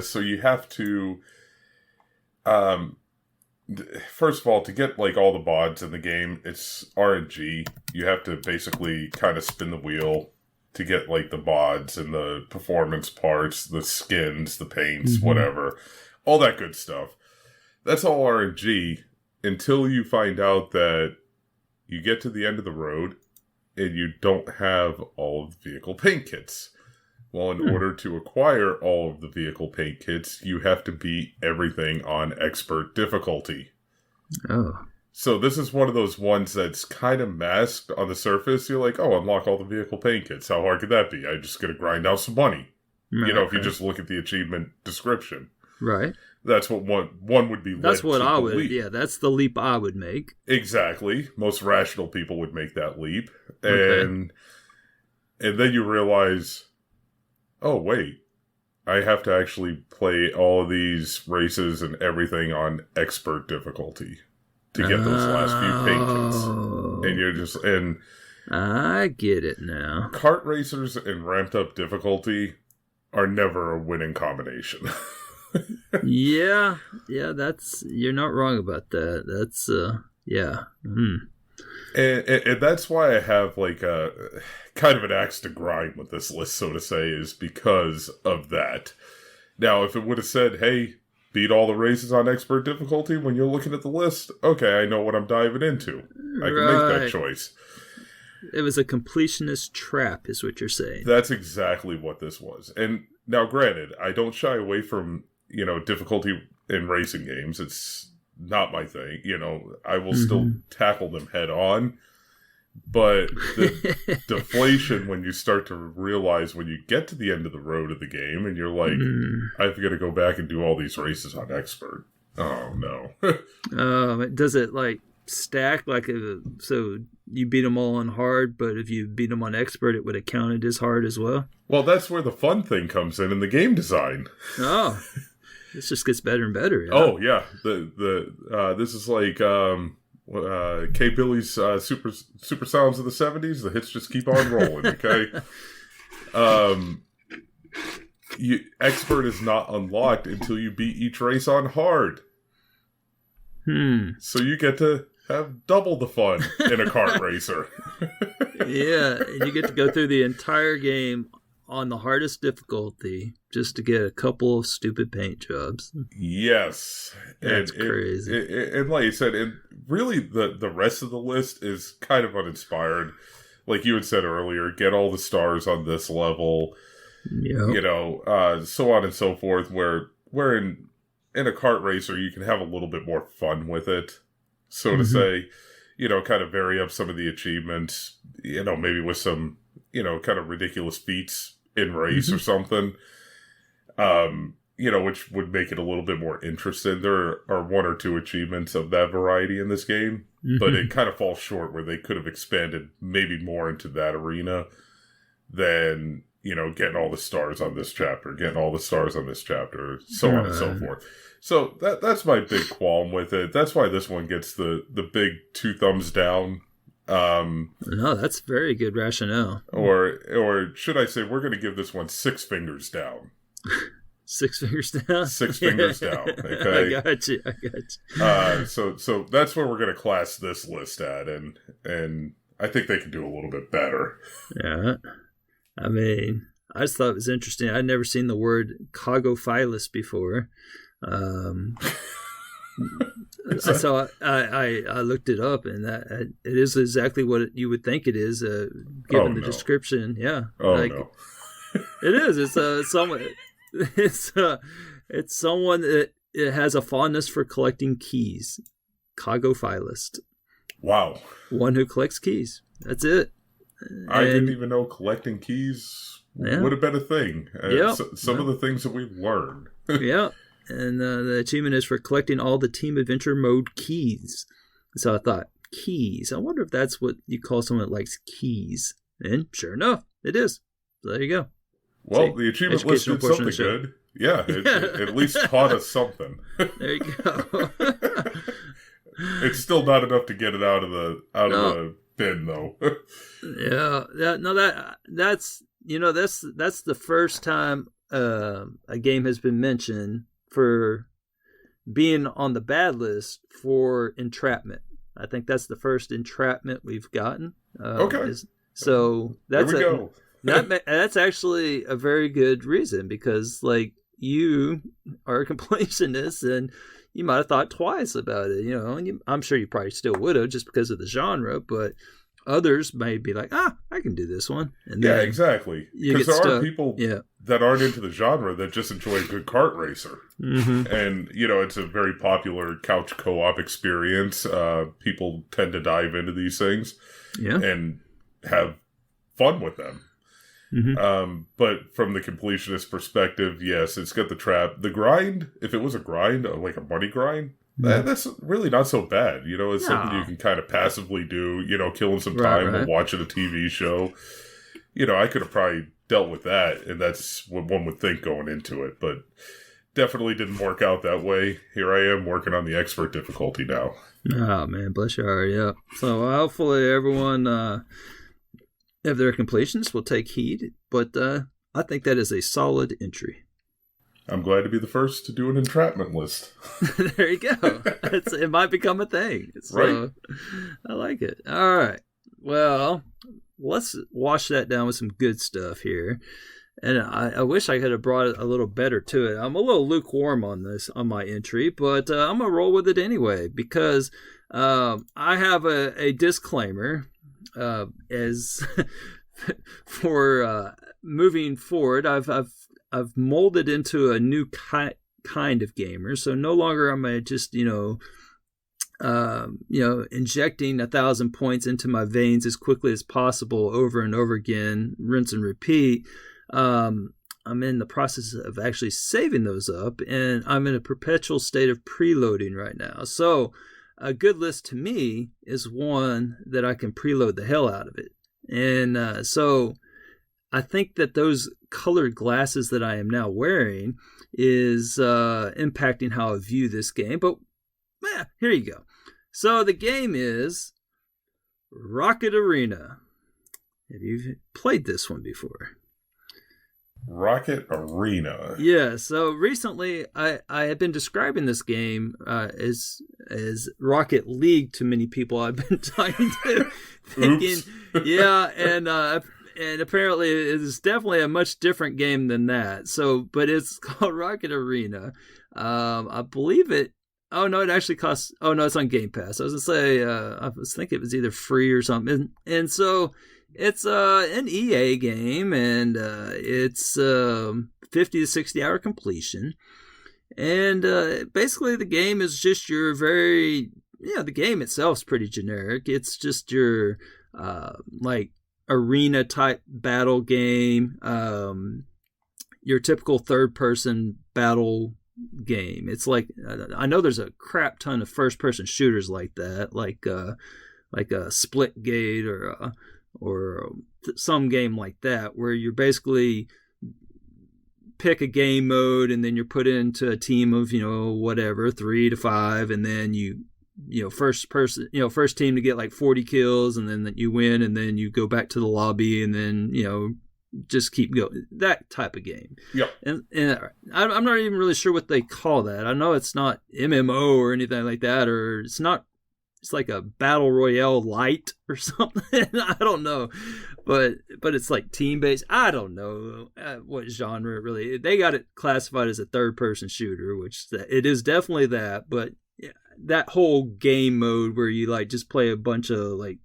So you have to, first of all, to get like all the mods in the game, it's RNG. You have to basically kind of spin the wheel to get like the mods and the performance parts, the skins, the paints, whatever, all that good stuff. That's all RNG until you find out that you get to the end of the road and you don't have all of the vehicle paint kits. Well, in order to acquire all of the vehicle paint kits, you have to beat everything on expert difficulty. Oh. So this is one of those ones that's kind of masked on the surface. You're like, oh, unlock all the vehicle paint kits. How hard could that be? I just gotta grind out some money. Right, You know, if you just look at the achievement description. Right. That's what one would be. That's what I would. believe. Yeah, that's the leap I would make. Exactly. Most rational people would make that leap, Okay. and then you realize, oh wait, I have to actually play all of these races and everything on expert difficulty to get those last few paint kits, and you're just I get it now. kart racers and ramped up difficulty are never a winning combination. Yeah, that's you're not wrong about that. That's yeah. And that's why I have like a kind of an axe to grind with this list, so to say, is because of that. Now, if it would have said, hey, beat all the races on expert difficulty when you're looking at the list, okay, I know what I'm diving into. I can make that choice. It was a completionist trap, is what you're saying. That's exactly what this was. And now, granted, I don't shy away from, difficulty in racing games. It's not my thing. I will still tackle them head on. But the deflation when you start to realize when you get to the end of the road of the game and you're like, I've got to go back and do all these races on expert. Oh, no. Does it like stack so you beat them all on hard, but if you beat them on expert, it would have counted as hard as well? Well, that's where the fun thing comes in the game design. Oh, this just gets better and better. Yeah? Oh, yeah. This is like K. Billy's super sounds of the 70s. The hits just keep on rolling, okay? Expert is not unlocked until you beat each race on hard. So you get to have double the fun in a kart racer. Yeah, and you get to go through the entire game on the hardest difficulty just to get a couple of stupid paint jobs. Yes. That's crazy. And like you said, and really the rest of the list is kind of uninspired. Like you had said earlier, get all the stars on this level, so on and so forth, where in a kart racer, you can have a little bit more fun with it, so to say, kind of vary up some of the achievements, maybe with some, kind of ridiculous feats in race or something, which would make it a little bit more interesting. There are one or two achievements of that variety in this game, but it kind of falls short where they could have expanded maybe more into that arena than, getting all the stars on this chapter, so on and so forth. So that's my big qualm with it. That's why this one gets the big 2 thumbs down. No, that's very good rationale. Or should I say, we're going to give this one 6 fingers down. 6 fingers down? 6 fingers down. Okay. I got you. So that's where we're going to class this list at, and I think they can do a little bit better. Yeah. I mean, I just thought it was interesting. I'd never seen the word cogophilus before. So I looked it up, and that it is exactly what you would think it is, given the description. Yeah. No. It is. It's someone. It's someone that it has a fondness for collecting keys. Cogophilist. Wow. One who collects keys. That's it. I didn't even know collecting keys would have been a thing. Some of the things that we've learned. Yeah. And the achievement is for collecting all the Team Adventure mode keys. So I thought, keys. I wonder if that's what you call someone that likes keys. And sure enough, it is. So there you go. Well, the achievement list did something good. Yeah, it at least taught us something. There you go. It's still not enough to get it out of the bin, though. That's the first time a game has been mentioned for being on the bad list for entrapment. I think that's the first entrapment we've gotten. Okay. So that's there we go. That's actually a very good reason, because like you are a completionist and you might have thought twice about it, and I'm sure you probably still would have just because of the genre, but Others may be like, I can do this one. And Yeah, then exactly. you Because get there are stuck. people Yeah. that aren't into the genre that just enjoy a good kart racer. Mm-hmm. And, it's a very popular couch co-op experience. People tend to dive into these things Yeah. and have fun with them. Mm-hmm. But from the completionist perspective, yes, it's got the trap. The grind, if it was a grind, like a money grind, that's really not so bad. It's something you can kind of passively do, killing some time while watching a TV show. I could have probably dealt with that, and that's what one would think going into it, but definitely didn't work out that way. Here I am working on the expert difficulty now. Oh, man, bless your heart, yeah. So hopefully everyone, if they're completionists, will take heed, but I think that is a solid entry. I'm glad to be the first to do an entrapment list. There you go. It might become a thing. So, right. I like it. All right. Well, let's wash that down with some good stuff here. And I wish I could have brought it a little better to it. I'm a little lukewarm on my entry, but I'm going to roll with it anyway because I have a disclaimer as for moving forward. I've molded into a new kind of gamer, so no longer am I just injecting 1,000 points into my veins as quickly as possible over and over again, rinse and repeat. I'm in the process of actually saving those up, and I'm in a perpetual state of preloading right now. So a good list to me is one that I can preload the hell out of it. And so I think that those colored glasses that I am now wearing is impacting how I view this game. But here you go. So the game is Rocket Arena. Have you played this one before? Rocket Arena. Yeah, so recently I have been describing this game as Rocket League to many people. I've been trying to thinking, yeah, and apparently it is definitely a much different game than that. So, but it's called Rocket Arena. I believe it. Oh no, it actually costs. Oh no, it's on Game Pass. I was gonna say. I was thinking it was either free or something. And so it's an EA game, and it's 50 to 60 hour completion. And basically, the game is just your the game itself is pretty generic. It's just your like arena type battle game, your typical third person battle game. It's like I know there's a crap ton of first person shooters like that, like a Splitgate or some game like that, where you're basically pick a game mode and then you're put into a team of whatever 3 to 5, and then first team to get like 40 kills, and then you win, and then you go back to the lobby, and then just keep going, that type of game. Yep. And I'm not even really sure what they call that. I know it's not MMO or anything like that, or it's like a battle royale light or something. I don't know, but it's like team based. I don't know what genre really. They got it classified as a third person shooter, which it is definitely that. But that whole game mode where you like just play a bunch of like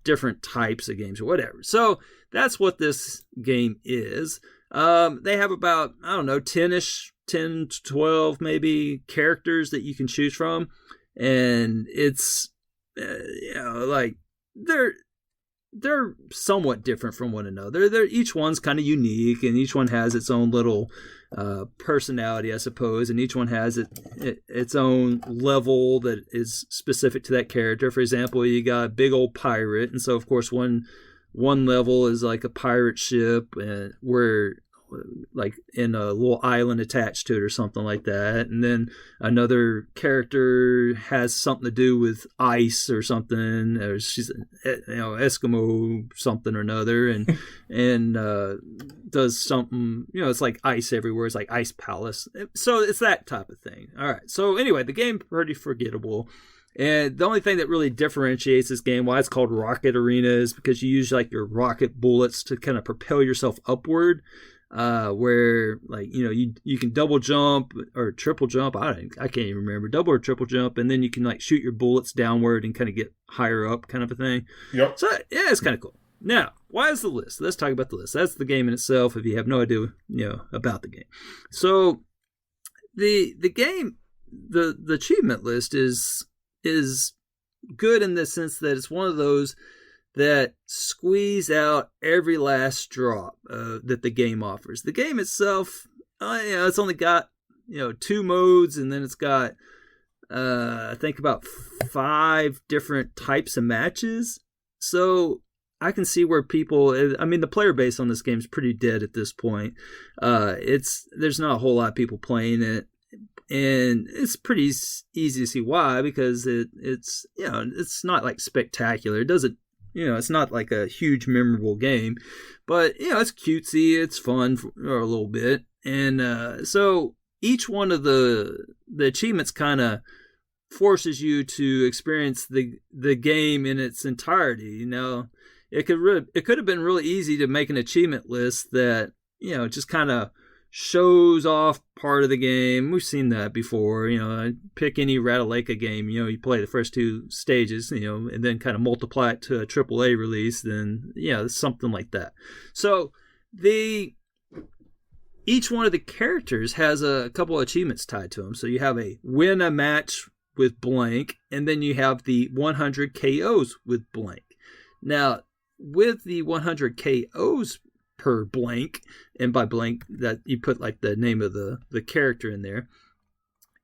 different types of games or whatever. So that's what this game is. They have about 10 to 12 maybe characters that you can choose from. And it's like they're somewhat different from one another. Each one's kind of unique, and each one has its own little personality, I suppose, and each one has its own level that is specific to that character. For example, you got a big old pirate, and so of course one level is like a pirate ship, and where like in a little island attached to it or something like that. And then another character has something to do with ice or something, or she's Eskimo something or another, and does something, it's like ice everywhere. It's like Ice Palace. So it's that type of thing. All right. So anyway, the game pretty forgettable. And the only thing that really differentiates this game, why it's called Rocket Arena, is because you use like your rocket bullets to kind of propel yourself upward. where like you can double jump or triple jump. I can't even remember, double or triple jump, and then you can like shoot your bullets downward and kind of get higher up, kind of a thing. Yep. So yeah, it's kind of cool. Now, why is the list? Let's talk about the list. That's the game in itself. If you have no idea, about the game, so the game, the achievement list is good in the sense that it's one of those that squeeze out every last drop that the game offers. The game itself, it's only got 2 modes, and then it's got I think about 5 different types of matches. So I can see where people, I mean, the player base on this game is pretty dead at this point. There's not a whole lot of people playing it. And it's pretty easy to see why, because it's not like spectacular. It doesn't, it's not like a huge memorable game, but it's cutesy, it's fun for a little bit, and so each one of the achievements kind of forces you to experience the game in its entirety. It could have been really easy to make an achievement list that just kind of shows off part of the game. We've seen that before. Pick any Ratalaika game. You play the first 2 stages, and then kind of multiply it to a AAA release. Then something like that. So each one of the characters has a couple of achievements tied to them. So you have a win a match with blank, and then you have the 100 KOs with blank. Now, with the 100 KOs per blank, and by blank that you put like the name of the character in there,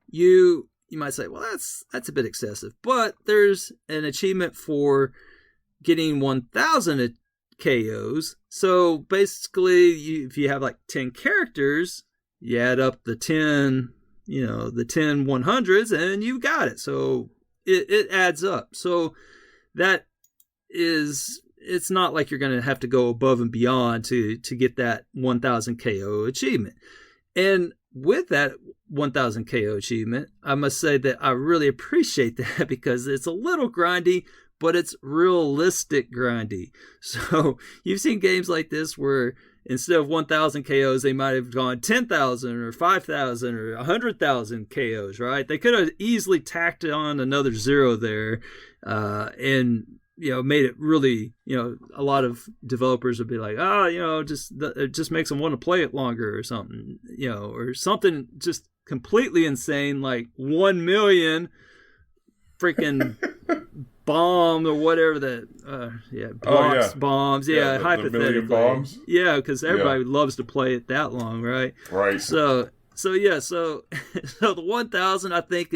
you might say, well, that's a bit excessive, but there's an achievement for getting 1,000 KOs. So basically, if you have like 10 characters, you add up the 10 100s, and you've got it. So it adds up. So that is, it's not like you're going to have to go above and beyond to get that 1,000 KO achievement. And with that 1,000 KO achievement, I must say that I really appreciate that, because it's a little grindy, but it's realistic grindy. So you've seen games like this where instead of 1,000 KOs, they might have gone 10,000 or 5,000 or 100,000 KOs, right? They could have easily tacked on another 0 there, and made it really, a lot of developers would be like, it just makes them want to play it longer or something, or something just completely insane, like 1 million freaking bomb or whatever bombs, hypothetically, bombs. Yeah, because everybody loves to play it that long, right? Right. So the 1,000 I think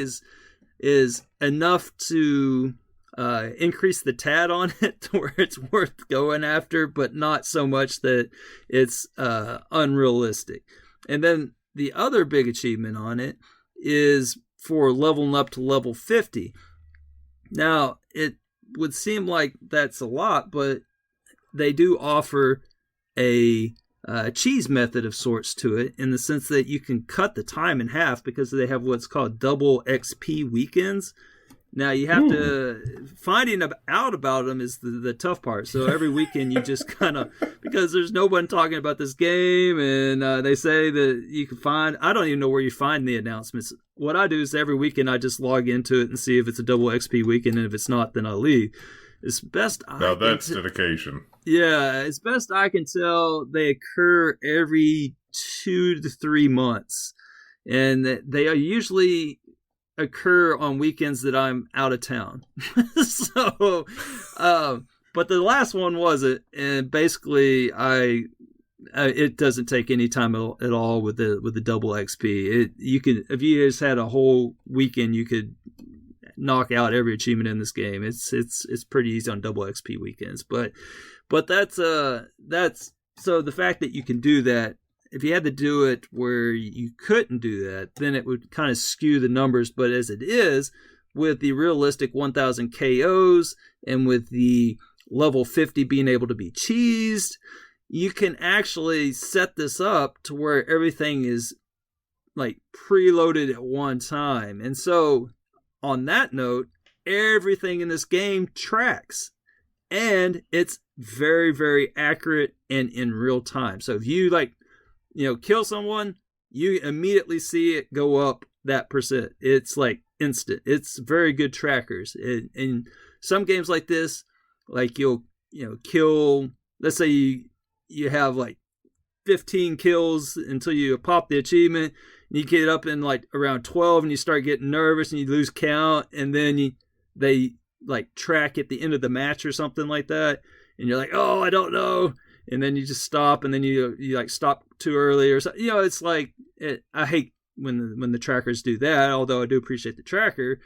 is enough to increase the tat on it to where it's worth going after, but not so much that it's unrealistic. And then the other big achievement on it is for leveling up to level 50. Now, it would seem like that's a lot, but they do offer a cheese method of sorts to it, in the sense that you can cut the time in half, because they have what's called double XP weekends. Now, you have to, finding out about them is the tough part. So every weekend you just kind of, because there's no one talking about this game, and they say that you can find, I don't even know where you find the announcements. What I do is every weekend I just log into it and see if it's a double XP weekend, and if it's not, then I leave. It's best. Now that's dedication. Yeah, as best I can tell, they occur every 2 to 3 months, and they are usually occur on weekends that I'm out of town. So, but the last one wasn't, and basically it doesn't take any time at all with the double XP. You could, if you just had a whole weekend, you could knock out every achievement in this game. It's pretty easy on double XP weekends. But that's so the fact that you can do that. If you had to do it where you couldn't do that, then it would kind of skew the numbers. But as it is, with the realistic 1,000 KOs and with the level 50 being able to be cheesed, you can actually set this up to where everything is like preloaded at one time. And so on that note, everything in this game tracks, and it's very, very accurate and in real time. So if you kill someone, you immediately see it go up that percent. It's like instant. It's very good trackers. In some games like this, like you'll kill, let's say you have like 15 kills until you pop the achievement, and you get up in like around 12 and you start getting nervous and you lose count, and then they like track at the end of the match or something like that, and you're like, oh, I don't know, and then you just stop, and then you like stop too early or something. It's like I hate when the trackers do that, although I do appreciate the tracker.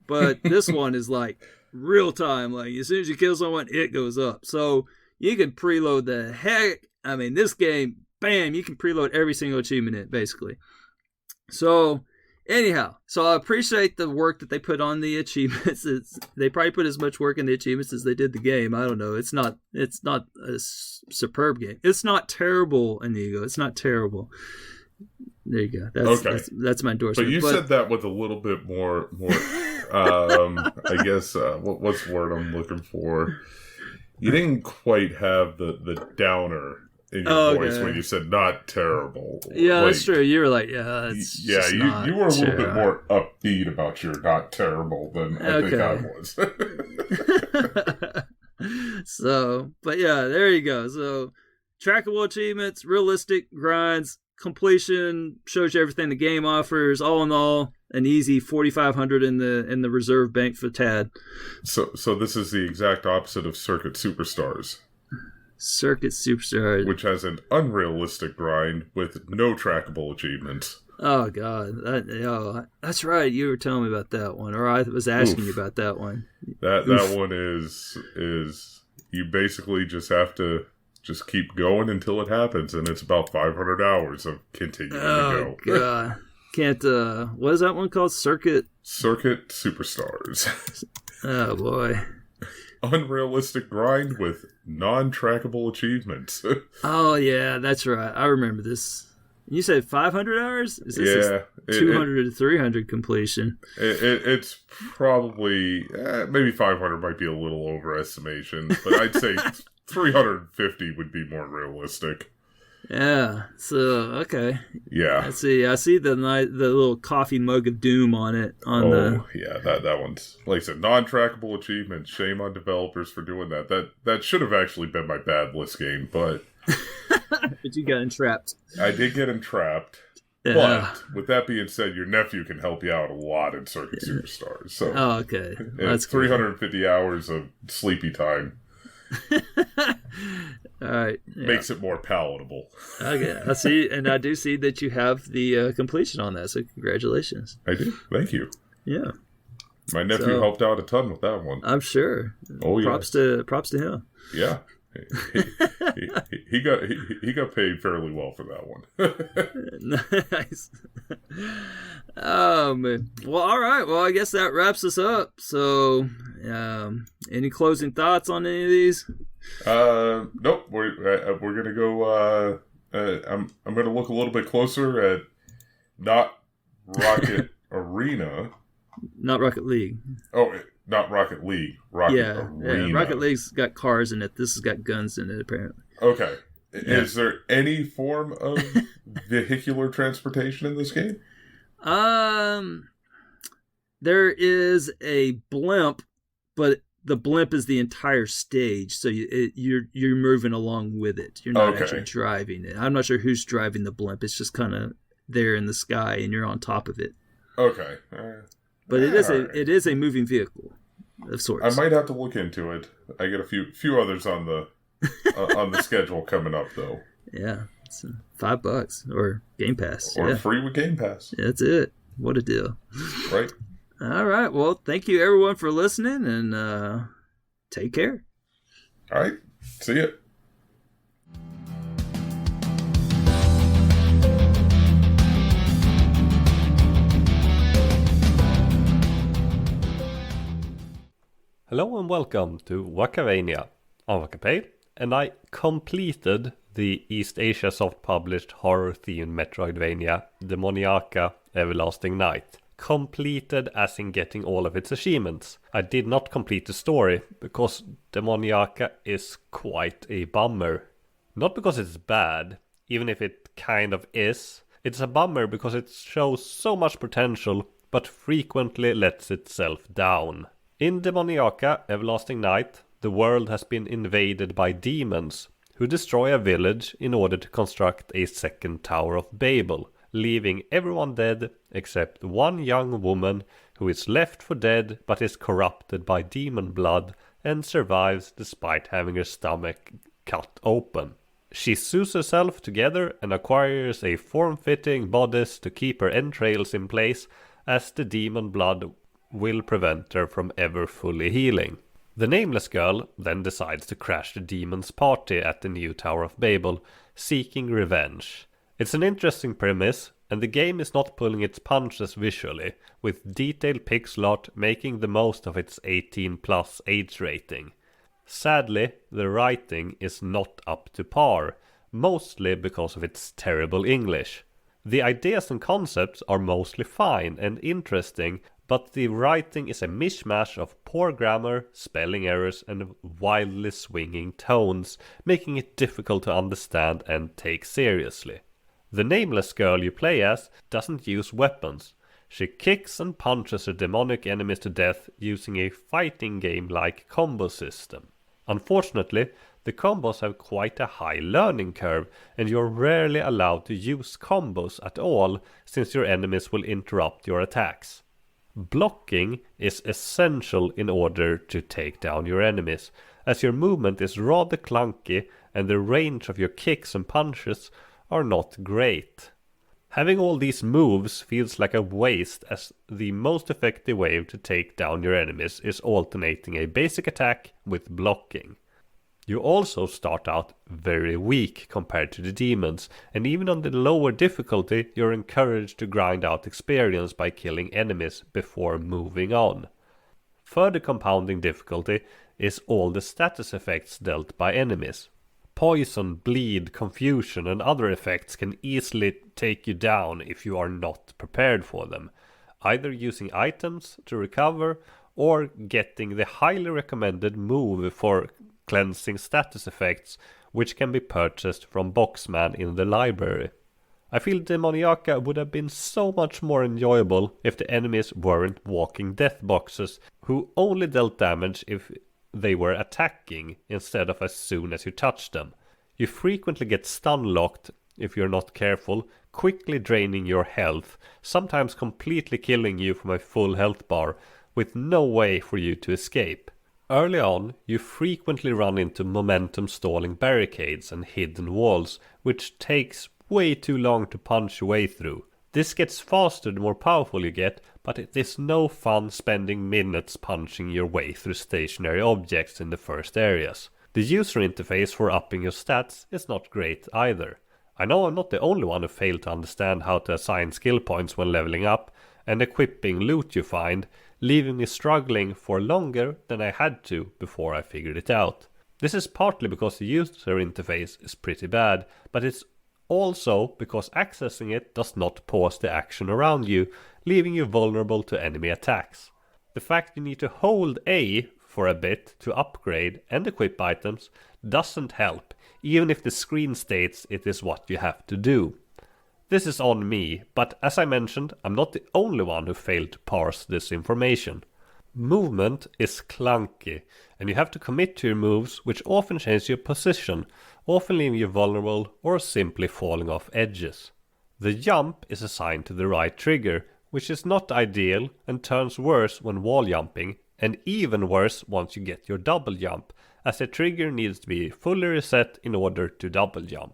But this one is like real time. Like as soon as you kill someone, it goes up. So you can preload the heck. I mean, this game, bam, you can preload every single achievement in it, basically. So anyhow, so I appreciate the work that they put on the achievements. They probably put as much work in the achievements as they did the game. I don't know. It's not a superb game. It's not terrible, Inigo. It's not terrible. There you go. That's my endorsement. But you said that with a little bit more I guess, what's the word I'm looking for? You didn't quite have the downer in your voice when you said not terrible. Yeah, that's true. You were like, you were a little bit more upbeat about your not terrible than I think I was. So, but yeah, there you go. So, trackable achievements, realistic grinds, completion, shows you everything the game offers. All in all, an easy 4,500 in the reserve bank for Tad. So this is the exact opposite of Circuit Superstars. Circuit Superstars, which has an unrealistic grind with no trackable achievements. Oh God, that's right. You were telling me about that one, or I was asking you about that one. That one is you basically just have to just keep going until it happens, and it's about 500 hours of continuing to go. Oh God, can't. What is that one called? Circuit Superstars. Oh boy. Unrealistic grind with non-trackable achievements. Oh yeah, that's right. I remember this. You said 500 hours? Is this 200 to 300 completion? It's probably maybe 500 might be a little overestimation, but I'd say 350 would be more realistic. Yeah. So okay. Yeah. I see the little coffee mug of doom on it. Yeah, that one's like I said, non-trackable achievement. Shame on developers for doing that. That should have actually been my bad list game, but but you got entrapped. I did get entrapped. Yeah. But with that being said, your nephew can help you out a lot in Circuit Superstars. So okay. That's 350 hours of sleepy time. All right, makes it more palatable. Okay, I do see that you have the completion on that. So congratulations. I do. Thank you. Yeah, my nephew helped out a ton with that one. I'm sure. Oh yeah. Props to him. Yeah, he got paid fairly well for that one. Nice. Oh man. Well, all right. Well, I guess that wraps us up. So, any closing thoughts on any of these? Nope. We're gonna go. I'm gonna look a little bit closer at not Rocket Arena, not Rocket League. Oh, not Rocket League. Arena. Yeah. Rocket League's got cars in it. This has got guns in it, apparently. Okay. Yeah. Is there any form of vehicular transportation in this game? There is a blimp, but the blimp is the entire stage, so you're moving along with it. You're not actually driving it. I'm not sure who's driving the blimp. It's just kind of there in the sky, and you're on top of it. Okay. But it is a moving vehicle of sorts. I might have to look into it. I get a few others on the on the schedule coming up though. Yeah, it's $5 or Game Pass or free with Game Pass. Yeah, that's it. What a deal! Right. All right. Well, thank you everyone for listening, and take care. All right. See ya. Hello and welcome to Wakavania. I'm Wakapay, and I completed the East Asia soft-published horror-themed Metroidvania Demoniaca Everlasting Night. Completed as in getting all of its achievements. I did not complete the story, because Demoniaca is quite a bummer. Not because it's bad, even if it kind of is. It's a bummer because it shows so much potential, but frequently lets itself down. In Demoniaca Everlasting Night, the world has been invaded by demons, who destroy a village in order to construct a second Tower of Babel, leaving everyone dead except one young woman who is left for dead but is corrupted by demon blood and survives despite having her stomach cut open. She sews herself together and acquires a form-fitting bodice to keep her entrails in place, as the demon blood will prevent her from ever fully healing. The nameless girl then decides to crash the demon's party at the new Tower of Babel, seeking revenge. It's an interesting premise, and the game is not pulling its punches visually, with detailed pixel art making the most of its 18+ age rating. Sadly, the writing is not up to par, mostly because of its terrible English. The ideas and concepts are mostly fine and interesting, but the writing is a mishmash of poor grammar, spelling errors, and wildly swinging tones, making it difficult to understand and take seriously. The nameless girl you play as doesn't use weapons. She kicks and punches her demonic enemies to death using a fighting game-like combo system. Unfortunately, the combos have quite a high learning curve, and you're rarely allowed to use combos at all, since your enemies will interrupt your attacks. Blocking is essential in order to take down your enemies, as your movement is rather clunky and the range of your kicks and punches are not great. Having all these moves feels like a waste, as the most effective way to take down your enemies is alternating a basic attack with blocking. You also start out very weak compared to the demons, and even on the lower difficulty you're encouraged to grind out experience by killing enemies before moving on. Further compounding difficulty is all the status effects dealt by enemies. Poison, bleed, confusion and other effects can easily take you down if you are not prepared for them, either using items to recover or getting the highly recommended move for cleansing status effects, which can be purchased from Boxman in the library. I feel Demoniaca would have been so much more enjoyable if the enemies weren't walking death boxes, who only dealt damage if they were attacking instead of as soon as you touch them. You frequently get stun locked if you're not careful, quickly draining your health, sometimes completely killing you from a full health bar, with no way for you to escape. Early on, you frequently run into momentum-stalling barricades and hidden walls, which takes way too long to punch your way through. This gets faster the more powerful you get, but it is no fun spending minutes punching your way through stationary objects in the first areas. The user interface for upping your stats is not great either. I know I'm not the only one who failed to understand how to assign skill points when leveling up and equipping loot you find, leaving me struggling for longer than I had to before I figured it out. This is partly because the user interface is pretty bad, but it's also because accessing it does not pause the action around you, leaving you vulnerable to enemy attacks. The fact you need to hold A for a bit to upgrade and equip items doesn't help, even if the screen states it is what you have to do. This is on me, but as I mentioned, I'm not the only one who failed to parse this information. Movement is clunky, and you have to commit to your moves, which often change your position, often leaving you vulnerable or simply falling off edges. The jump is assigned to the right trigger, which is not ideal and turns worse when wall jumping, and even worse once you get your double jump, as the trigger needs to be fully reset in order to double jump.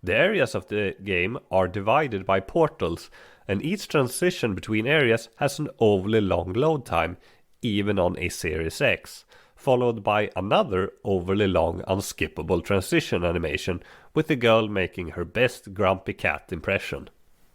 The areas of the game are divided by portals, and each transition between areas has an overly long load time, even on a Series X, followed by another overly long unskippable transition animation, with the girl making her best grumpy cat impression.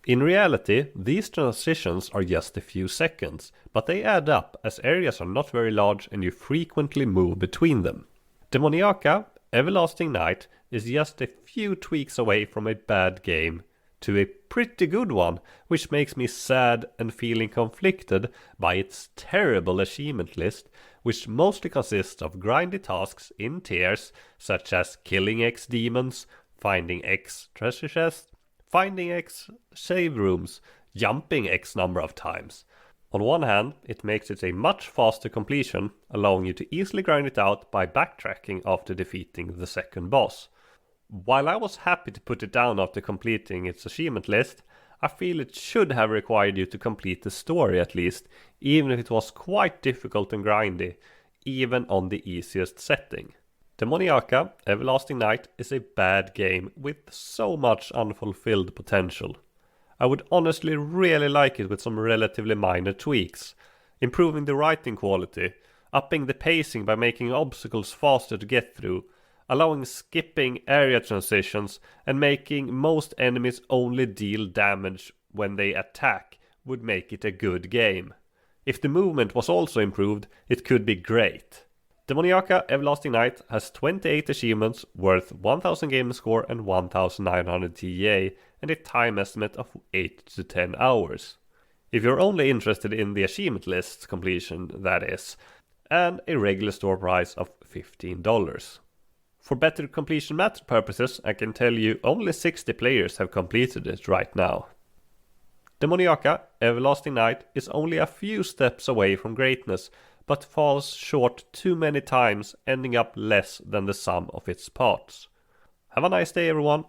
In reality, these transitions are just a few seconds, but they add up as areas are not very large and you frequently move between them. Demoniaca Everlasting Night is just a few tweaks away from a bad game to a pretty good one, which makes me sad and feeling conflicted by its terrible achievement list, which mostly consists of grindy tasks in tiers such as killing X demons, finding X treasure chests, finding X save rooms, jumping X number of times. On one hand, it makes it a much faster completion, allowing you to easily grind it out by backtracking after defeating the second boss. While I was happy to put it down after completing its achievement list, I feel it should have required you to complete the story at least, even if it was quite difficult and grindy, even on the easiest setting. Demoniaca Everlasting Night is a bad game with so much unfulfilled potential. I would honestly really like it with some relatively minor tweaks, improving the writing quality, upping the pacing by making obstacles faster to get through, allowing skipping area transitions, and making most enemies only deal damage when they attack would make it a good game. If the movement was also improved, it could be great. Demoniaca Everlasting Night has 28 achievements worth 1000 game score and 1900 TEA and a time estimate of 8 to 10 hours. If you're only interested in the achievement list completion, that is, and a regular store price of $15. For better completion math purposes, I can tell you only 60 players have completed it right now. Demoniaca Everlasting Night is only a few steps away from greatness, but falls short too many times, ending up less than the sum of its parts. Have a nice day, everyone!